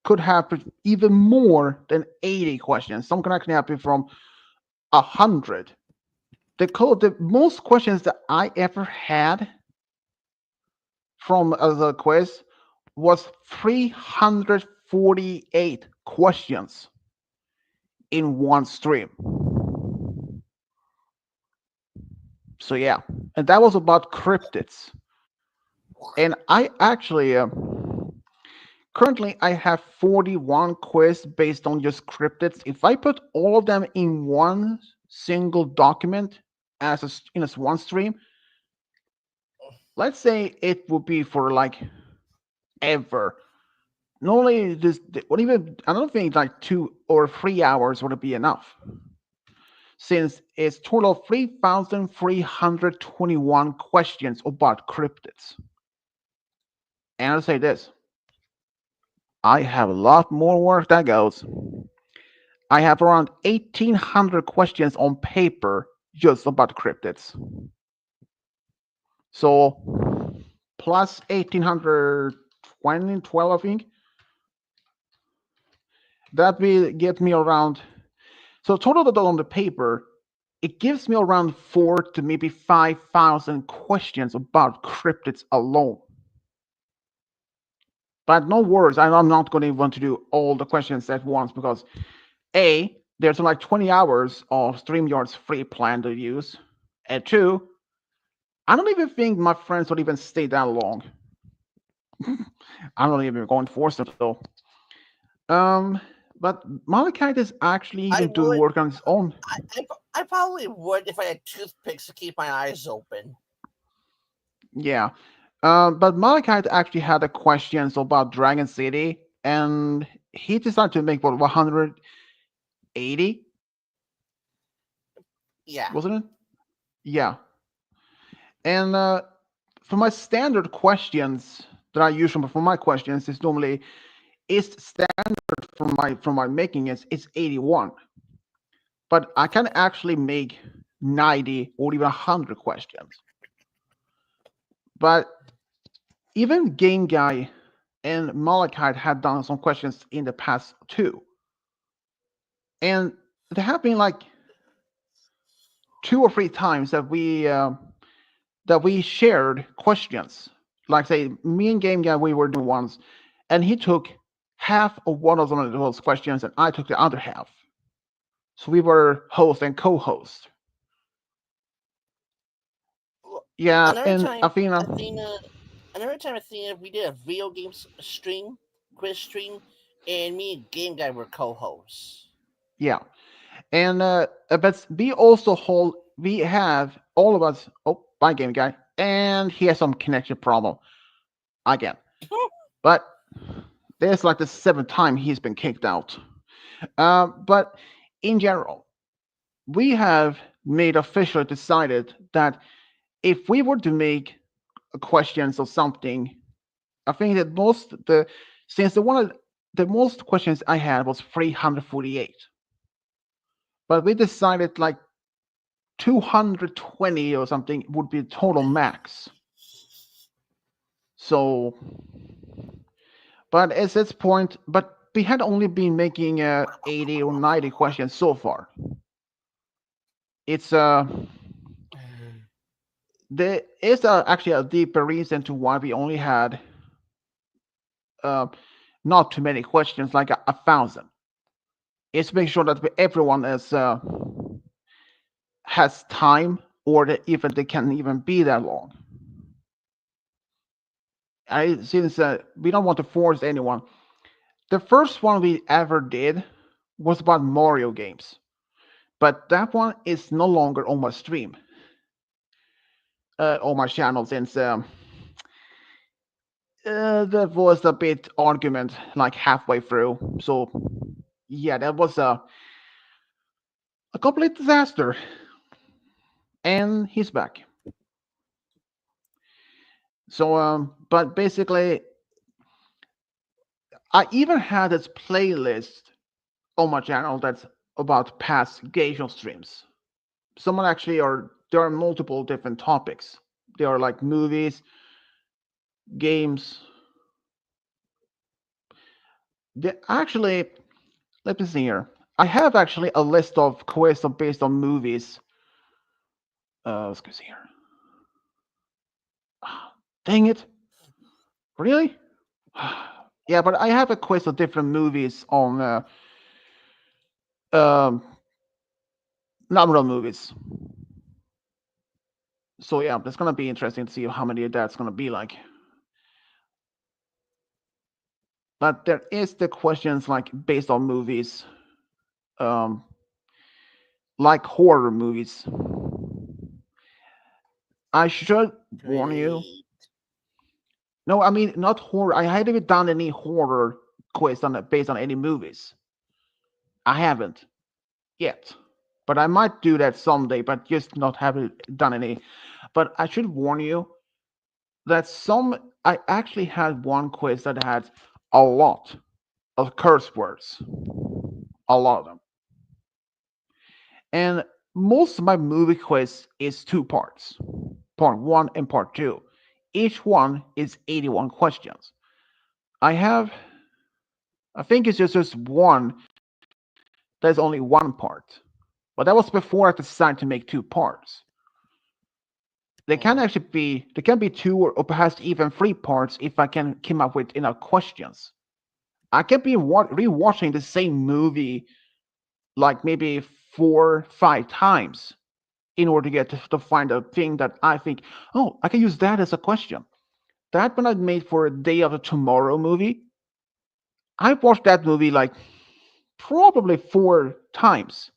could have even more than 80 questions. Some can actually have from 100. The most questions that I ever had from the quiz was 348 questions in one stream. So yeah, and that was about cryptids. And I actually currently I have 41 quiz based on just cryptids. If I put all of them in one single document in a one stream, let's say it would be for like ever. Normally, I don't think like 2 or 3 hours would be enough, since it's total of 3,321 questions about cryptids. And I'll say this: I have a lot more work that goes. I have around 1,800 questions on paper just about cryptids. So plus 1,820, 12, I think. That will get me around. So total on the paper, it gives me around 4 to maybe 5,000 questions about cryptids alone. But no worries, I'm not going to want to do all the questions at once because A, there's like 20 hours of StreamYard's free plan to use. And 2, I don't even think my friends would even stay that long. I'm not even going to force them though. But Malachite is actually even doing work on his own. I probably would if I had toothpicks to keep my eyes open. Yeah. But Malachite actually had a questions about Dragon City, and he decided to make what 180. Yeah. Wasn't it? Yeah. And for my standard questions that I use for my questions is normally standard for my making is 81. But I can actually make 90 or even 100 questions. But even Game Guy and Malachite had done some questions in the past too. And there have been like 2 or 3 times that we shared questions. Like say, me and Game Guy, we were doing once, and he took half of one of those questions, and I took the other half. So we were host and co-host. Yeah, Another and time, Athena. Athena, we did a video games stream, quiz stream, and me and Game Guy were co-hosts. Yeah, and but we have all of us. Oh, bye, game guy, and he has some connection problem again. But there's like the seventh time he's been kicked out. But in general, we have made officially decided that if we were to make questions or something, I think that since the most questions I had was 348, but we decided like 220 or something would be total max. So, but at this point, but we had only been making 80 or 90 questions so far. It's there is actually a deeper reason to why we only had uh, not too many questions, like 1,000. It's to make sure that everyone has time, or that even they can even be that long. Since we don't want to force anyone. The first one we ever did was about Mario games, but that one is no longer on my stream, on my channel, since there was a bit argument like halfway through. So yeah, that was a complete disaster. And he's back. So but basically, I even had this playlist on my channel that's about past Gameshow streams. Someone actually there are multiple different topics. There are like movies, games. Actually, let me see here. I have actually a list of quizzes based on movies. Let's go see here. Dang it! Really? Yeah, but I have a quiz of different movies on number of movies. So yeah, it's gonna be interesting to see how many that's gonna be like. But there is the questions like based on movies, um, like horror movies. I should warn you. No, I mean not horror. I haven't done any horror quiz based on any movies. I haven't yet, but I might do that someday. But just not haven't done any. But I should warn you that I actually had one quiz that had a lot of curse words, a lot of them, and most of my movie quiz is two parts, part one and part two. Each one is 81 questions. I think it's just one. There's only one part, but that was before I decided to make two parts. There can be two or perhaps even three parts if I can come up with enough questions. I can be rewatching the same movie like maybe 4, 5 times in order to get to find a thing that I think, oh, I can use that as a question. That one I made for a Day After Tomorrow movie. I watched that movie like probably 4 times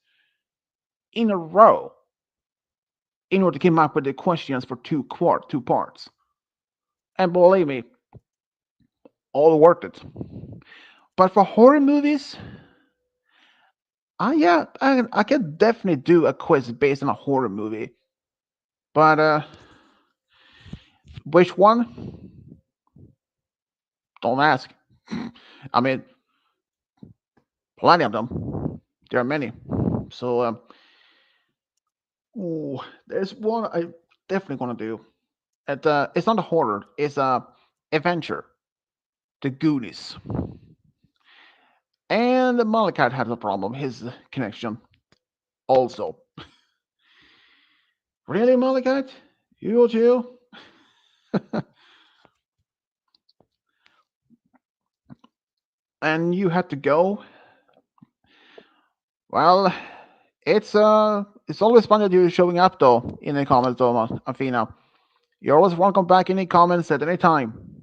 in a row in order to come up with the questions for two parts. And believe me, all worth it. But for horror movies, I can definitely do a quiz based on a horror movie. But which one? Don't ask. I mean, plenty of them. There are many. So, there's one I definitely gonna do. It's not a horror. It's a adventure. The Goonies. And Malachi had a problem. His connection also. Really, Malachi? You too? And you had to go? Well, It's always fun that you're showing up though in the comments though, Afina. You're always welcome back in the comments at any time.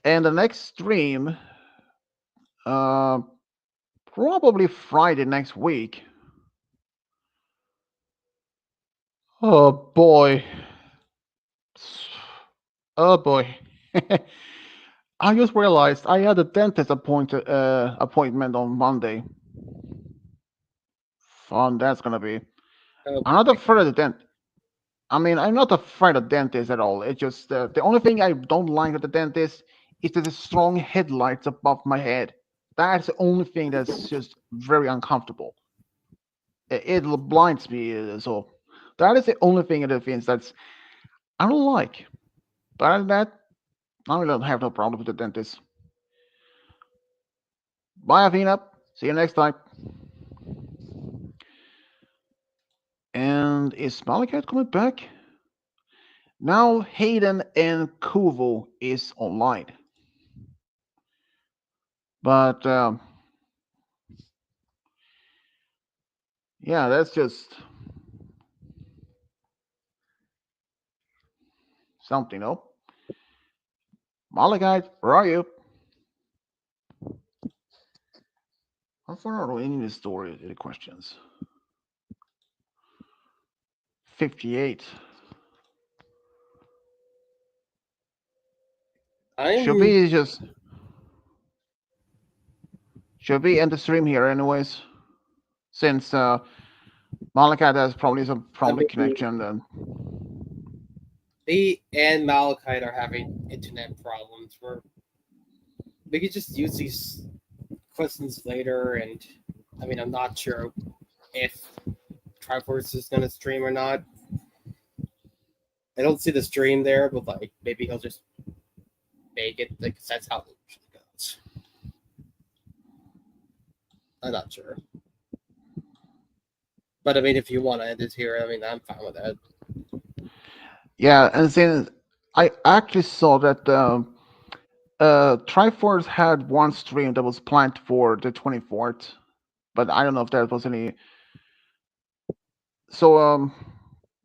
And the next stream, uh, probably Friday next week. Oh boy. Oh boy. I just realized I had a dentist appointment on Monday. Fun that's gonna be. Oh, I'm not afraid of dent. I mean, I'm not afraid of dentists at all. It's just the only thing I don't like with the dentist is the strong headlights above my head. That's the only thing that's just very uncomfortable. It blinds me, so that is the only thing of the things that's I don't like. But other than that, I really don't have no problem with the dentist. Bye, Athena. See you next time. And is Malachi coming back? Now Hayden and Kuvo is online. But yeah, that's just something, no? Malachi, where are you? How far are we in the story? The questions. 58. Should I'm we just should we end the stream here anyways? Since Malachi has probably some I probably mean, connection then. me and Malachite are having internet problems. We could just use these questions later, and I mean, I'm not sure if Triforce is gonna stream or not. I don't see the stream there, but like maybe he'll just make it because that's how it usually goes. I'm not sure, but I mean, if you want to end it here, I mean, I'm fine with that. Yeah, and since I actually saw that Triforce had one stream that was planned for the 24th, but I don't know if there was any. So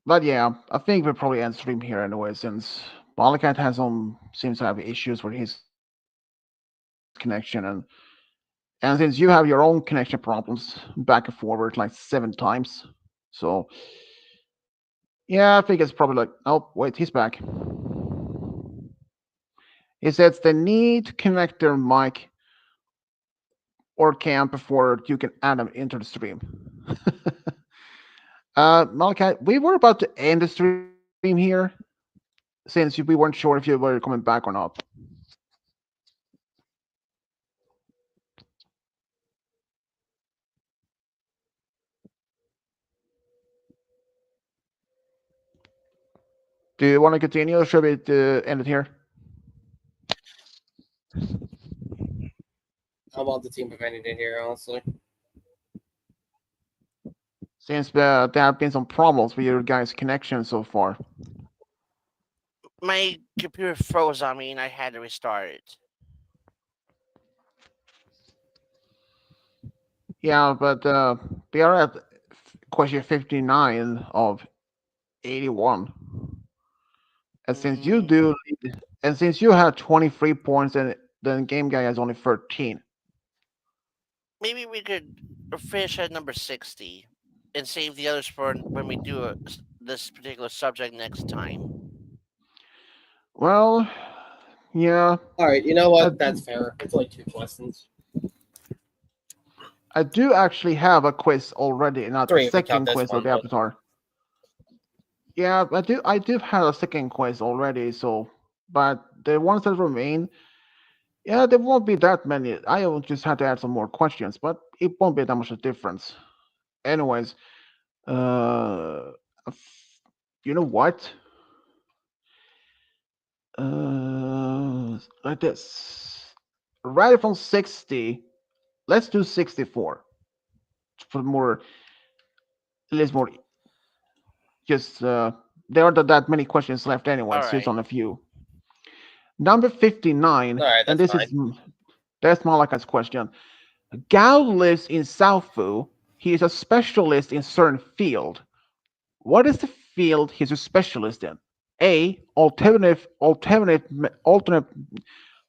but yeah, I think we'll probably end stream here anyway, since Malakat has some seems to have issues with his connection, and since you have your own connection problems back and forward like 7 times, so yeah, I think it's probably like oh wait, he's back. He says they need to connect their mic or cam before you can add them into the stream. Malachi, we were about to end the stream here since we weren't sure if you were coming back or not. Do you want to continue or should we end it here? I'm on the team of anything here, honestly. Since there have been some problems with your guys' connection so far. My computer froze on me and I had to restart it. Yeah, but we are at question 59 of 81. And since you Mm, do, and since you have 23 points, and then Game Guy has only 13. maybe we could finish at number 60 and save the others for when we do this particular subject next time. Well, yeah, All right, you know I what? That's do, fair. It's like 2 questions. I do actually have a quiz already, not a 3 if we count second this quiz with one, the but Avatar. Yeah, I do have a second quiz already, so but the ones that remain, yeah, there won't be that many. I will just have to add some more questions, but it won't be that much of a difference. Anyways, uh, you know what? Like this. Right from 60, let's do 64 for more, at least more. Just there aren't that many questions left, All anyways. Just right. on a few. Number 59, all right, and that's this fine. is that's Malaka's question. Gao lives in South Fu, He is a specialist in certain field. What is the field he's a specialist in? A. Alternate.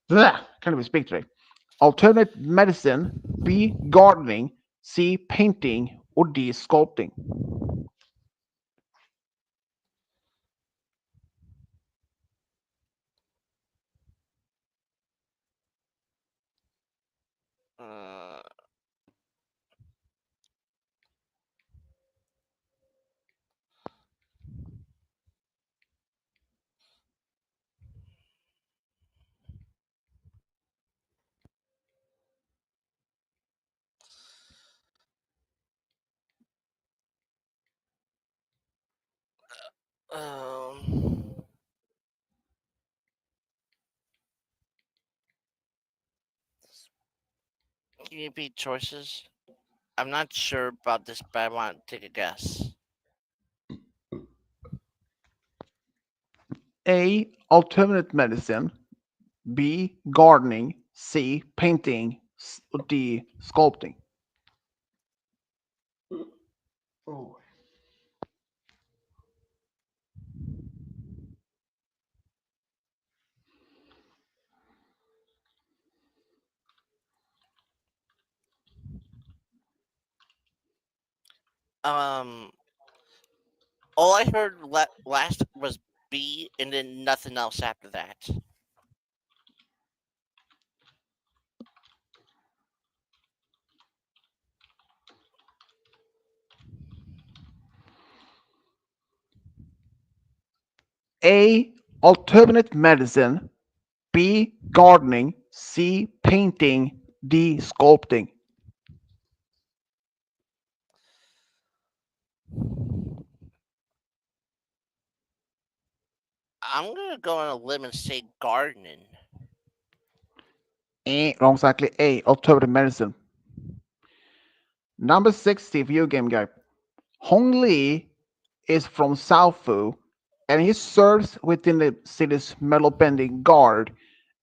Blah, can't even speak today. Alternate medicine. B. Gardening. C. Painting. Or D. Sculpting. Uh, um, can you repeat choices? I'm not sure about this, but I want to take a guess. A. Alternate medicine. B. Gardening. C. Painting. D. Sculpting. Oh. Um, all I heard last was B, and then nothing else after that. A. Alternate medicine. B. Gardening. C. Painting. D. Sculpting. I'm gonna go on a limb and say gardening. Wrong, exactly. A. Alternative medicine. Number 60, video game guy. Hong Lee is from Southfu, and he serves within the city's metal bending guard,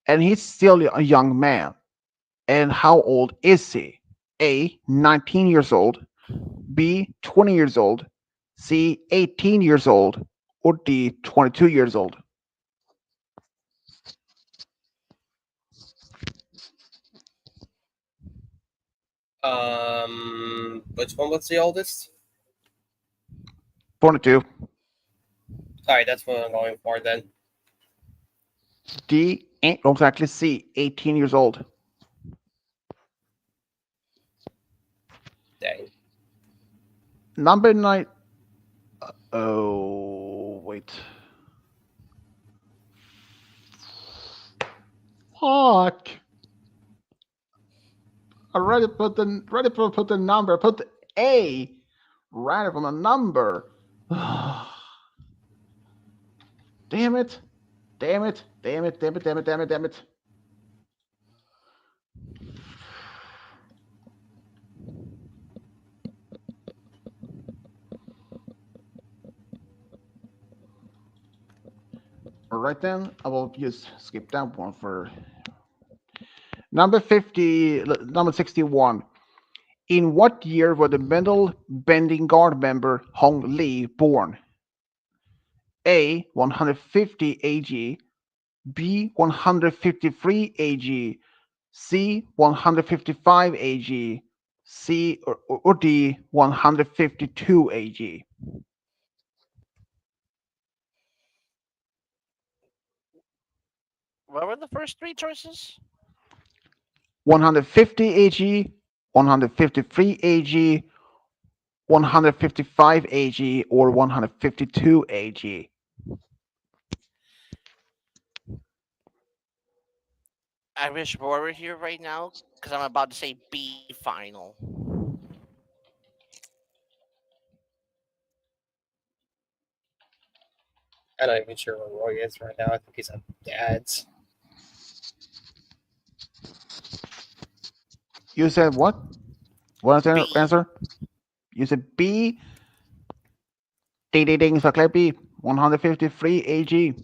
and he's still a young man. And how old is he? A. 19 years old. B. 20 years old. C. 18 years old. Or D. 22 years old. Which one was the oldest? 22. All right, that's what I'm going for then. D. Ain't exactly C. 18 years old. Dang. Number 9. Oh, wait. Fuck. I put the number. Put the A right from the number. Damn it. Damn it. Damn it. Damn it. Damn it. Damn it. Damn it. All right then, I will just skip that one for number 50, number 61. In what year was the metal bending guard member Hong Li born? A. 150 AG, B. 153 AG, C. 155 AG, C or D. 152 AG. What were the first three choices? 150 AG, 153 AG, 155 AG, or 152 AG. I wish Roy were here right now because I'm about to say B final. I'm not even sure where Roy is right now. I think he's at Dad's. You said what? What is the B. answer? You said B. Ding ding ding. So clear B. 153 AG.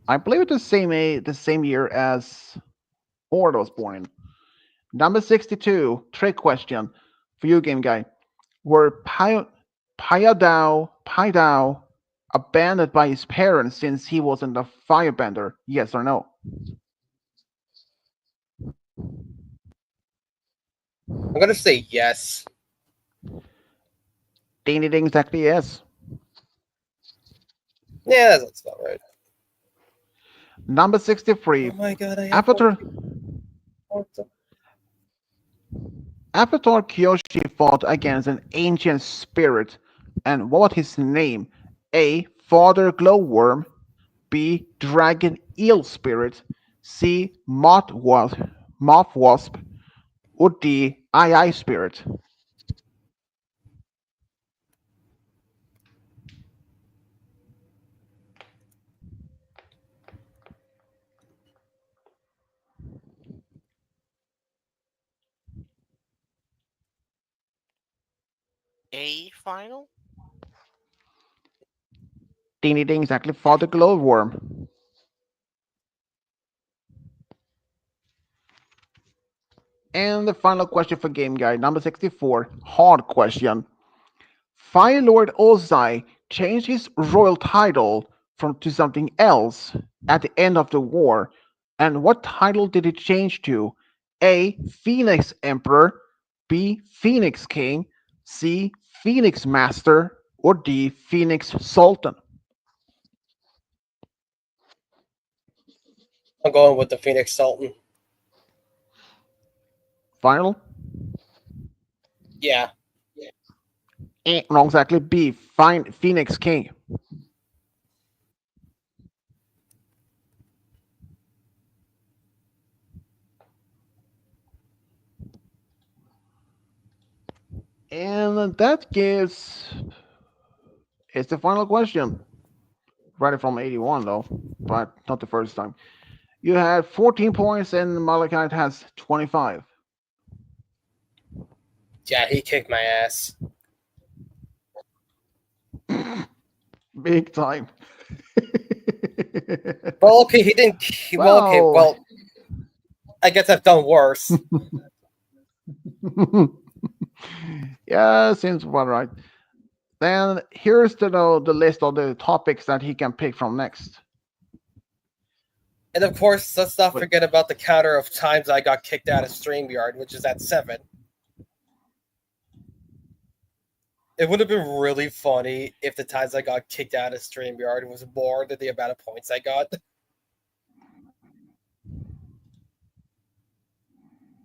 I believe it's the same year as Ford was born in. Number 62, trick question for you, game guy. Were Pai Dao abandoned by his parents since he wasn't a firebender? Yes or no? I'm gonna say yes. Ding ding ding, exactly yes. Yeah, that's about right. Number 63. Oh my god, I have Avatar 14. Avatar Kyoshi fought against an ancient spirit, and what was his name? A. Father Glowworm. B. Dragon Eel Spirit. C. Moth Wasp. Or D. Eye Spirit. A final? Ding ding ding, exactly. Father Glowworm. And the final question for Game Guy, number 64. Hard question. Fire Lord Ozai changed his royal title to something else at the end of the war. And what title did it change to? A. Phoenix Emperor. B. Phoenix King. C. Phoenix Master. Or D. Phoenix Sultan. I'm going with the Phoenix Sultan. Final? Yeah. Wrong, exactly. B. Phoenix King. And that gives it's the final question. Right from 81 though, but not the first time. You had 14 points and Malachite has 25. Yeah, he kicked my ass. Big time. Well, okay, he didn't. Well, okay, Well, well, I guess I've done worse. yeah, seems about right. Then here's the list of the topics that he can pick from next. And of course, let's not But forget about the counter of times I got kicked out of StreamYard, which is at 7. It would have been really funny if the times I got kicked out of StreamYard was more than the amount of points I got.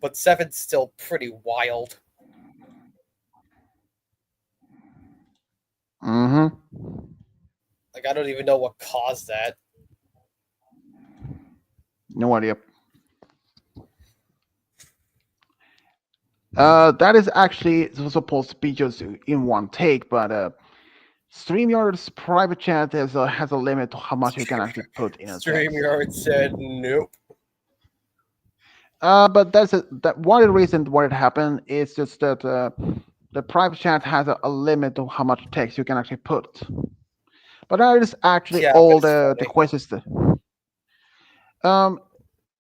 But 7's still pretty wild. mm-hmm. Like, I don't even know what caused that. No idea. That is actually supposed to be just in one take, but StreamYard's private chat has a limit to how much you can actually put in a text. StreamYard said nope. But that one of the reasons why it happened is just that the private chat has a limit to how much text you can actually put. But that is actually Yeah, but all it's the funny. questions. Um,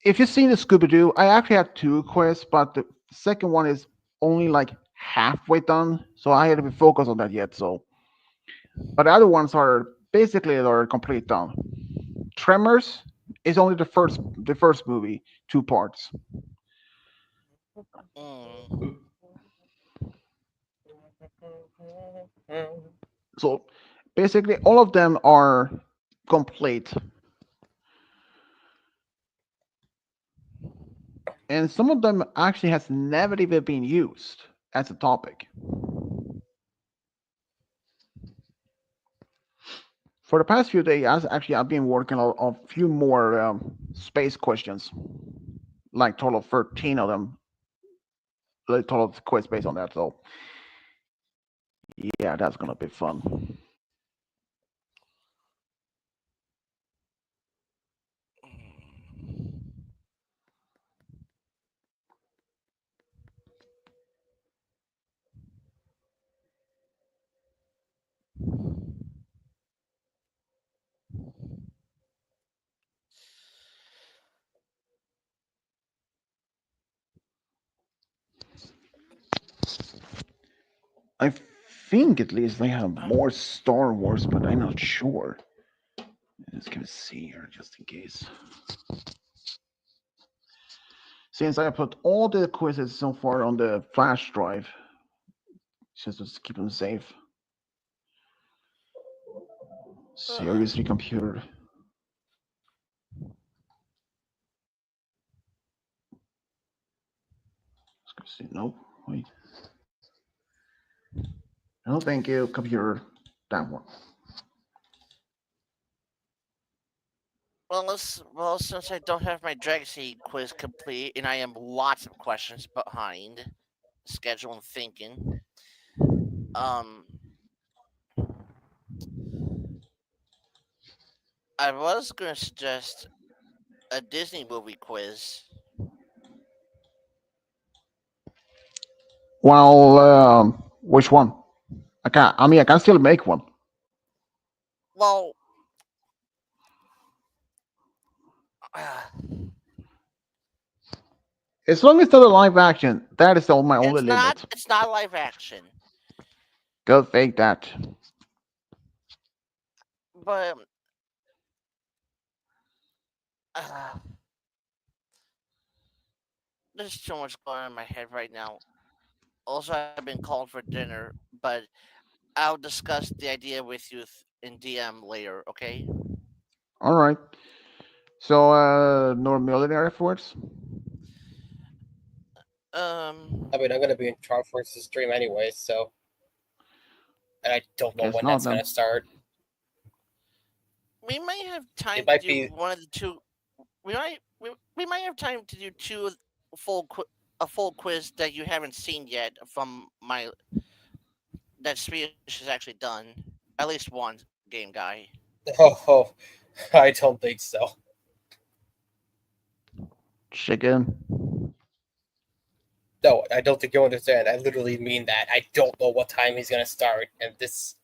if you've seen the Scooby Doo, I actually had two quests, but the second one is only like halfway done, so I had to be focused on that yet. So, but the other ones are basically they're complete done. Tremors is only the first movie, two parts. Mm. So basically, all of them are complete, and some of them actually has never even been used as a topic. For the past few days, I've been working on a few more space questions, like total of 13 of them, like total quiz based on that. So yeah, that's gonna be fun. I think at least they have more Star Wars, but I'm not sure. Let's gonna see here just in case. Since I put all the quizzes so far on the flash drive, just to keep them safe. Seriously, computer. Let's go see. No, wait. No, thank you, computer. That one. Well, since I don't have my Dragon Seed quiz complete and I am lots of questions behind schedule and thinking, um, I was going to suggest a Disney movie quiz. Well, which one? I can. I mean, I can still make one. Well, uh, As long as it's not a live action, that is all my only it's not. limit. It's not live action, Go fake that. but uh, there's so much going on in my head right now. Also, I've been called for dinner, but I'll discuss the idea with you in DM later. Okay? All right. So, no millionaire afterwards. Um, I mean, I'm gonna be in Triforce's stream anyway, so and I don't know Guess when not that's then. gonna start. we might have time It to might do be. one of the two. We might have time to do full qu- a full quiz that you haven't seen yet from my that Swedish has actually done. At least one game guy. Oh, I don't think so. Chicken. No, I don't think you understand. I literally mean that. I don't know what time he's gonna start, and this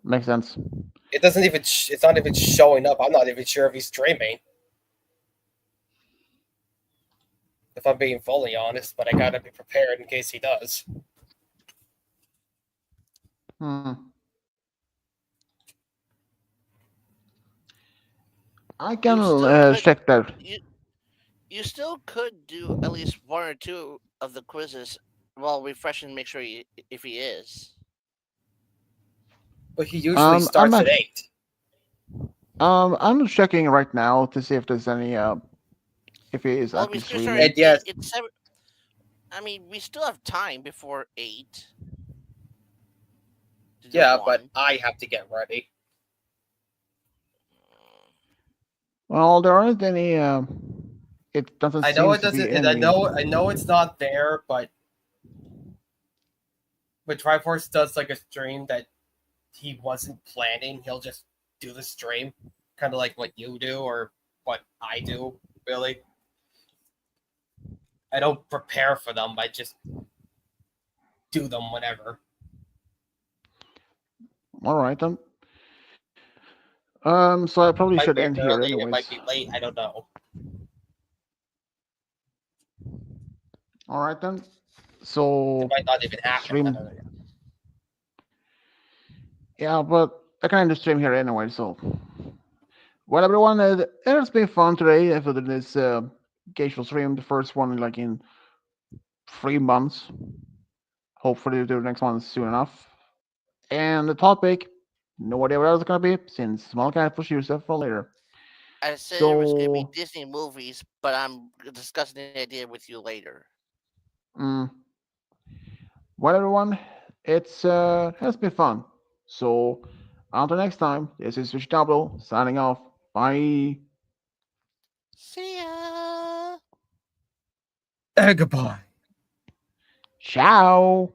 Makes sense. it doesn't even. It's not even showing up. I'm not even sure if he's streaming. If I'm being fully honest, but I gotta be prepared in case he does. Hmm. I can You still could check that. you you still could do at least one or two of the quizzes while refreshing. Make sure if he is. But he usually I'm starts at actually, 8. I'm checking right now to see if there's any if he is Well, actually we still start at And streaming. eight. yes, It's 7. I mean, we still have time before 8 to do yeah, but one. I have to get ready. Well, there aren't any. It doesn't I know seem it to be doesn't. And I any. know it's not there, but when Triforce does like a stream that he wasn't planning, he'll just do the stream, kind of like what you do or what I do. Really, I don't prepare for them. I just do them whenever. All right then. So I It probably might should be end here, early. It might anyways. be late. I don't know. All right then. It So might not even happen. stream. Yeah, but I can end the stream here anyway. So, well, everyone, it's been fun today after this Gameshow stream, the first one like in 3 months. Hopefully, we'll do the next one soon enough. And the topic, no idea what else it's gonna be, since small cat push yourself for later. I said it was going to be So, Disney movies, but I'm discussing the idea with you later. mm, well, everyone, it's has been fun. So, until next time, this is Rich Double signing off. Bye. See ya. Goodbye. Ciao.